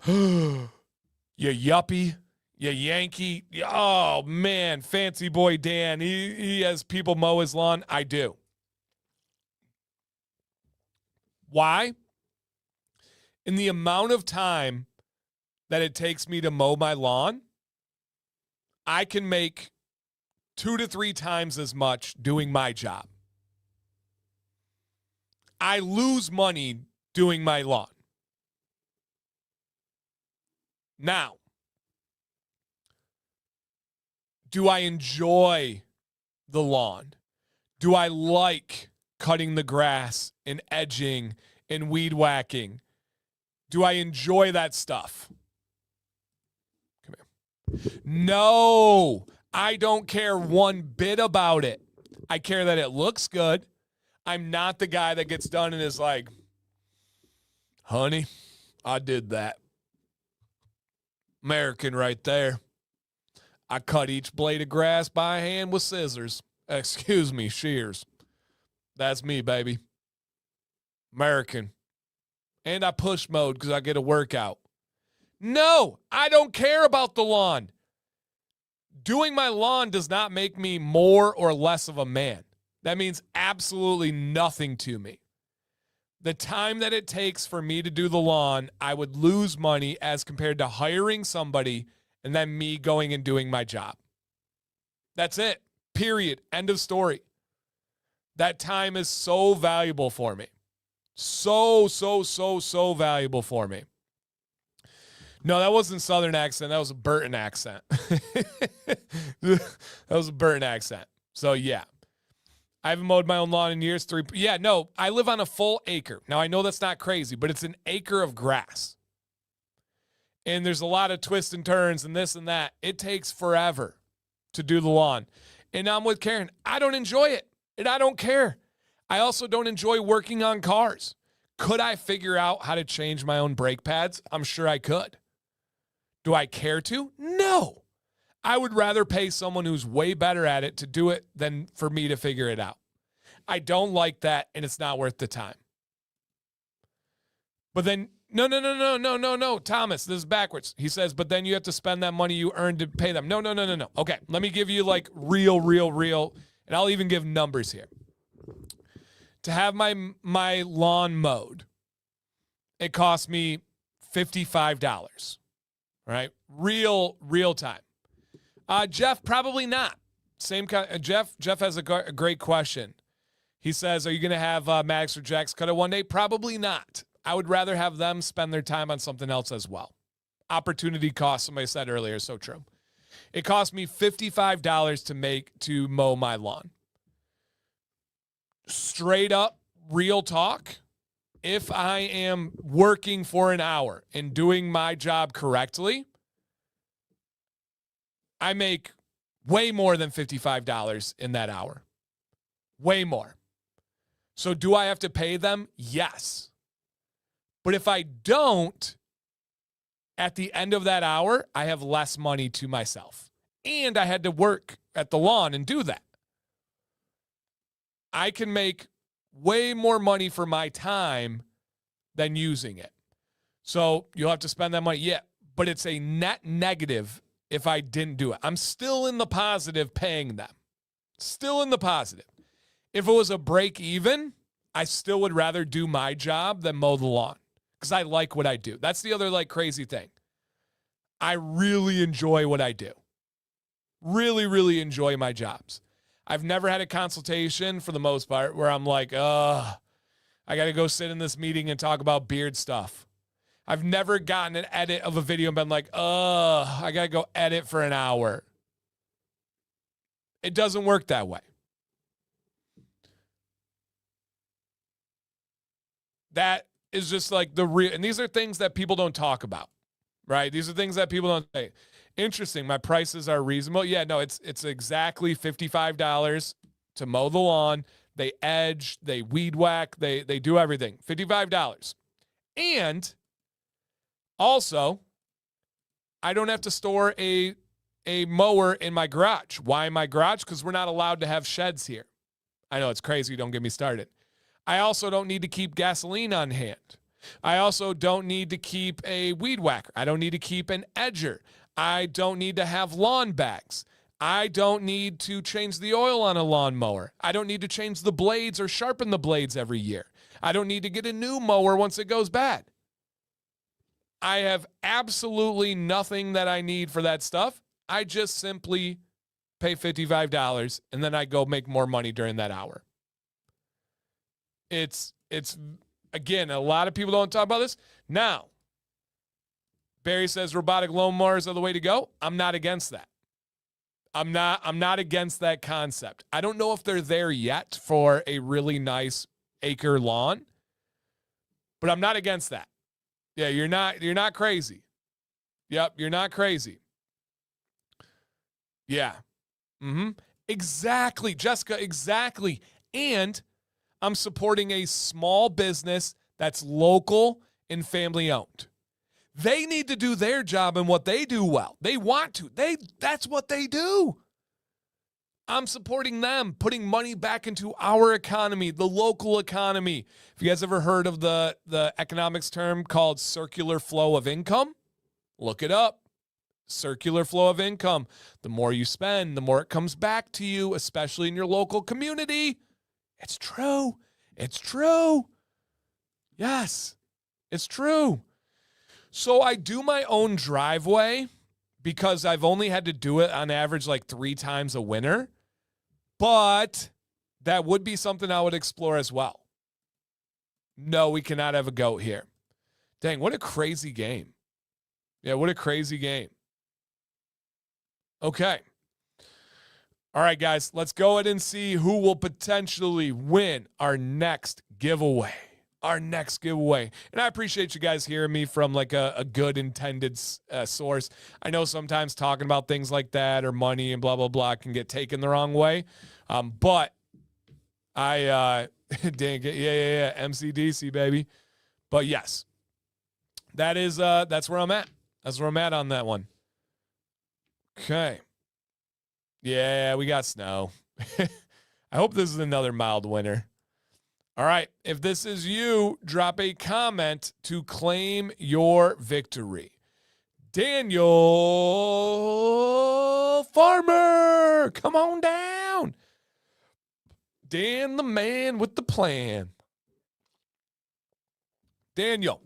You yuppie, you Yankee. Oh, man, fancy boy Dan. He has people mow his lawn. I do. Why? In the amount of time that it takes me to mow my lawn, I can make 2 to 3 times as much doing my job. I lose money doing my lawn. Now, do I enjoy the lawn? Do I like cutting the grass and edging and weed whacking? Do I enjoy that stuff? Come here. No, I don't care one bit about it. I care that it looks good. I'm not the guy that gets done and is like, honey, I did that. American right there. I cut each blade of grass by hand with scissors. Excuse me, shears. That's me, baby. American. And I push mode because I get a workout. No, I don't care about the lawn. Doing my lawn does not make me more or less of a man. That means absolutely nothing to me. The time that it takes for me to do the lawn, I would lose money as compared to hiring somebody and then me going and doing my job. That's it. Period. End of story. That time is so valuable for me. So valuable for me. No, that wasn't Southern accent. That was a Burton accent. That was a Burton accent. So, yeah. I haven't mowed my own lawn in years. Yeah, no, I live on a full acre. Now, I know that's not crazy, but it's an acre of grass. And there's a lot of twists and turns and this and that. It takes forever to do the lawn. And I'm with Karen. I don't enjoy it, and I don't care. I also don't enjoy working on cars. Could I figure out how to change my own brake pads? I'm sure I could. Do I care to? No. I would rather pay someone who's way better at it to do it than for me to figure it out. I don't like that, and it's not worth the time. But then, no, Thomas, this is backwards. He says, but then you have to spend that money you earned to pay them. No. Okay, let me give you like real, and I'll even give numbers here. To have my lawn mowed, it cost me $55, right? Real time. Jeff, probably not. Same kind. Jeff has a great question. He says, are you going to have Maddox or Jax cut it one day? Probably not. I would rather have them spend their time on something else as well. Opportunity cost, somebody said earlier, so true. It cost me $55 to mow my lawn. Straight up, real talk, if I am working for an hour and doing my job correctly, I make way more than $55 in that hour. Way more. So do I have to pay them? Yes. But if I don't, at the end of that hour, I have less money to myself. And I had to work at the lawn and do that. I can make way more money for my time than using it. So you'll have to spend that money. Yeah, but it's a net negative if I didn't do it. I'm still in the positive paying them. Still in the positive. If it was a break even, I still would rather do my job than mow the lawn because I like what I do. That's the other like crazy thing. I really enjoy what I do. Really enjoy my jobs. I've never had a consultation for the most part where I'm like, I got to go sit in this meeting and talk about beard stuff. I've never gotten an edit of a video and been like, I got to go edit for an hour. It doesn't work that way. That is just like the real, and these are things that people don't talk about, right? These are things that people don't say. Interesting. My prices are reasonable. Yeah, no, it's exactly $55 to mow the lawn. They edge, they weed whack, they do everything. $55. And also, I don't have to store a mower in my garage. Why in my garage? Because we're not allowed to have sheds here. I know it's crazy. Don't get me started. I also don't need to keep gasoline on hand. I also don't need to keep a weed whacker. I don't need to keep an edger. I don't need to have lawn bags. I don't need to change the oil on a lawnmower. I don't need to change the blades or sharpen the blades every year. I don't need to get a new mower once it goes bad. I have absolutely nothing that I need for that stuff. I just simply pay $55 and then I go make more money during that hour. It's again, a lot of people don't talk about this. Now, Barry says robotic lawnmowers are the way to go. I'm not against that. I'm not against that concept. I don't know if they're there yet for a really nice acre lawn, but I'm not against that. Yeah, you're not crazy. Yep, you're not crazy. Yeah. Mm-hmm. Exactly, Jessica, exactly. And I'm supporting a small business that's local and family owned. They need to do their job and what they do well. They want to. That's what they do. I'm supporting them, putting money back into our economy, the local economy. Have you guys ever heard of the economics term called circular flow of income? Look it up. Circular flow of income. The more you spend, the more it comes back to you, especially in your local community. It's true. It's true. Yes, it's true. So I do my own driveway because I've only had to do it on average like 3 times a winter. But that would be something I would explore as well. No, we cannot have a goat here. Dang, what a crazy game. Yeah, what a crazy game. Okay. All right, guys, let's go ahead and see who will potentially win our next giveaway. And I appreciate you guys hearing me from like a good intended source. I know sometimes talking about things like that or money and blah, blah, blah can get taken the wrong way. But I, dang it. Yeah. MCDC, baby. But yes, that's where I'm at. That's where I'm at on that one. Okay. Yeah, we got snow. I hope this is another mild winter. All right, if this is you, drop a comment to claim your victory. Daniel Farmer, come on down. Dan the man with the plan. Daniel,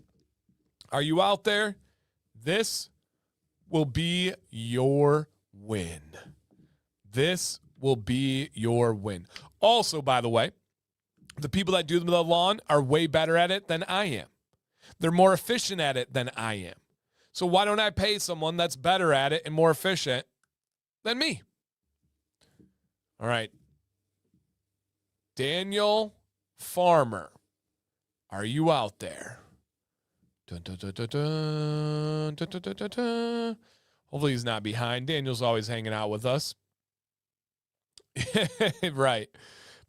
are you out there? This will be your win. This will be your win. Also, by the way, the people that do the lawn are way better at it than I am. They're more efficient at it than I am. So why don't I pay someone that's better at it and more efficient than me? All right. Daniel Farmer, are you out there? Dun, dun, dun, dun, dun, dun, dun, dun, dun, dun. Hopefully he's not behind. Daniel's always hanging out with us. Right.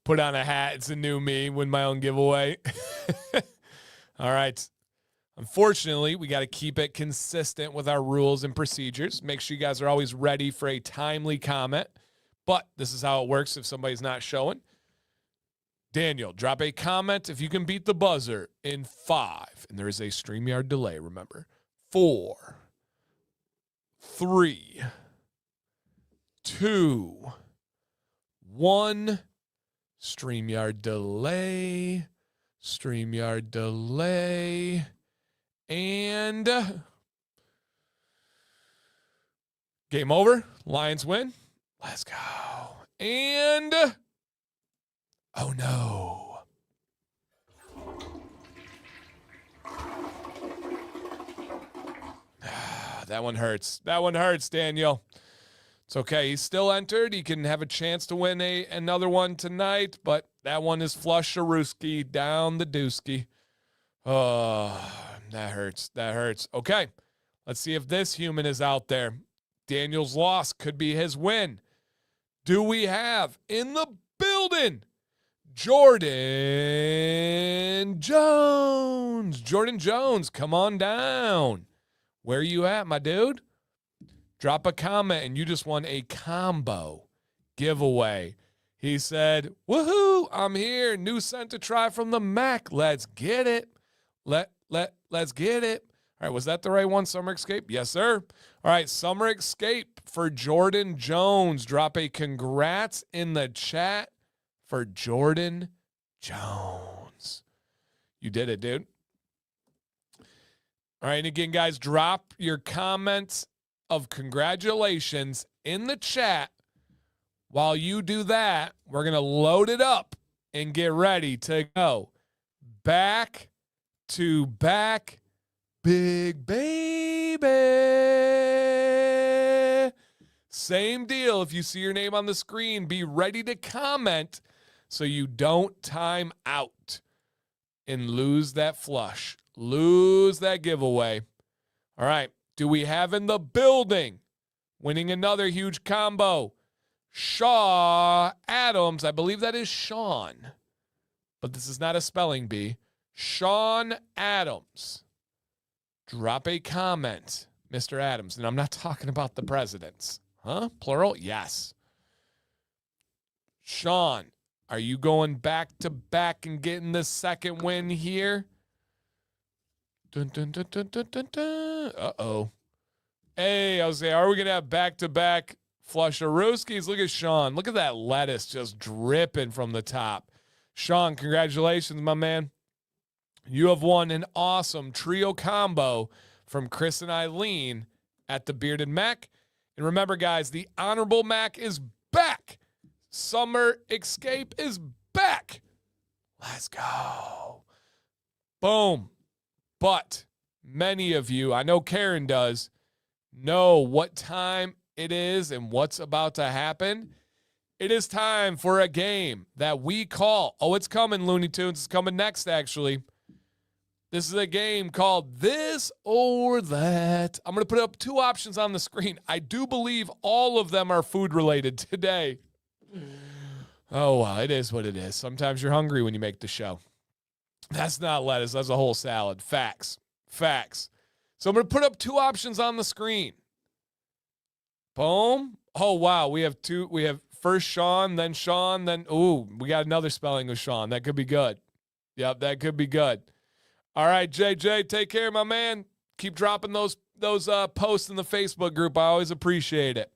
Put on a hat. It's a new me. Win my own giveaway. All right. Unfortunately, we got to keep it consistent with our rules and procedures. Make sure you guys are always ready for a timely comment. But this is how it works if somebody's not showing. Daniel, drop a comment if you can beat the buzzer in 5. And there is a StreamYard delay, remember. 4, 3, 2, 1. StreamYard delay. StreamYard delay. And game over. Lions win. Let's go. And oh no. That one hurts. That one hurts, Daniel. It's okay. He's still entered. He can have a chance to win another one tonight, but that one is flush Sharuski down the dooski. Oh, that hurts. That hurts. Okay. Let's see if this human is out there. Daniel's loss could be his win. Do we have in the building Jordan Jones? Jordan Jones, come on down. Where are you at, my dude? Drop a comment and you just won a combo giveaway. He said, woohoo, I'm here. New scent to try from the Mac. Let's get it. Let's get it. All right, was that the right one, Summer Escape? Yes, sir. All right, Summer Escape for Jordan Jones. Drop a congrats in the chat for Jordan Jones. You did it, dude. All right, and again, guys, drop your comments of congratulations in the chat. While you do that, we're going to load it up and get ready to go back to back Big baby. Same deal. If you see your name on the screen, be ready to comment so you don't time out and lose that flush, lose that giveaway. All right. Do we have in the building, winning another huge combo, Shaw Adams? I believe that is Sean, but this is not a spelling bee. Sean Adams. Drop a comment, Mr. Adams. And I'm not talking about the presidents. Huh? Plural? Yes. Sean, are you going back to back and getting the second win here? Dun, dun, dun, dun, dun, dun, dun. Uh-oh. Hey, I was saying, are we going to have back-to-back Flusharooskies? Look at Sean. Look at that lettuce just dripping from the top. Sean, congratulations, my man. You have won an awesome trio combo from Chris and Eileen at the Bearded Mack. And remember, guys, the Honorable Mac is back. Summer Escape is back. Let's go. Boom. But many of you, I know Karen does, know what time it is and what's about to happen. It is time for a game that we call, it's coming, Looney Tunes. It's coming next, actually. This is a game called This or That. I'm going to put up two options on the screen. I do believe all of them are food-related today. Oh, well, it is what it is. Sometimes you're hungry when you make the show. That's not lettuce. That's a whole salad. Facts. So I'm going to put up two options on the screen. Boom. Oh, wow. We have two. We have first Sean, then, we got another spelling of Sean. That could be good. Yep, that could be good. All right, JJ, take care, my man. Keep dropping those posts in the Facebook group. I always appreciate it.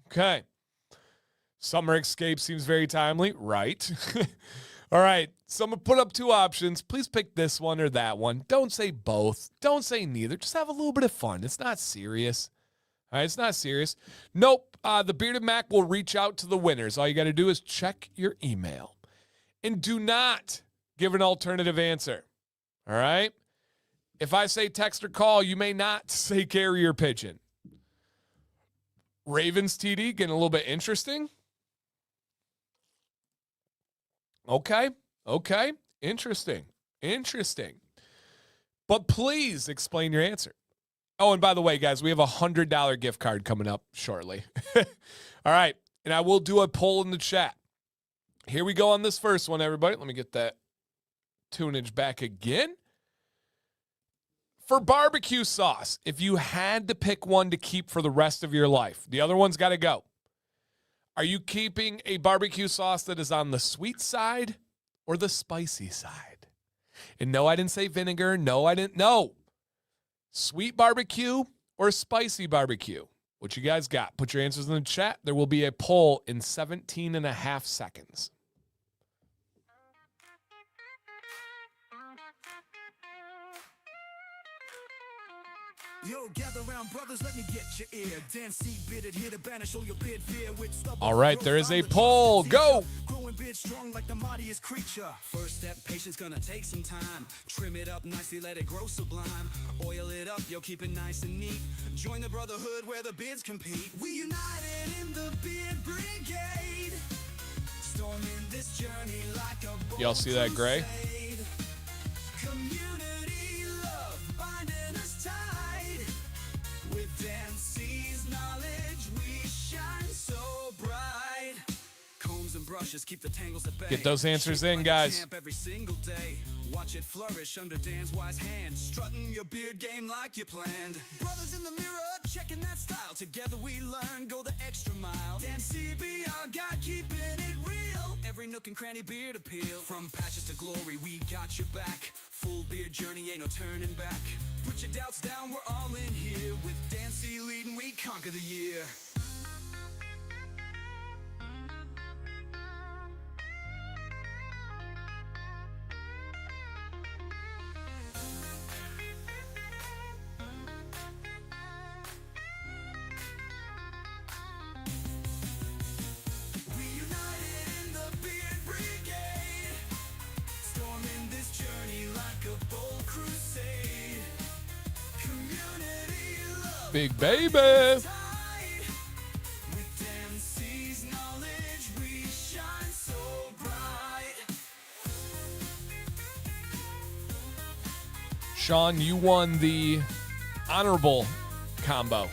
Okay. Summer Escape seems very timely, right? All right, so I'm going to put up two options. Please pick this one or that one. Don't say both. Don't say neither. Just have a little bit of fun. It's not serious. All right, it's not serious. Nope, the Bearded Mac will reach out to the winners. All you got to do is check your email. And do not give an alternative answer. All right? If I say text or call, you may not say carrier pigeon. Ravens TD getting a little bit interesting. Okay. Interesting. But please explain your answer. Oh, and by the way, guys, we have a $100 gift card coming up shortly. All right. And I will do a poll in the chat. Here we go on this first one, everybody. Let me get that tunage back again. For barbecue sauce, if you had to pick one to keep for the rest of your life, the other one's got to go. Are you keeping a barbecue sauce that is on the sweet side or the spicy side? And no, I didn't say vinegar. No. Sweet barbecue or spicy barbecue? What you guys got? Put your answers in the chat. There will be a poll in 17 and a half seconds. Yo, gather round, brothers, let me get your ear. Dance, see, bearded, here to banish all your beard fear with stubborn. All right, there is a poll. Go. Growing beard strong like the mightiest creature. First step, patience gonna take some time. Trim it up nicely, let it grow sublime. Oil it up, yo, keep it nice and neat. Join the brotherhood where the beards compete. We united in the beard brigade. Storming this journey like a bold Y'all see that gray? crusade. Community love binding us tight. With Dancy's knowledge, we shine so bright. Combs and brushes keep the tangles at bay. Get those answers in, guys. Every single day. Watch it flourish under Dan's wise hand. Strutting your beard game like you planned. Brothers in the mirror, checking that style. Together we learn, go the extra mile. Dan CB, our guide, keeping it real. Every nook and cranny beard appeal. From patches to glory, we got your back. Full beard journey, ain't no turning back. Put your doubts down, we're all in here. With Dan C leading, we conquer the year. Crusade. Big baby. With Dempsey's knowledge, we shine so bright. Sean, you won the honorable combo.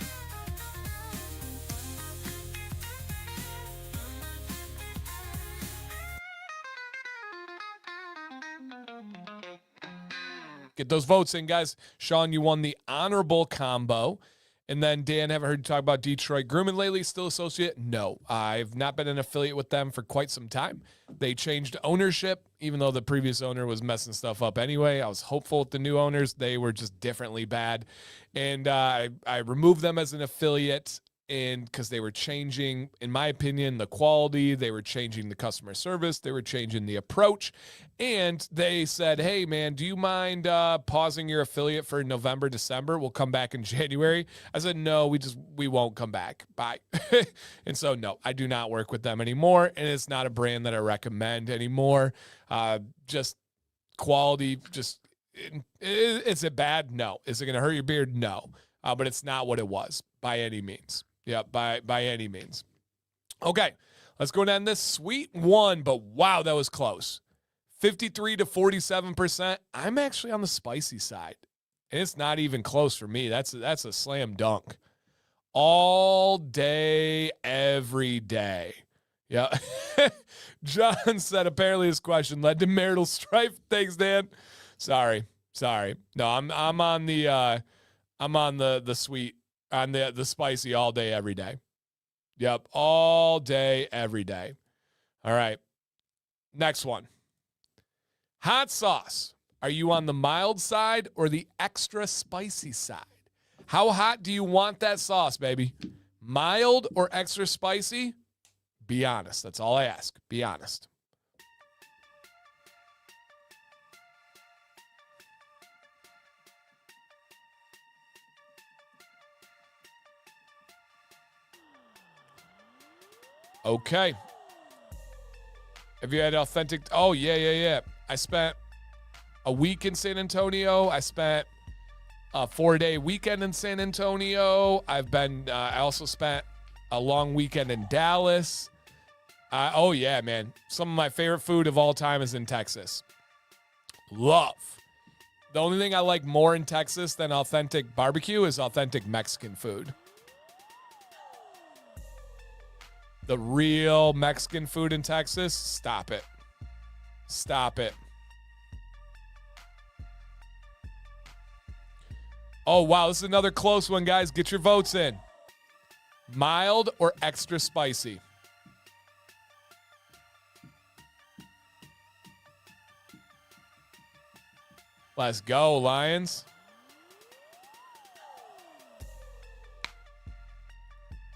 Get those votes in, guys. Sean, you won the honorable combo. And then, Dan, haven't heard you talk about Detroit Grooming lately. Still associate? No. I've not been an affiliate with them for quite some time. They changed ownership, even though the previous owner was messing stuff up anyway. I was hopeful with the new owners. They were just differently bad. And I removed them as an affiliate. And because they were changing, in my opinion, the quality, they were changing the customer service, they were changing the approach, and they said, hey, man, do you mind pausing your affiliate for November, December? We'll come back in January. I said, no, we won't come back. Bye. And so, no, I do not work with them anymore, and it's not a brand that I recommend anymore. Just quality, is it bad? No. Is it going to hurt your beard? No. But it's not what it was by any means. Yeah, by any means. Okay, let's go down this sweet one, but wow, that was close. 53 to 47%. I'm actually on the spicy side, and it's not even close for me. That's a slam dunk. All day, every day. Yeah. John said apparently his question led to marital strife. Thanks, Dan. Sorry. No, I'm on the sweet. On the spicy all day, every day. Yep, all day, every day. All right. Next one. Hot sauce. Are you on the mild side or the extra spicy side? How hot do you want that sauce, baby? Mild or extra spicy? Be honest. That's all I ask. Be honest. Okay. Have you had authentic? Oh, yeah. I spent a week in San Antonio. I spent a 4-day weekend in San Antonio. I also spent a long weekend in Dallas. Oh, yeah, man. Some of my favorite food of all time is in Texas. Love. The only thing I like more in Texas than authentic barbecue is authentic Mexican food. The real Mexican food in Texas, stop it. Stop it. Oh, wow, this is another close one, guys. Get your votes in. Mild or extra spicy? Let's go, Lions.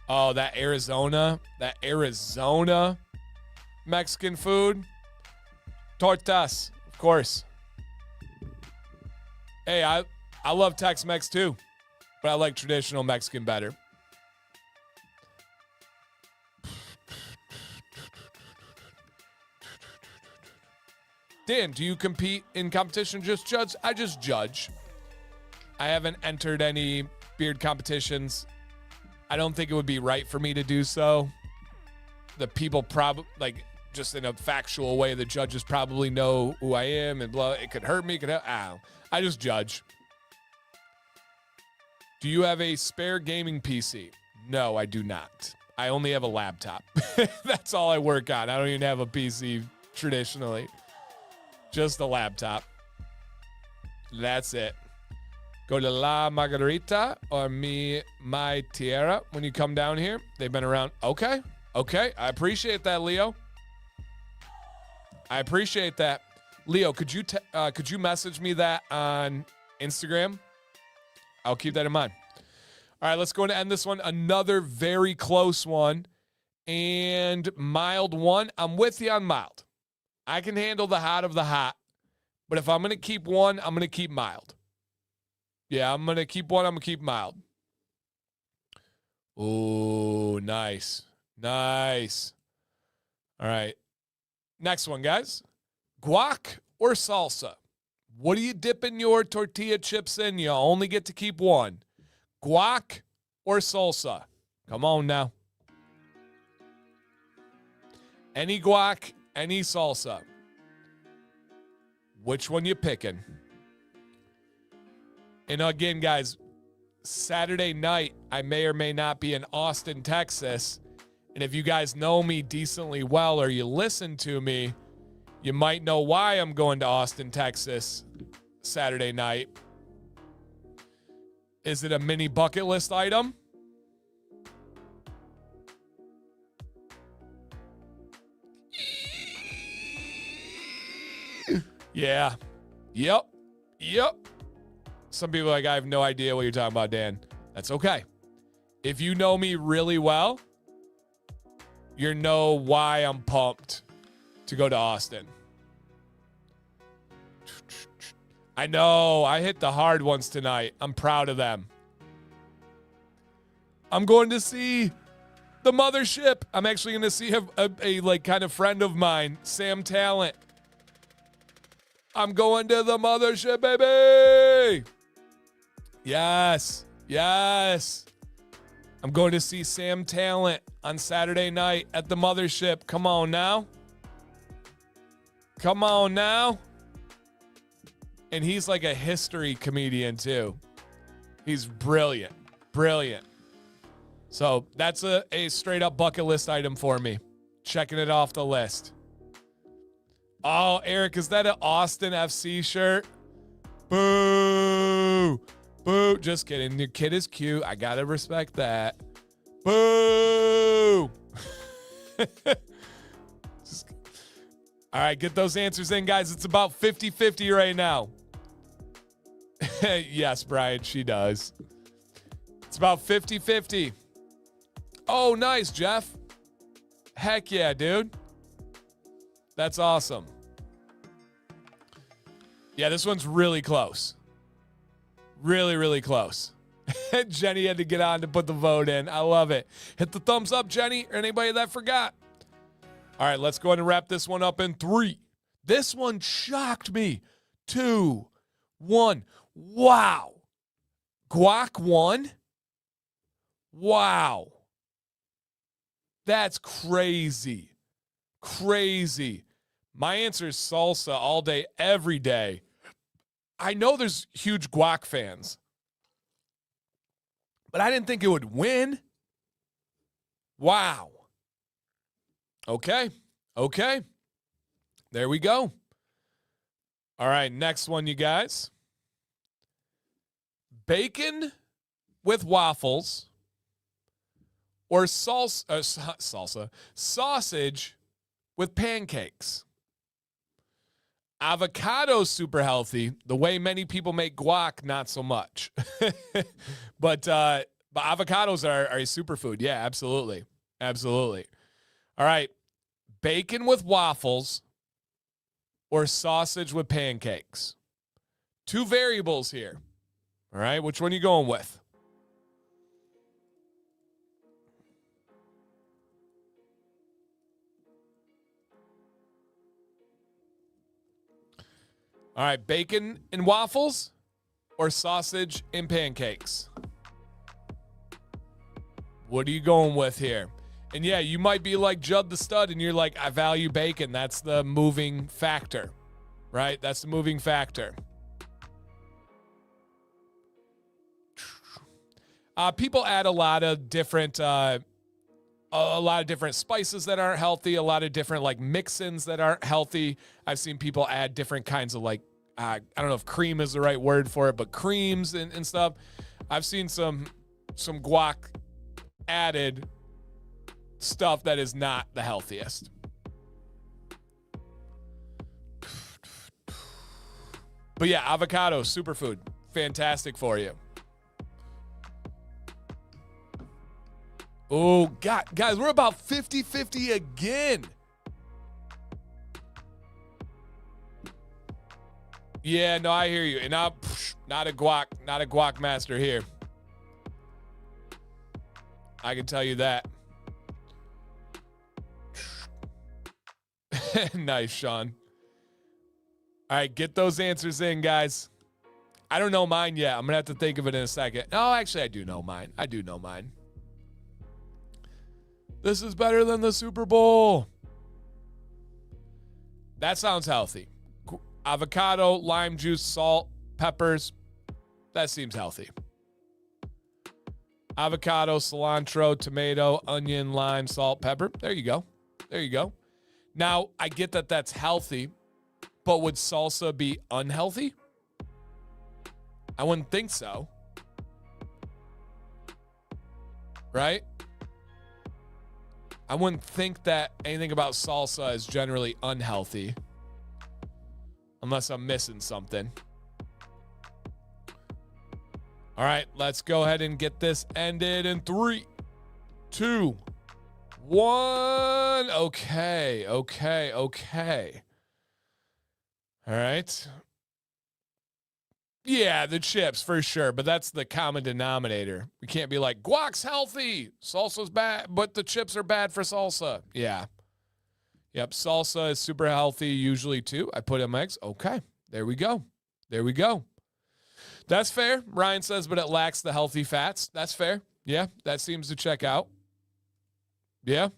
Oh, that Arizona Mexican food. Tortas, of course. Hey, I love Tex-Mex too, but I like traditional Mexican better. Dan, do you compete in competition? Just judge? I just judge. I haven't entered any beard competitions. I don't think it would be right for me to do so. The people probably, just in a factual way, the judges probably know who I am and blah. It could hurt me. I just judge. Do you have a spare gaming PC? No, I do not. I only have a laptop. That's all I work on. I don't even have a PC traditionally. Just a laptop. That's it. Go to La Margarita or My Tierra when you come down here. They've been around. Okay. I appreciate that, Leo. I appreciate that. Leo, could you message me that on Instagram? I'll keep that in mind. All right, let's go and end this one. Another very close one and mild one. I'm with you on mild. I can handle the hot of the hot, but if I'm going to keep one, I'm going to keep mild. Yeah, I'm going to keep one. I'm going to keep mild. Ooh, nice. All right. Next one, guys. Guac or salsa? What do you dip in your tortilla chips in? You only get to keep one. Guac or salsa? Come on now. Any guac, any salsa. Which one you picking? And again, guys, Saturday night, I may or may not be in Austin, Texas. And if you guys know me decently well or you listen to me, you might know why I'm going to Austin, Texas Saturday night. Is it a mini bucket list item? Yeah. Yep. Some people are like, I have no idea what you're talking about, Dan. That's okay. If you know me really well, you know why I'm pumped to go to Austin. I know. I hit the hard ones tonight. I'm proud of them. I'm going to see the mothership. I'm actually going to see a like kind of friend of mine, Sam Talent. I'm going to the mothership, baby. Yes. I'm going to see Sam Talent on Saturday night at the mothership. Come on now. And he's like a history comedian too. He's brilliant. So that's a straight up bucket list item for me. Checking it off the list. Oh, Eric, is that an Austin FC shirt? Boo. Just kidding. Your kid is cute. I got to respect that. Boo. All right, get those answers in, guys. It's about 50-50 right now. Yes, Brian, she does. It's about 50-50. Oh, nice, Jeff. Heck yeah, dude. That's awesome. Yeah, this one's really close. Really close. Jenny had to get on to put the vote in. I love it. Hit the thumbs up, Jenny, or anybody that forgot. All right, let's go ahead and wrap this one up in 3. This one shocked me. 2, 1. Wow. Guac 1? Wow. That's crazy. My answer is salsa all day, every day. I know there's huge guac fans, but I didn't think it would win. Wow. Okay. There we go. All right, next one, you guys. Bacon with waffles or sausage with pancakes. Avocado's super healthy. The way many people make guac, not so much. But avocados are a superfood. Yeah, absolutely. All right. Bacon with waffles or sausage with pancakes. 2 variables here. All right. Which one are you going with? All right, bacon and waffles or sausage and pancakes? What are you going with here? And yeah, you might be like Judd the Stud and you're like, I value bacon. That's the moving factor, right? That's the moving factor. People add a lot of different spices that aren't healthy, a lot of different like mix-ins that aren't healthy. I've seen people add different kinds of like, I don't know if cream is the right word for it, but creams and stuff. I've seen some guac added stuff that is not the healthiest. But yeah, avocado, superfood, fantastic for you. Oh, God, guys, we're about 50-50 again. Yeah, no, I hear you. And I'm not a guac master here. I can tell you that. Nice, Sean. All right, get those answers in, guys. I don't know mine yet. I'm going to have to think of it in a second. No, actually, I do know mine. This is better than the Super Bowl. That sounds healthy. Avocado, lime juice, salt, peppers. That seems healthy. Avocado, cilantro, tomato, onion, lime, salt, pepper. There you go. Now, I get that that's healthy, but would salsa be unhealthy? I wouldn't think so. Right? I wouldn't think that anything about salsa is generally unhealthy. Unless I'm missing something. All right, let's go ahead and get this ended in 3, 2, 1. Okay. All right. Yeah, the chips for sure, but that's the common denominator. We can't be like, guac's healthy, salsa's bad, but the chips are bad for salsa. Yeah. Yep, salsa is super healthy usually too. I put in my eggs. Okay, there we go. That's fair. Ryan says, but it lacks the healthy fats. That's fair. Yeah, that seems to check out. Yeah.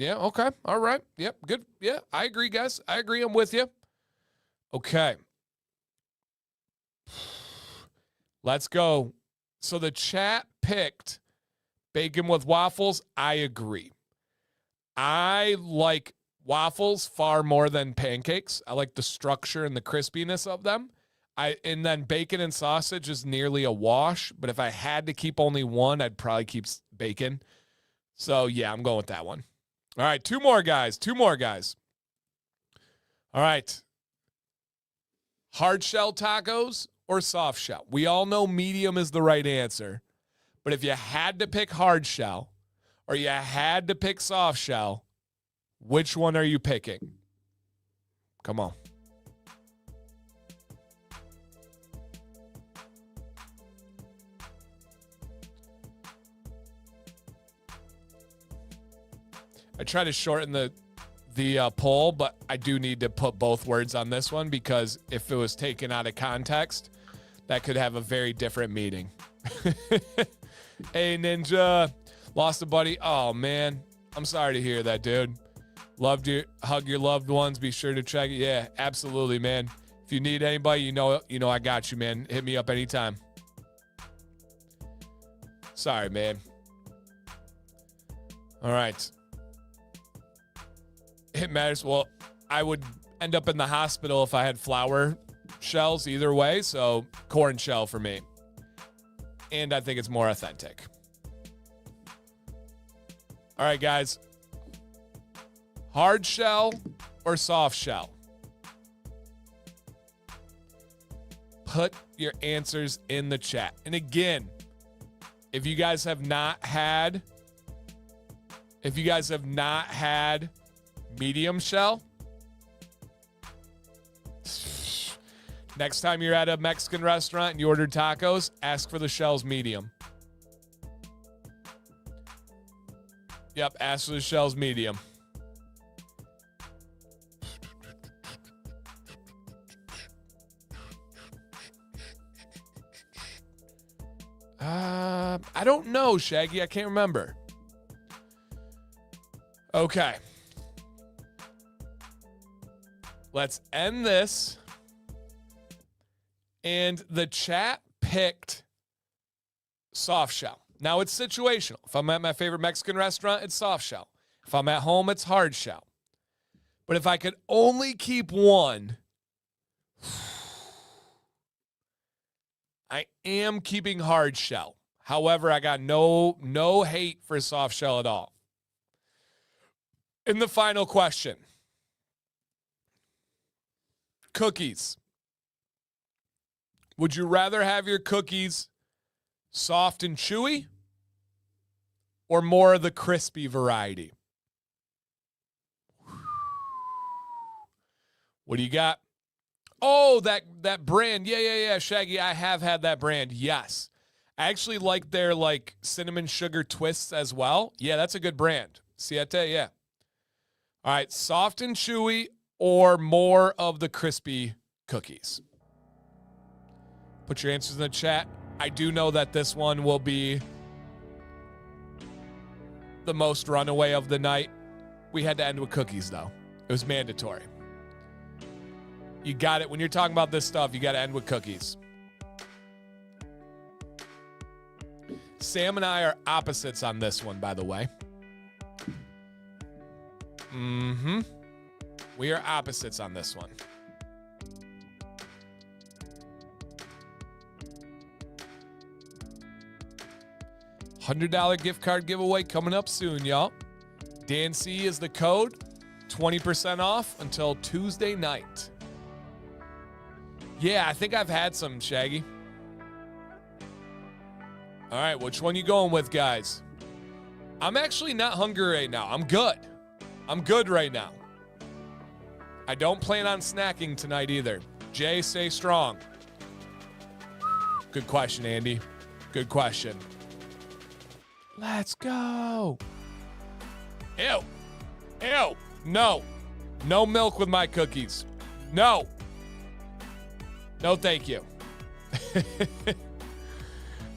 Okay. All right. Yep. Good. Yeah, I agree, guys. I'm with you. Okay. Let's go. So the chat picked bacon with waffles. I agree. I like waffles far more than pancakes. I like the structure and the crispiness of them. And then bacon and sausage is nearly a wash. But if I had to keep only one, I'd probably keep bacon. So, yeah, I'm going with that one. All right, two more guys. All right. Hard shell tacos or soft shell? We all know medium is the right answer. But if you had to pick hard shell or you had to pick soft shell, which one are you picking? Come on. I try to shorten the poll, but I do need to put both words on this one because if it was taken out of context, that could have a very different meaning. Hey, Ninja, lost a buddy. Oh, man. I'm sorry to hear that, dude. Loved you. Hug your loved ones. Be sure to check it. Yeah, absolutely, man. If you need anybody, you know I got you, man. Hit me up anytime. Sorry, man. All right. It matters. Well, I would end up in the hospital if I had flour shells either way, so corn shell for me. And I think it's more authentic. All right, guys. Hard shell or soft shell? Put your answers in the chat. And again, if you guys have not had medium shell, next time you're at a Mexican restaurant and you order tacos, ask for the shells medium. Yep, ask for the shells medium. I don't know, Shaggy. I can't remember. Okay. Let's end this. And the chat picked soft shell. Now it's situational. If I'm at my favorite Mexican restaurant, it's soft shell. If I'm at home, it's hard shell. But if I could only keep one, I am keeping hard shell. However, I got no hate for soft shell at all. In the final question. Cookies. Would you rather have your cookies soft and chewy or more of the crispy variety? What do you got? Oh, that brand. Yeah, Shaggy. I have had that brand. Yes. I actually like their cinnamon sugar twists as well. Yeah, that's a good brand. Siete, yeah. All right, soft and chewy or more of the crispy cookies? Put your answers in the chat. I do know that this one will be the most runaway of the night. We had to end with cookies, though. It was mandatory. You got it. When you're talking about this stuff, you got to end with cookies. Sam and I are opposites on this one, by the way. We are opposites on this one. $100 gift card giveaway coming up soon, y'all. Dan C is the code. 20% off until Tuesday night. Yeah, I think I've had some, Shaggy. All right, which one you going with, guys? I'm actually not hungry right now. I'm good. I'm good right now. I don't plan on snacking tonight either. Jay, stay strong. Good question, Andy. Good question. Let's go. Ew. Ew. No. No milk with my cookies. No. No, thank you.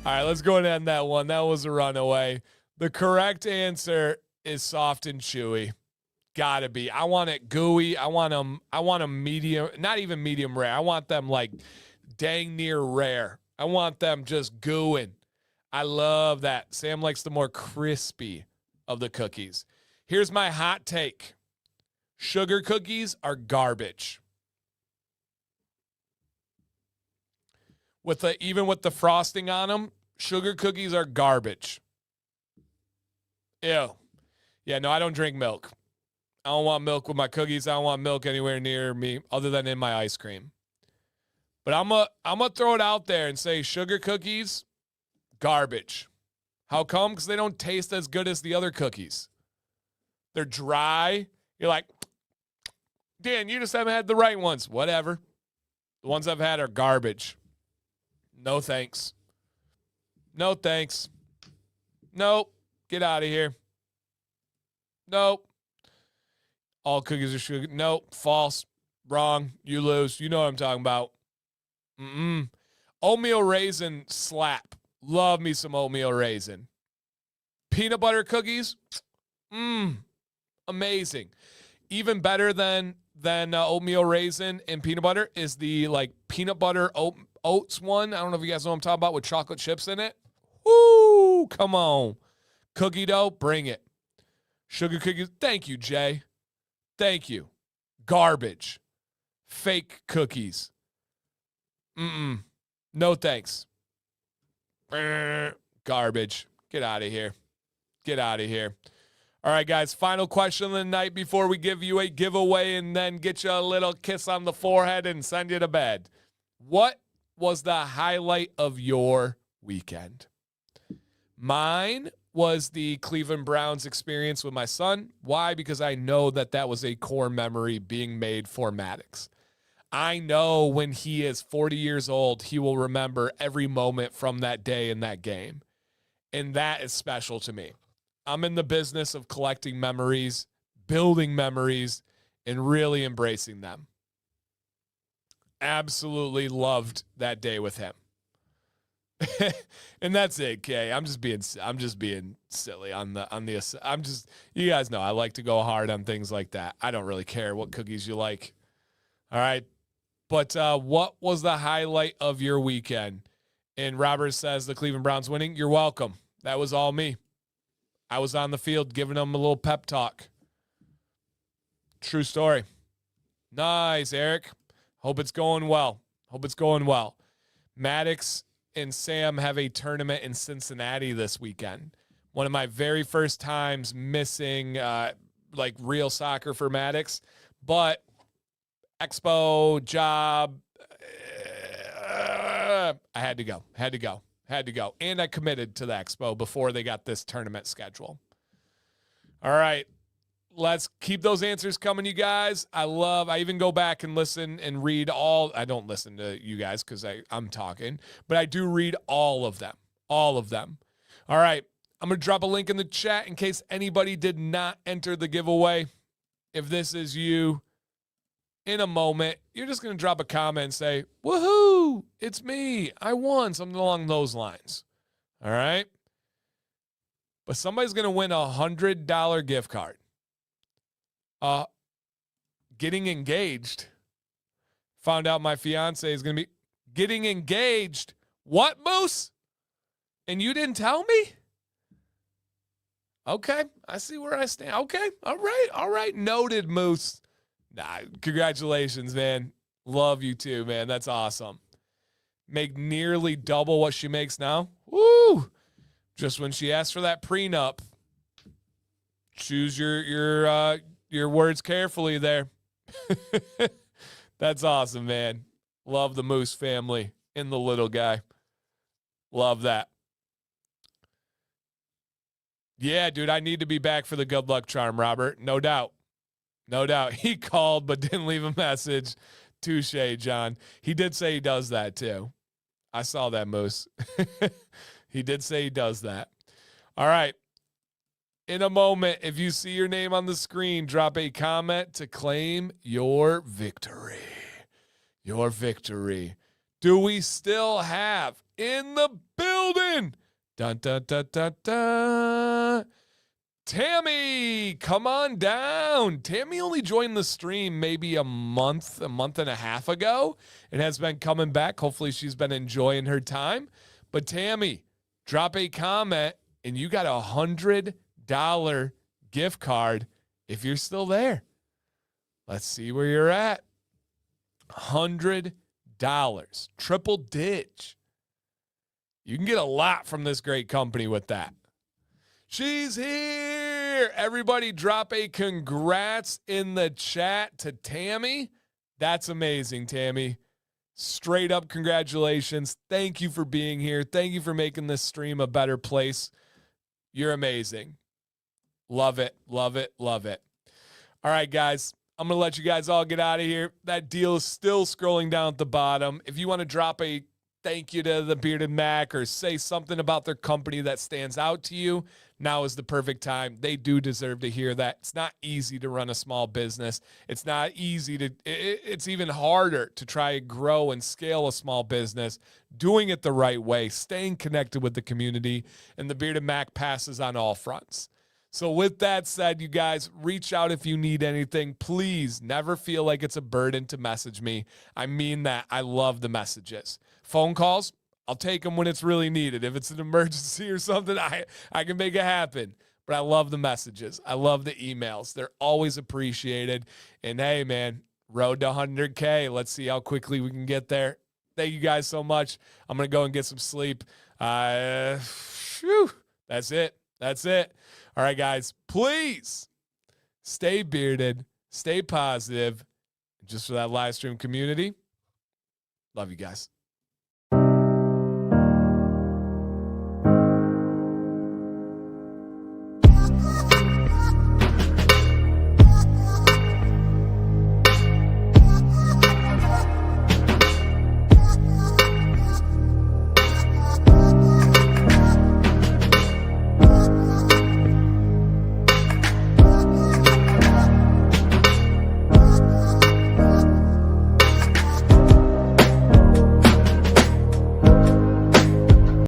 All right, let's go and end that one. That was a runaway. The correct answer is soft and chewy. Gotta be. I want it gooey. I want them medium, not even medium rare. I want them like dang near rare. I want them just gooing. I love that. Sam likes the more crispy of the cookies. Here's my hot take. Sugar cookies are garbage. Even with the frosting on them, sugar cookies are garbage. Ew. Yeah, no, I don't drink milk. I don't want milk with my cookies. I don't want milk anywhere near me other than in my ice cream. But I'm gonna throw it out there and say sugar cookies, garbage. How come? Because they don't taste as good as the other cookies. They're dry. You're like, Dan, you just haven't had the right ones. Whatever. The ones I've had are garbage. No thanks. No thanks. Nope. Get out of here. Nope. All cookies are sugar. Nope. False. Wrong. You lose. You know what I'm talking about. Oatmeal raisin slap. Love me some oatmeal raisin. Peanut butter cookies. Amazing. Even better than oatmeal raisin and peanut butter is the like peanut butter oats one. I don't know if you guys know what I'm talking about with chocolate chips in it. Woo! Come on. Cookie dough, bring it. Sugar cookies. Thank you, Jay. Thank you. Garbage. Fake cookies. No thanks. Garbage. Get out of here. Get out of here. All right, guys, final question of the night before we give you a giveaway and then get you a little kiss on the forehead and send you to bed. What was the highlight of your weekend? Mine was the Cleveland Browns experience with my son. Why? Because I know that was a core memory being made for Maddox. I know when he is 40 years old, he will remember every moment from that day in that game. And that is special to me. I'm in the business of collecting memories, building memories, and really embracing them. Absolutely loved that day with him. And that's it, Kay. I'm just being silly you guys know I like to go hard on things like that. I don't really care what cookies you like. All right. But what was the highlight of your weekend? And Robert says the Cleveland Browns winning. You're welcome. That was all me. I was on the field giving them a little pep talk. True story. Nice, Eric. Hope it's going well. Maddox and Sam have a tournament in Cincinnati this weekend. One of my very first times missing like real soccer for Maddox. But expo, job, I had to go. And I committed to the expo before they got this tournament schedule. All right. Let's keep those answers coming, you guys. I even go back and listen and read I don't listen to you guys because I'm talking, but I do read all of them. All right. I'm going to drop a link in the chat in case anybody did not enter the giveaway. If this is you, in a moment, you're just going to drop a comment and say, woohoo, it's me. I won, something along those lines. All right? But somebody's going to win $100 gift card. Getting engaged. Found out my fiance is going to be getting engaged. What, Moose? And you didn't tell me? Okay, I see where I stand. Okay, all right. Noted, Moose. Nah, congratulations, man. Love you too, man. That's awesome. Make nearly double what she makes now. Woo! Just when she asked for that prenup. Choose your words carefully there. That's awesome, man. Love the Moose family and the little guy. Love that. Yeah, dude, I need to be back for the good luck charm, Robert. No doubt. No doubt. He called but didn't leave a message. Touche, John. He did say he does that too. I saw that, Moose. He did say he does that. All right. In a moment, if you see your name on the screen, drop a comment to claim your victory. Your victory. Do we still have in the building? Dun, dun, dun, dun, dun. Tammy, come on down. Tammy only joined the stream maybe a month and a half ago and has been coming back. Hopefully she's been enjoying her time. But Tammy, drop a comment and you got $100 gift card if you're still there. Let's see where you're at. $100. Triple dig. You can get a lot from this great company with that. She's here. Everybody drop a congrats in the chat to Tammy. That's amazing, Tammy. Straight up congratulations. Thank you for being here. Thank you for making this stream a better place. You're amazing. Love it, love it, love it. All right, guys. I'm going to let you guys all get out of here. That deal is still scrolling down at the bottom. If you want to drop a thank you to the Bearded Mack or say something about their company that stands out to you, now is the perfect time. They do deserve to hear that. It's not easy to run a small business. It's not easy to, it's even harder to try to grow and scale a small business, doing it the right way, staying connected with the community, and the Bearded Mack passes on all fronts. So with that said, you guys, reach out if you need anything. Please never feel like it's a burden to message me. I mean that. I love the messages. Phone calls, I'll take them when it's really needed. If it's an emergency or something, I can make it happen. But I love the messages. I love the emails. They're always appreciated. And hey, man, road to 100K. Let's see how quickly we can get there. Thank you guys so much. I'm going to go and get some sleep. That's it. That's it. All right, guys, please stay bearded, stay positive. Just for that live stream community, love you guys.